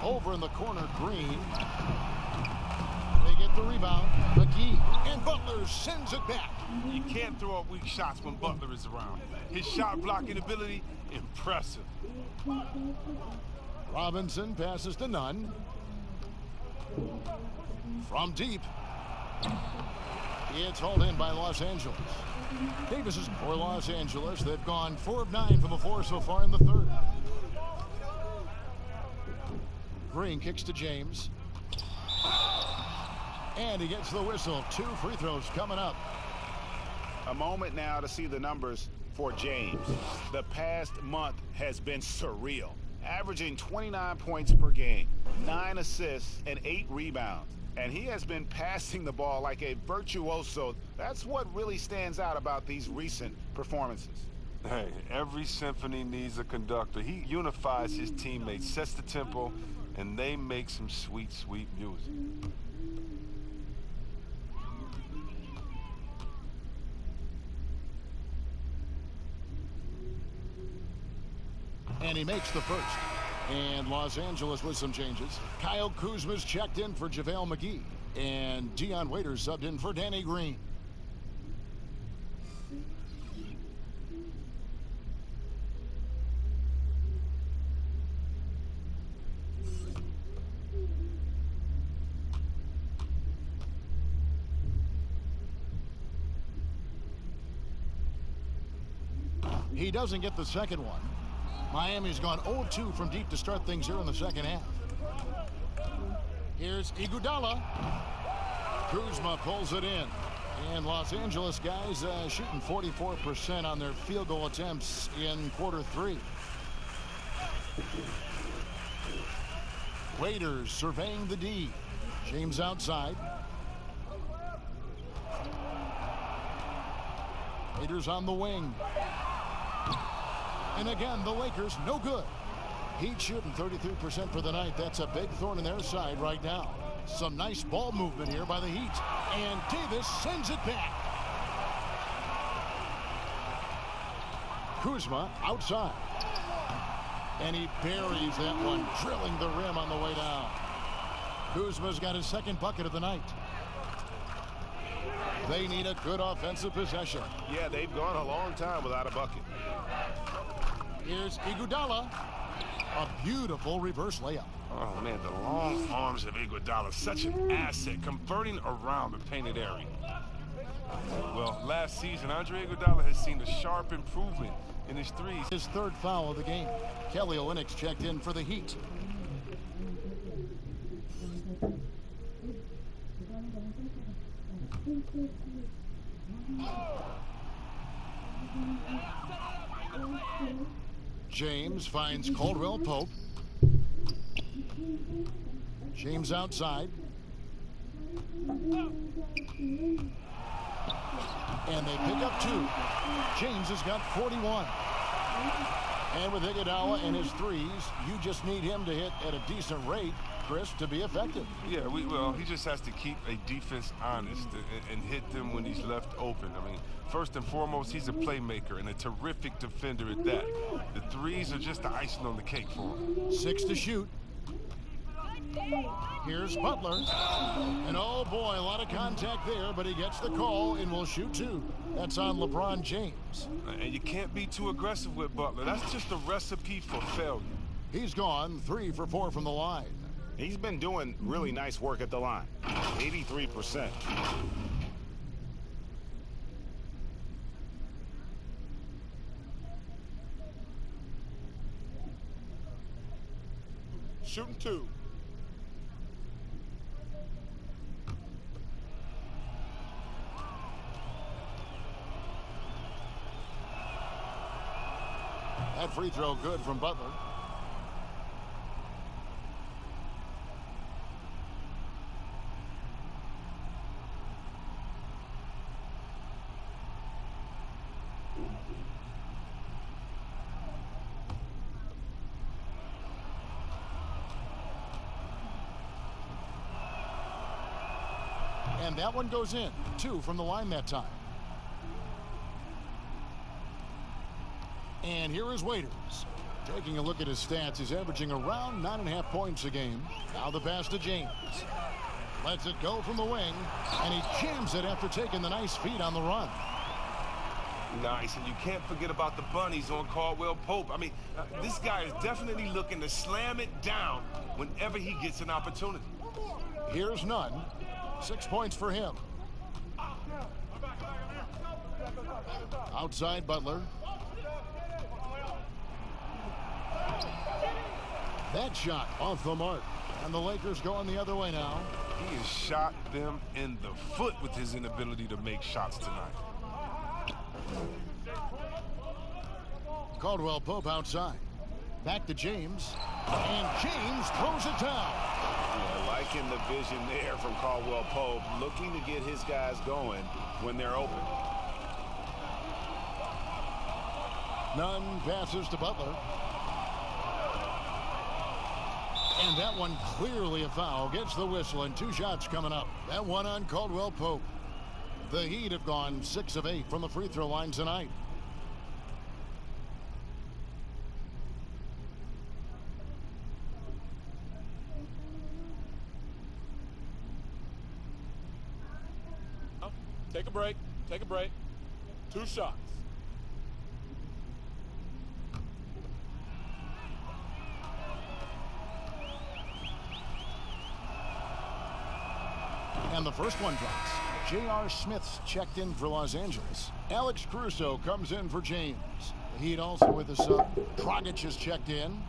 Over in the corner, Green. They get the rebound. McGee. And Butler sends it back. You can't throw up weak shots when Butler is around. His shot blocking ability, impressive. Robinson passes to Nunn. From deep. It's hauled in by Los Angeles. Davis is for Los Angeles. They've gone 4 of 9 from the floor so far in the third. Green kicks to James. And he gets the whistle. 2 free throws coming up. A moment now to see the numbers for James. The past month has been surreal. Averaging 29 points per game, 9 assists, and 8 rebounds. And he has been passing the ball like a virtuoso. That's what really stands out about these recent performances. Hey, every symphony needs a conductor. He unifies his teammates, sets the tempo, and they make some sweet, sweet music. And he makes the first. And Los Angeles with some changes. Kyle Kuzma's checked in for JaVale McGee. And Dion Waiters subbed in for Danny Green. He doesn't get the second one. Miami's gone 0-2 from deep to start things here in the second half. Here's Iguodala. Kuzma pulls it in. And Los Angeles guys shooting 44% on their field goal attempts in quarter 3. Waiters surveying the D. James outside. Waiters on the wing. And again, the Lakers, no good. Heat shooting 33% for the night. That's a big thorn in their side right now. Some nice ball movement here by the Heat. And Davis sends it back. Kuzma outside. And he buries that one, drilling the rim on the way down. Kuzma's got his second bucket of the night. They need a good offensive possession. Yeah, they've gone a long time without a bucket. Here's Iguodala. A beautiful reverse layup. Oh, man, the long arms of Iguodala, such an asset, converting around the painted area. Well, last season, Andre Iguodala has seen a sharp improvement in his threes. His third foul of the game. Kelly Olynyk checked in for the Heat. James finds Caldwell Pope. James outside. And they pick up 2. James has got 41. And with Iguodala and his threes, you just need him to hit at a decent rate, Chris, to be effective. Yeah, well, he just has to keep a defense honest and hit them when he's left open. I mean, first and foremost, he's a playmaker and a terrific defender at that. The threes are just the icing on the cake for him. 6 to shoot. Here's Butler. And oh boy, a lot of contact there, but he gets the call and will shoot 2. That's on LeBron James. And you can't be too aggressive with Butler. That's just a recipe for failure. He's gone 3 for 4 from the line. He's been doing really nice work at the line. 83%. Shooting 2. That free throw good from Butler. And that one goes in. 2 from the line that time. And here is Waiters. Taking a look at his stats, he's averaging around 9.5 points a game. Now the pass to James. Lets it go from the wing, and he jams it after taking the nice feed on the run. Nice, and you can't forget about the bunnies on Caldwell Pope. I mean, this guy is definitely looking to slam it down whenever he gets an opportunity. Here's Nunn. 6 points for him. Outside Butler. That shot off the mark. And the Lakers going the other way now. He has shot them in the foot with his inability to make shots tonight. Caldwell Pope outside. Back to James. And James throws it down. Yeah, liking the vision there from Caldwell Pope, looking to get his guys going when they're open. Nunn passes to Butler. And that one clearly a foul. Gets the whistle, and 2 shots coming up. That one on Caldwell Pope. The Heat have gone 6 of 8 from the free throw line tonight. Take a break. 2 shots. And the first one drops. J.R. Smith's checked in for Los Angeles. Alex Caruso comes in for James. The Heat also with a sub. Dragic is checked in.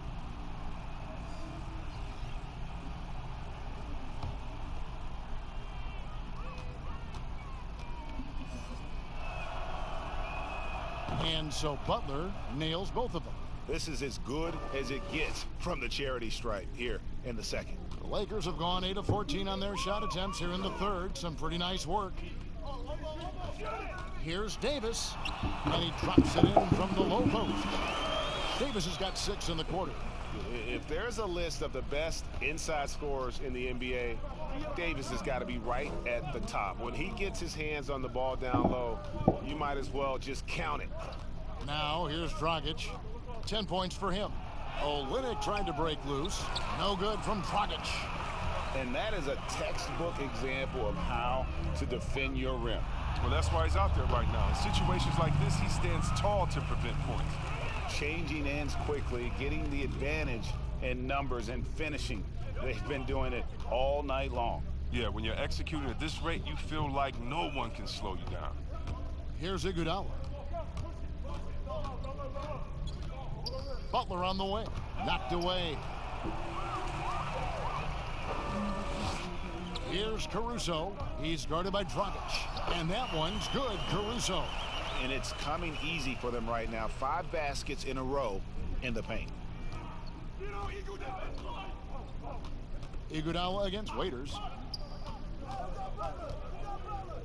And so Butler nails both of them. This is as good as it gets from the charity stripe here in the second. The Lakers have gone 8 of 14 on their shot attempts here in the third. Some pretty nice work. Here's Davis, and he drops it in from the low post. Davis has got 6 in the quarter. If there's a list of the best inside scorers in the NBA, Davis has got to be right at the top. When he gets his hands on the ball down low, you might as well just count it. Now here's Dragic. 10 points for him. Olynyk trying to break loose. No good from Dragic. And that is a textbook example of how to defend your rim. Well, that's why he's out there right now. In situations like this, he stands tall to prevent points. Changing ends quickly, getting the advantage in numbers and finishing. They've been doing it all night long. Yeah, when you're executing at this rate, you feel like no one can slow you down. Here's Iguodala. Butler on the way. Knocked away. Here's Caruso. He's guarded by Dragic. And that one's good, Caruso. And it's coming easy for them right now. 5 baskets in a row in the paint. Iguodala against Waiters.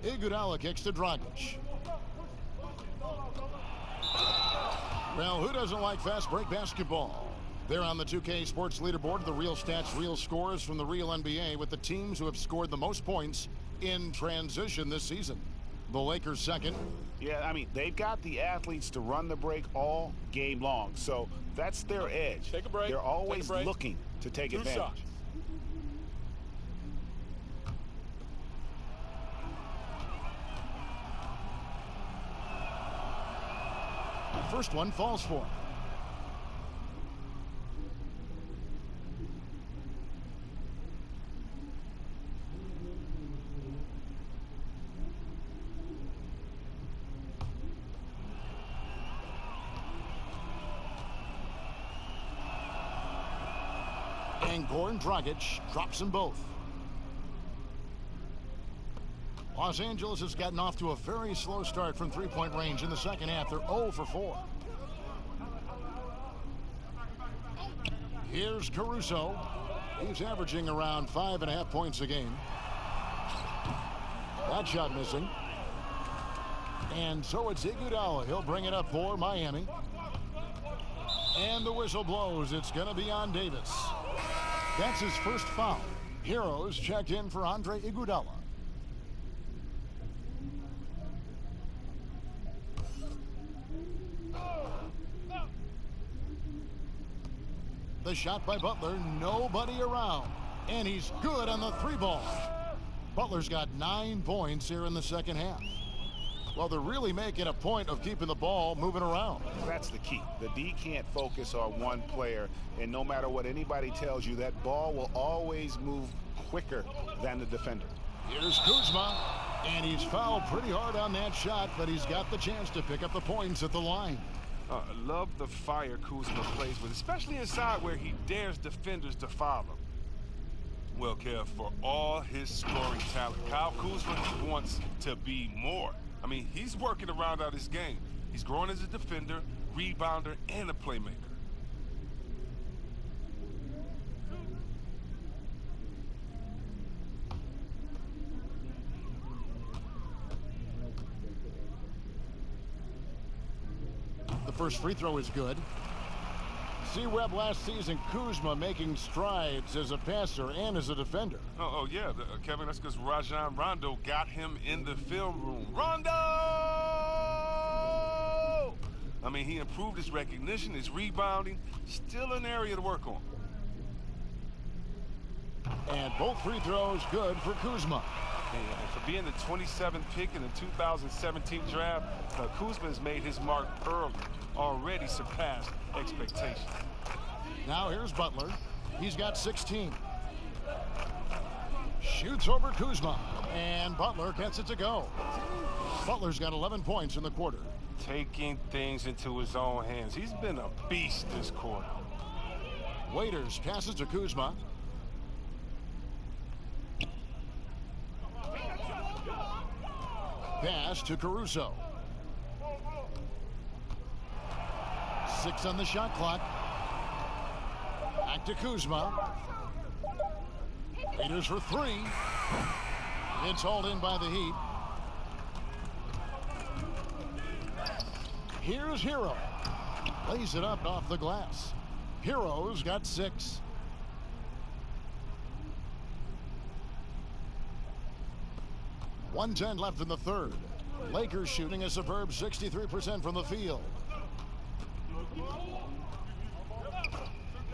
Iguodala kicks to Dragic. Well, who doesn't like fast break basketball? They're on the 2K Sports Leaderboard, the real stats, real scores from the real NBA with the teams who have scored the most points in transition this season. The Lakers second. Yeah, I mean, they've got the athletes to run the break all game long, so that's their edge. Take a break. They're always looking to take 2 advantage. shots. First one falls for him. And Goran Dragic drops them both. Los Angeles has gotten off to a very slow start from three-point range in the second half. They're 0 for 4. Here's Caruso. He's averaging around 5.5 points a game. That shot missing. And so it's Iguodala. He'll bring it up for Miami. And the whistle blows. It's going to be on Davis. That's his first foul. Heroes checked in for Andre Iguodala. The shot by Butler, nobody around. And he's good on the 3-ball. Butler's got 9 points here in the second half. Well, they're really making a point of keeping the ball moving around. That's the key. The D can't focus on one player, and no matter what anybody tells you, that ball will always move quicker than the defender. Here's Kuzma, and he's fouled pretty hard on that shot, but he's got the chance to pick up the points at the line. Love the fire Kuzma plays with, especially inside where he dares defenders to foul him. Well, Kev, for all his scoring talent, Kyle Kuzma wants to be more. I mean, he's working to round out his game. He's growing as a defender, rebounder, and a playmaker. The first free throw is good. C-Web last season, Kuzma making strides as a passer and as a defender. Oh yeah, Kevin, that's because Rajon Rondo got him in the film room. Rondo! I mean, he improved his recognition, his rebounding. Still an area to work on. And both free throws good for Kuzma. For being the 27th pick in the 2017 draft, Kuzma has made his mark early, already surpassed expectations. Now here's Butler. He's got 16. Shoots over Kuzma, and Butler gets it to go. Butler's got 11 points in the quarter. Taking things into his own hands. He's been a beast this quarter. Waiters passes to Kuzma. Pass to Caruso. 6 on the shot clock. Back to Kuzma. Waiters for 3. It's hauled in by the Heat. Here's Hero. Lays it up off the glass. Hero's got 6. .110 left in the third. Lakers shooting a superb 63% from the field.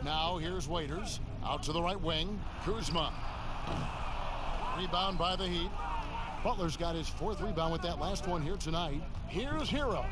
Now here's Waiters. Out to the right wing. Kuzma. Rebound by the Heat. Butler's got his 4th rebound with that last one here tonight. Here's Hero.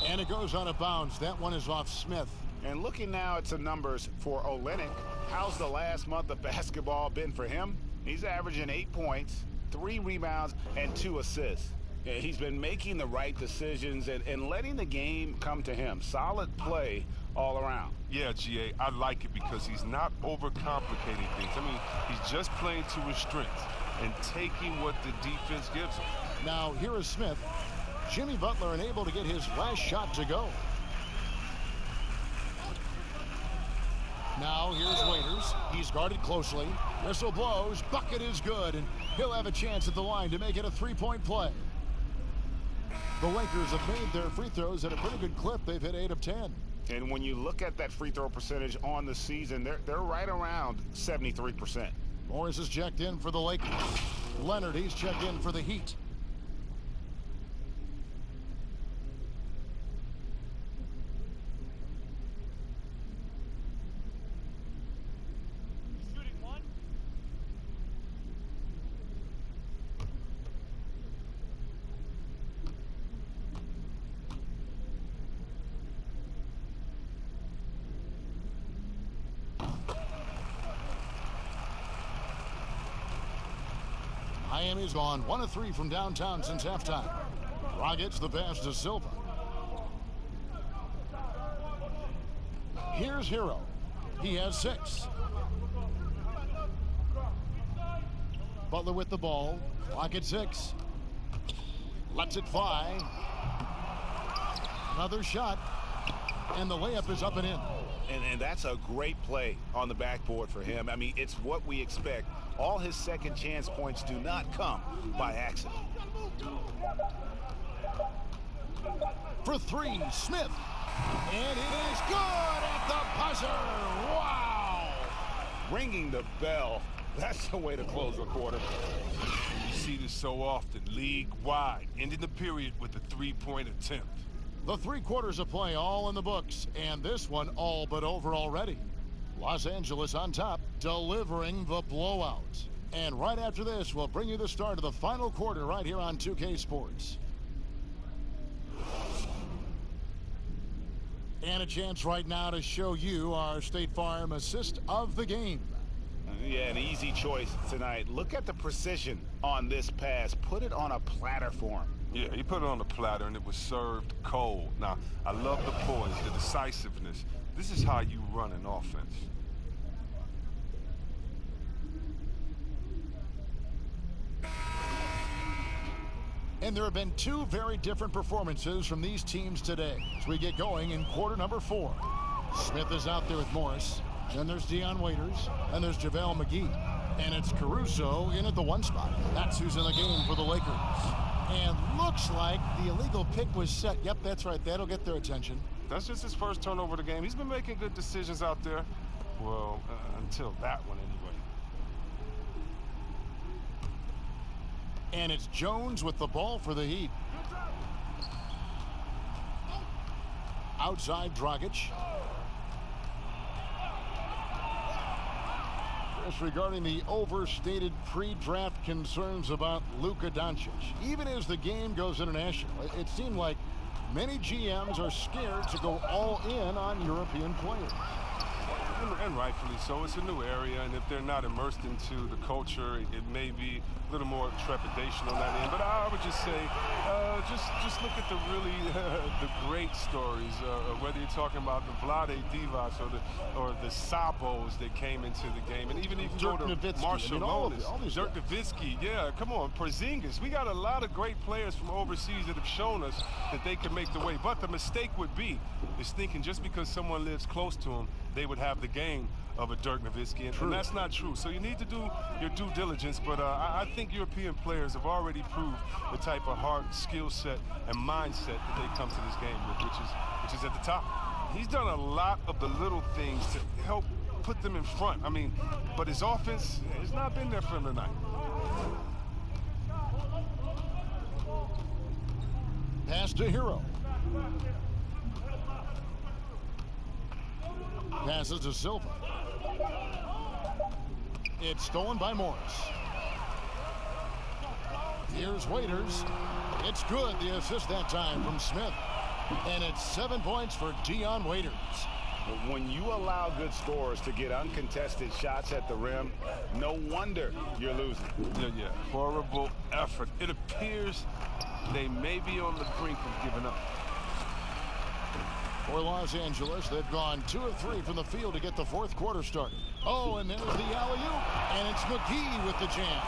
And it goes out of bounds. That one is off Smith. And looking now at some numbers for Olynyk, how's the last month of basketball been for him? He's averaging 8 points, 3 rebounds, and 2 assists. He's been making the right decisions and letting the game come to him. Solid play all around. Yeah, GA, I like it because he's not overcomplicating things. I mean, he's just playing to his strengths and taking what the defense gives him. Now, here is Smith. Jimmy Butler unable to get his last shot to go. Now, here's Waiters. He's guarded closely. Whistle blows. Bucket is good, and he'll have a chance at the line to make it a 3-point play. The Lakers have made their free throws at a pretty good clip. They've hit 8 of 10. And when you look at that free throw percentage on the season, they're right around 73%. Morris is checked in for the Lakers. Leonard, he's checked in for the Heat. Miami's gone 1 of 3 from downtown since halftime. Rockets the pass to Silva. Here's Hero. He has 6. Butler with the ball. Clock at 6. Lets it fly. Another shot. And the layup is up and in. And that's a great play on the backboard for him. I mean, it's what we expect. All his second chance points do not come by accident. For 3, Smith. And it is good at the buzzer. Wow. Ringing the bell. That's the way to close a quarter. You see this so often, league-wide, ending the period with a 3-point attempt. The 3 quarters of play all in the books, and this one all but over already. Los Angeles on top, delivering the blowout. And right after this, we'll bring you the start of the final quarter right here on 2K Sports. And a chance right now to show you our State Farm assist of the game. Yeah, an easy choice tonight. Look at the precision on this pass. Put it on a platter for him. Yeah, he put it on the platter, and it was served cold. Now, I love the poise, the decisiveness. This is how you run an offense. And there have been 2 very different performances from these teams today as we get going in quarter number 4. Smith is out there with Morris. Then there's Dion Waiters. And there's JaVale McGee. And it's Caruso in at the 1 spot. That's who's in the game for the Lakers. And looks like the illegal pick was set. Yep, that's right. That'll get their attention. That's just his first turnover of the game. He's been making good decisions out there. Well, until that one anyway. And it's Jones with the ball for the Heat. Outside Dragic. this regarding the overstated pre-draft concerns about Luka Doncic. Even as the game goes international, it seemed like many GMs are scared to go all in on European players. And rightfully so. It's a new area, and if they're not immersed into the culture, it may be a little more trepidation on that end. But I would just say, just look at the really the great stories. Whether you're talking about the Vlade Divac or the Sabos that came into the game, and even if you go to Marshall Lonis, Dirk Nowitzki, yeah, come on, Porzingis. We got a lot of great players from overseas that have shown us that they can make the way. But the mistake would be is thinking just because someone lives close to them, they would have the game of a Dirk Nowitzki, and that's not true. So you need to do your due diligence, but I think European players have already proved the type of heart, skill set, and mindset that they come to this game with, which is at the top. He's done a lot of the little things to help put them in front. I mean, but his offense has not been there for him tonight. Pass to Hero. Passes to Silva. It's stolen by Morris. Here's Waiters. It's good. The assist that time from Smith. And it's 7 points for Dion Waiters. When you allow good scorers to get uncontested shots at the rim, no wonder you're losing. Yeah. Horrible effort. It appears they may be on the brink of giving up. For Los Angeles, they've gone 2 of 3 from the field to get the fourth quarter started. Oh, and there's the alley-oop, and it's McGee with the jam.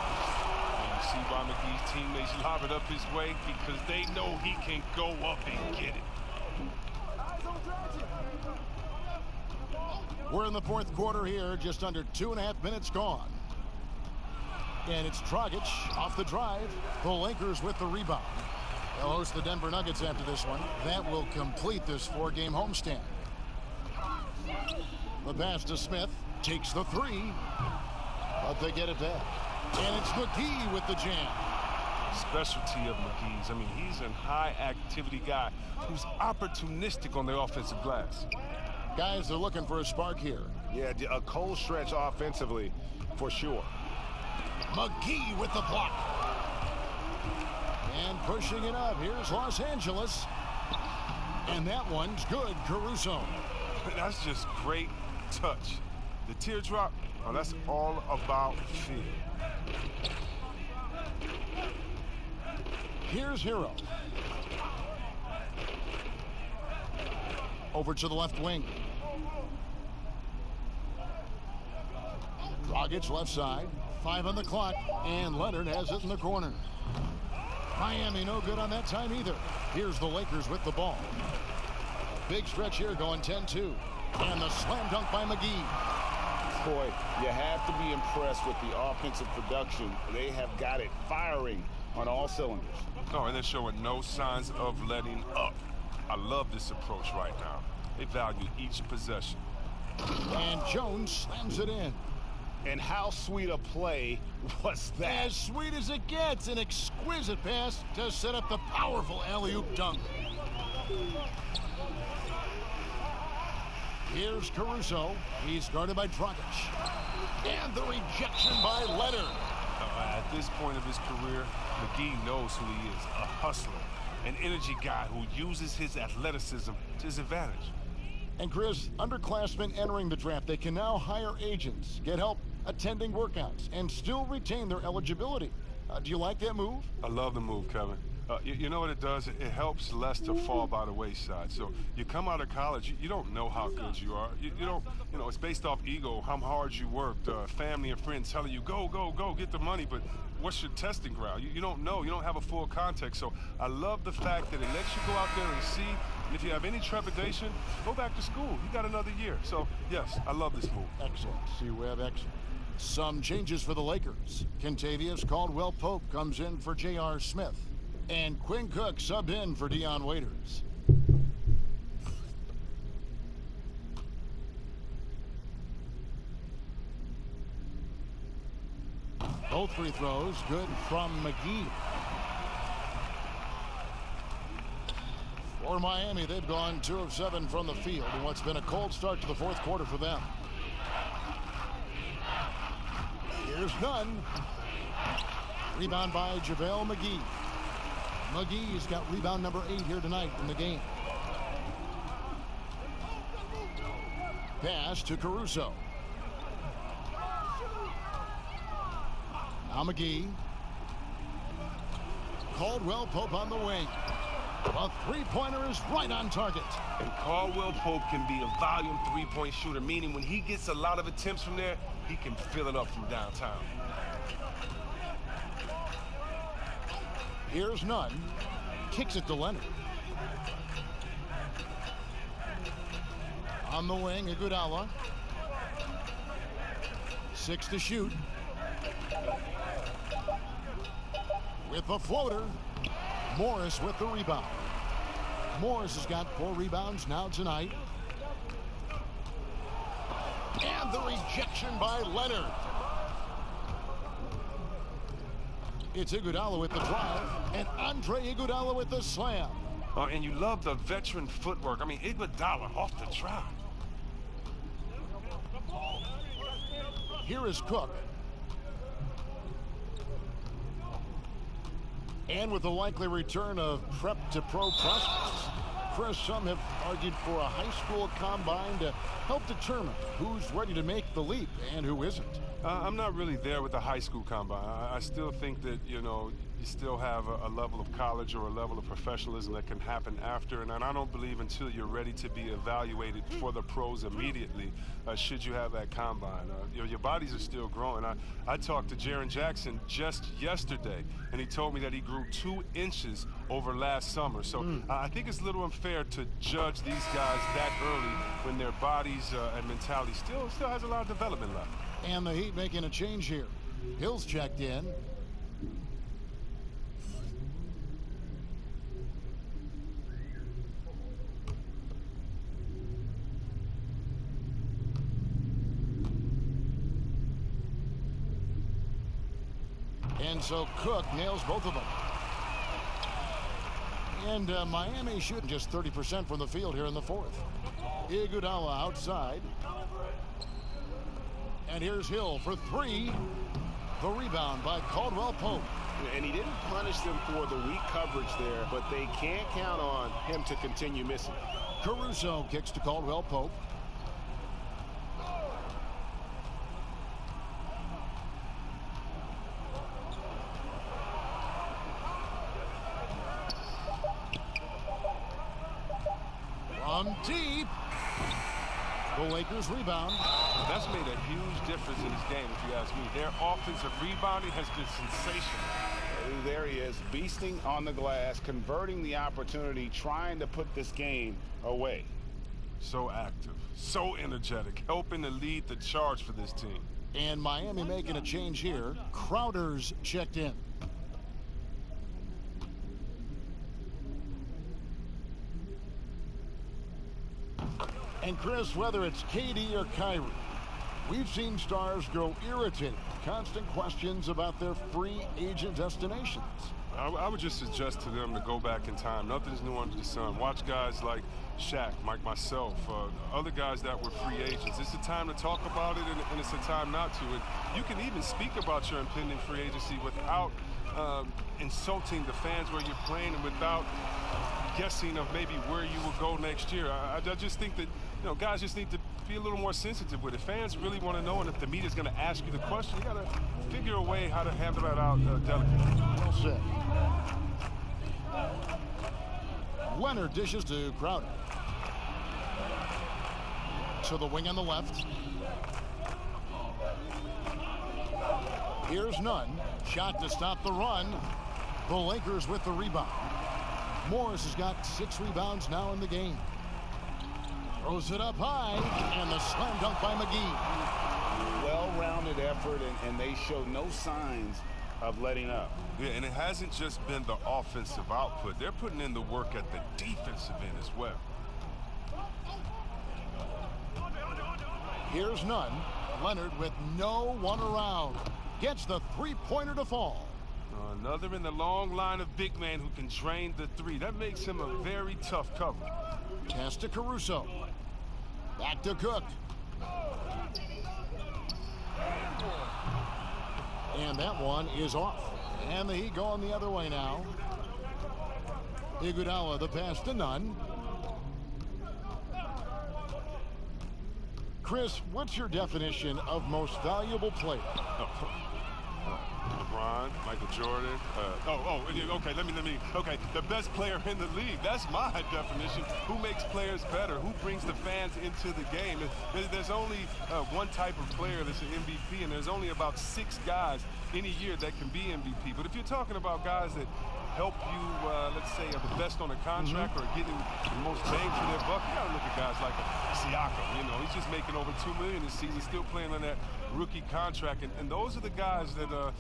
And you see why McGee's teammates lob it up his way, because they know he can go up and get it. We're in the fourth quarter here, just under 2.5 minutes gone. And it's Dragic off the drive. The Lakers with the rebound. They'll host the Denver Nuggets after this one. That will complete this 4-game homestand. The pass to Smith. Takes the 3. But they get it back. And it's McGee with the jam. Specialty of McGee's. I mean, he's a high-activity guy who's opportunistic on the offensive glass. Guys, they're looking for a spark here. Yeah, a cold stretch offensively, for sure. McGee with the block. And pushing it up. Here's Los Angeles. And that one's good. Caruso. That's just great touch. The teardrop, oh, that's all about feel. Here's Hero. Over to the left wing. Dragic left side. 5 on the clock. And Leonard has it in the corner. Miami no good on that time either. Here's the Lakers with the ball. Big stretch here going 10-2. And the slam dunk by McGee. Boy, you have to be impressed with the offensive production. They have got it firing on all cylinders. Oh, and they're showing no signs of letting up. I love this approach right now. They value each possession. And Jones slams it in. And how sweet a play was that? As sweet as it gets. An exquisite pass to set up the powerful alley-oop dunk. Here's Caruso. He's guarded by Dragic. And the rejection by Leonard. At this point of his career, McGee knows who he is. A hustler. An energy guy who uses his athleticism to his advantage. And Chris, underclassmen entering the draft, they can now hire agents, get help attending workouts, and still retain their eligibility. Do you like that move? I love the move, Kevin. You know what it does? It helps less to fall by the wayside. So you come out of college, you don't know how good you are. You don't, it's based off ego, how hard you worked, family and friends telling you, go, get the money, but what's your testing ground? You don't know. You don't have a full context. So I love the fact that it lets you go out there and see, and if you have any trepidation, go back to school. You got another year. So, yes, I love this move. Excellent. See, we have excellent. Some changes for the Lakers. Kentavious Caldwell-Pope comes in for J.R. Smith. And Quinn Cook subbed in for Dion Waiters. Both free throws good from McGee. For Miami, they've gone 2 of 7 from the field in what's been a cold start to the fourth quarter for them. Here's none. Rebound by JaVale McGee. McGee's got rebound number 8 here tonight in the game. Pass to Caruso. Now McGee. Caldwell Pope on the wing. A three-pointer is right on target. And Caldwell Pope can be a volume three-point shooter, meaning when he gets a lot of attempts from there, he can fill it up from downtown. Here's none. Kicks it to Leonard. On the wing, Iguodala. 6 to shoot. With the floater. Morris with the rebound. Morris has got 4 rebounds now tonight. And the rejection by Leonard. It's Iguodala with the drive, and Andre Iguodala with the slam. And you love the veteran footwork. I mean, Iguodala off the drive. Here is Cook. And with the likely return of prep to pro prospects, Chris, some have argued for a high school combine to help determine who's ready to make the leap and who isn't. I'm not really there with the high school combine. I still think that, you know, you still have a level of college or a level of professionalism that can happen after. And I don't believe until you're ready to be evaluated for the pros immediately, should you have that combine. Your bodies are still growing. I talked to Jaren Jackson just yesterday, and he told me that he grew 2 inches over last summer. So I think it's a little unfair to judge these guys that early when their bodies and mentality still has a lot of development left. And the Heat making a change here. Hill's checked in. And so Cook nails both of them. And Miami shooting just 30% from the field here in the 4th. Iguodala outside. And here's Hill for 3. The rebound by Caldwell Pope. And he didn't punish them for the weak coverage there, but they can't count on him to continue missing. Caruso kicks to Caldwell Pope. From deep. The Lakers rebound. That's made a huge difference in this game, if you ask me. Their offensive rebounding has been sensational. There he is, beasting on the glass, converting the opportunity, trying to put this game away. So active, so energetic, helping to lead the charge for this team. And Miami making a change here. Crowder's checked in. And Chris, whether it's KD or Kyrie, we've seen stars grow irritated. Constant questions about their free agent destinations. I would just suggest to them to go back in time. Nothing's new under the sun. Watch guys like Shaq, like myself, other guys that were free agents. It's a time to talk about it, and it's a time not to. And you can even speak about your impending free agency without insulting the fans where you're playing and without guessing of maybe where you will go next year. I just think that, you know, guys just need to be a little more sensitive with it. Fans really want to know, and if the media's going to ask you the question, you got to figure a way how to handle that out delicately. Well said. Leonard dishes to Crowder. To the wing on the left. Here's none. Shot to stop the run. The Lakers with the rebound. Morris has got 6 rebounds now in the game. Throws it up high, and the slam dunk by McGee. Well-rounded effort, and they show no signs of letting up. Yeah, and it hasn't just been the offensive output. They're putting in the work at the defensive end as well. Here's none. Leonard with no one around. Gets the three-pointer to fall. Another in the long line of big men who can drain the 3. That makes him a very tough cover. Pass to Caruso. Back to Cook. And that one is off. And the Heat going the other way now. Iguodala, the pass to Nunn. Chris, what's your definition of most valuable player? LeBron, Michael Jordan. Okay, okay, the best player in the league. That's my definition. Who makes players better? Who brings the fans into the game? There's only one type of player that's an MVP, and there's only about 6 guys in a year that can be MVP. But if you're talking about guys that help you, let's say, are the best on a contract or getting the most bang for their buck, you gotta look at guys like Siakam. You know, he's just making over $2 million this season, still playing on that rookie contract, and those are the guys that are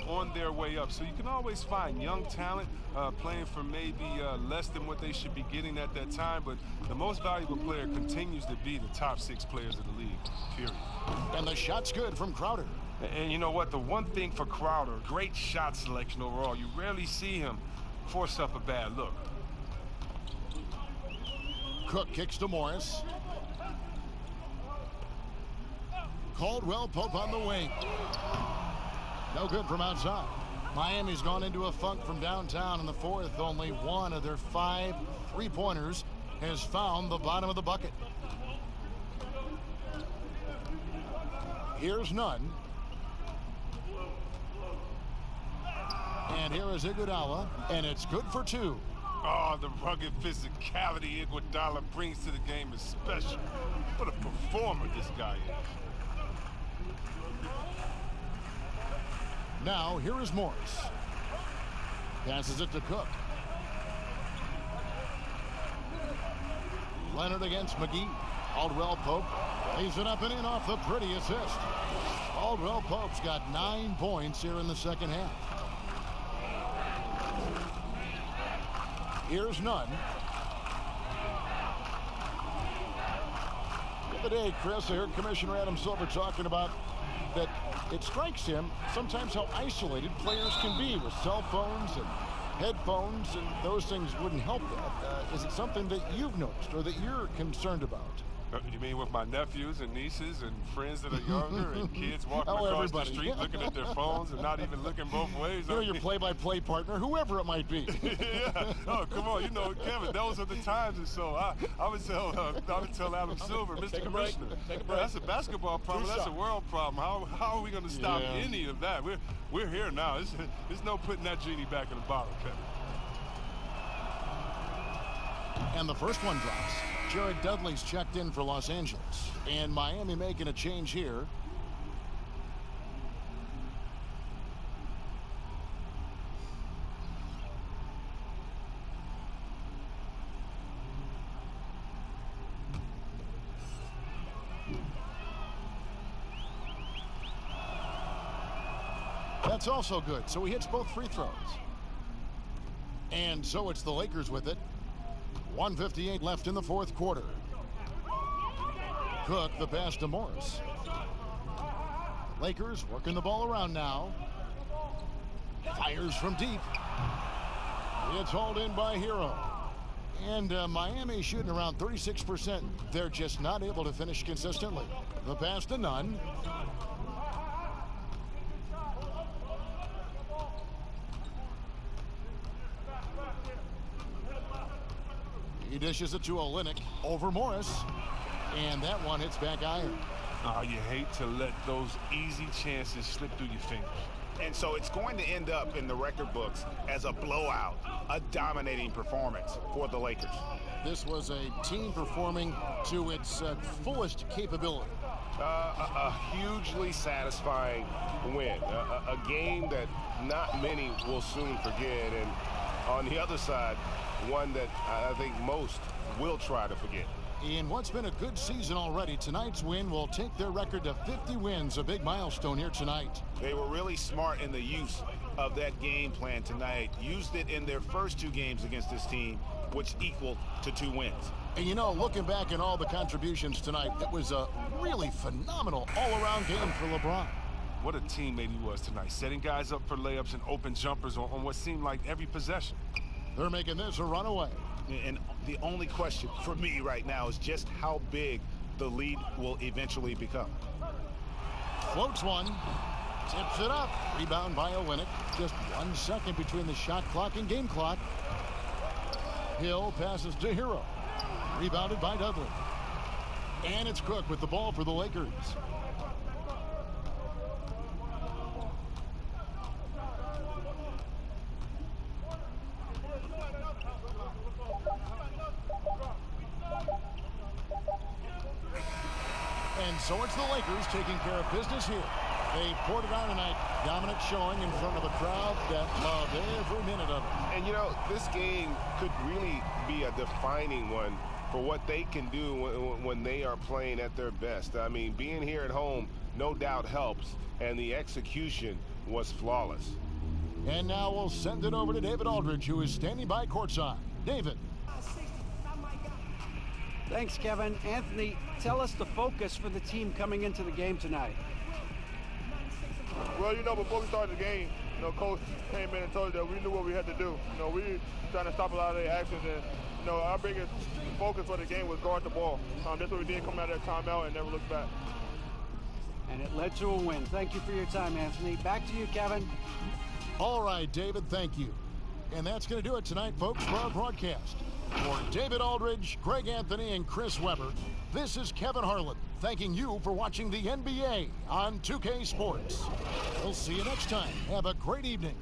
on their way up. So you can always find young talent playing for maybe less than what they should be getting at that time, but the most valuable player continues to be the top 6 players of the league, period. And the shot's good from Crowder. And you know what? The one thing for Crowder, great shot selection overall. You rarely see him force up a bad look. Cook kicks to Morris. Caldwell Pope on the wing. No good from outside. Miami's gone into a funk from downtown in the fourth. Only one of their 5 3-pointers has found the bottom of the bucket. Here's Nunn. And here is Iguodala, and it's good for 2. Oh, the rugged physicality Iguodala brings to the game is special. What a performer this guy is. Now, here is Morris. Passes it to Cook. Leonard against McGee. Caldwell Pope lays it up and in off the pretty assist. Caldwell Pope's got 9 points here in the second half. Here's Nunn. The other day, Chris, I heard Commissioner Adam Silver talking about that it strikes him sometimes how isolated players can be with cell phones and headphones, and those things wouldn't help that. Is it something that you've noticed or that you're concerned about? You mean with my nephews and nieces and friends that are younger and kids walking across the street looking at their phones and not even looking both ways? You know, your play-by-play partner, whoever it might be. Yeah. Oh, come on. You know, Kevin, those are the times. And so I would tell Adam Silver, Mr. Commissioner, that's a basketball problem. That's a world problem. How are we going to stop any of that? We're here now. There's no putting that genie back in the bottle, Kevin. And the first one drops. Jared Dudley's checked in for Los Angeles. And Miami making a change here. That's also good. So he hits both free throws. And so it's the Lakers with it. 1:58 left in the fourth quarter. Cook, the pass to Morris. Lakers working the ball around now. Fires from deep. It's hauled in by Hero. And Miami shooting around 36%. They're just not able to finish consistently. The pass to Nunn. He dishes it to Olynyk over Morris. And that one hits back iron. Oh, you hate to let those easy chances slip through your fingers. And so it's going to end up in the record books as a blowout, a dominating performance for the Lakers. This was a team performing to its fullest capability. A hugely satisfying win. A game that not many will soon forget. And on the other side, one that I think most will try to forget. In what's been a good season already, tonight's win will take their record to 50 wins, a big milestone here tonight. They were really smart in the use of that game plan tonight. Used it in their first 2 games against this team, which equaled to 2 wins. And you know, looking back at all the contributions tonight, it was a really phenomenal all-around game for LeBron. What a teammate he was tonight, setting guys up for layups and open jumpers on what seemed like every possession. They're making this a runaway. And the only question for me right now is just how big the lead will eventually become. Floats one. Tips it up. Rebound by Olynyk. Just 1 second between the shot clock and game clock. Hill passes to Hero. Rebounded by Dudley. And it's Cook with the ball for the Lakers. And so it's the Lakers taking care of business here. They poured it on tonight. Dominant showing in front of a crowd that loved every minute of it. And, you know, this game could really be a defining one for what they can do when they are playing at their best. I mean, being here at home no doubt helps, and the execution was flawless. And now we'll send it over to David Aldridge, who is standing by courtside. David. Thanks, Kevin. Anthony, tell us the focus for the team coming into the game tonight. Well, you know, before we started the game, you know, Coach came in and told us that we knew what we had to do. You know, we were trying to stop a lot of their actions, and, you know, our biggest focus for the game was guard the ball. That's what we did coming out of that timeout and never looked back. And it led to a win. Thank you for your time, Anthony. Back to you, Kevin. All right, David, thank you. And that's going to do it tonight, folks, for our broadcast. For David Aldridge, Greg Anthony, and Chris Webber, this is Kevin Harlan thanking you for watching the NBA on 2K Sports. We'll see you next time. Have a great evening.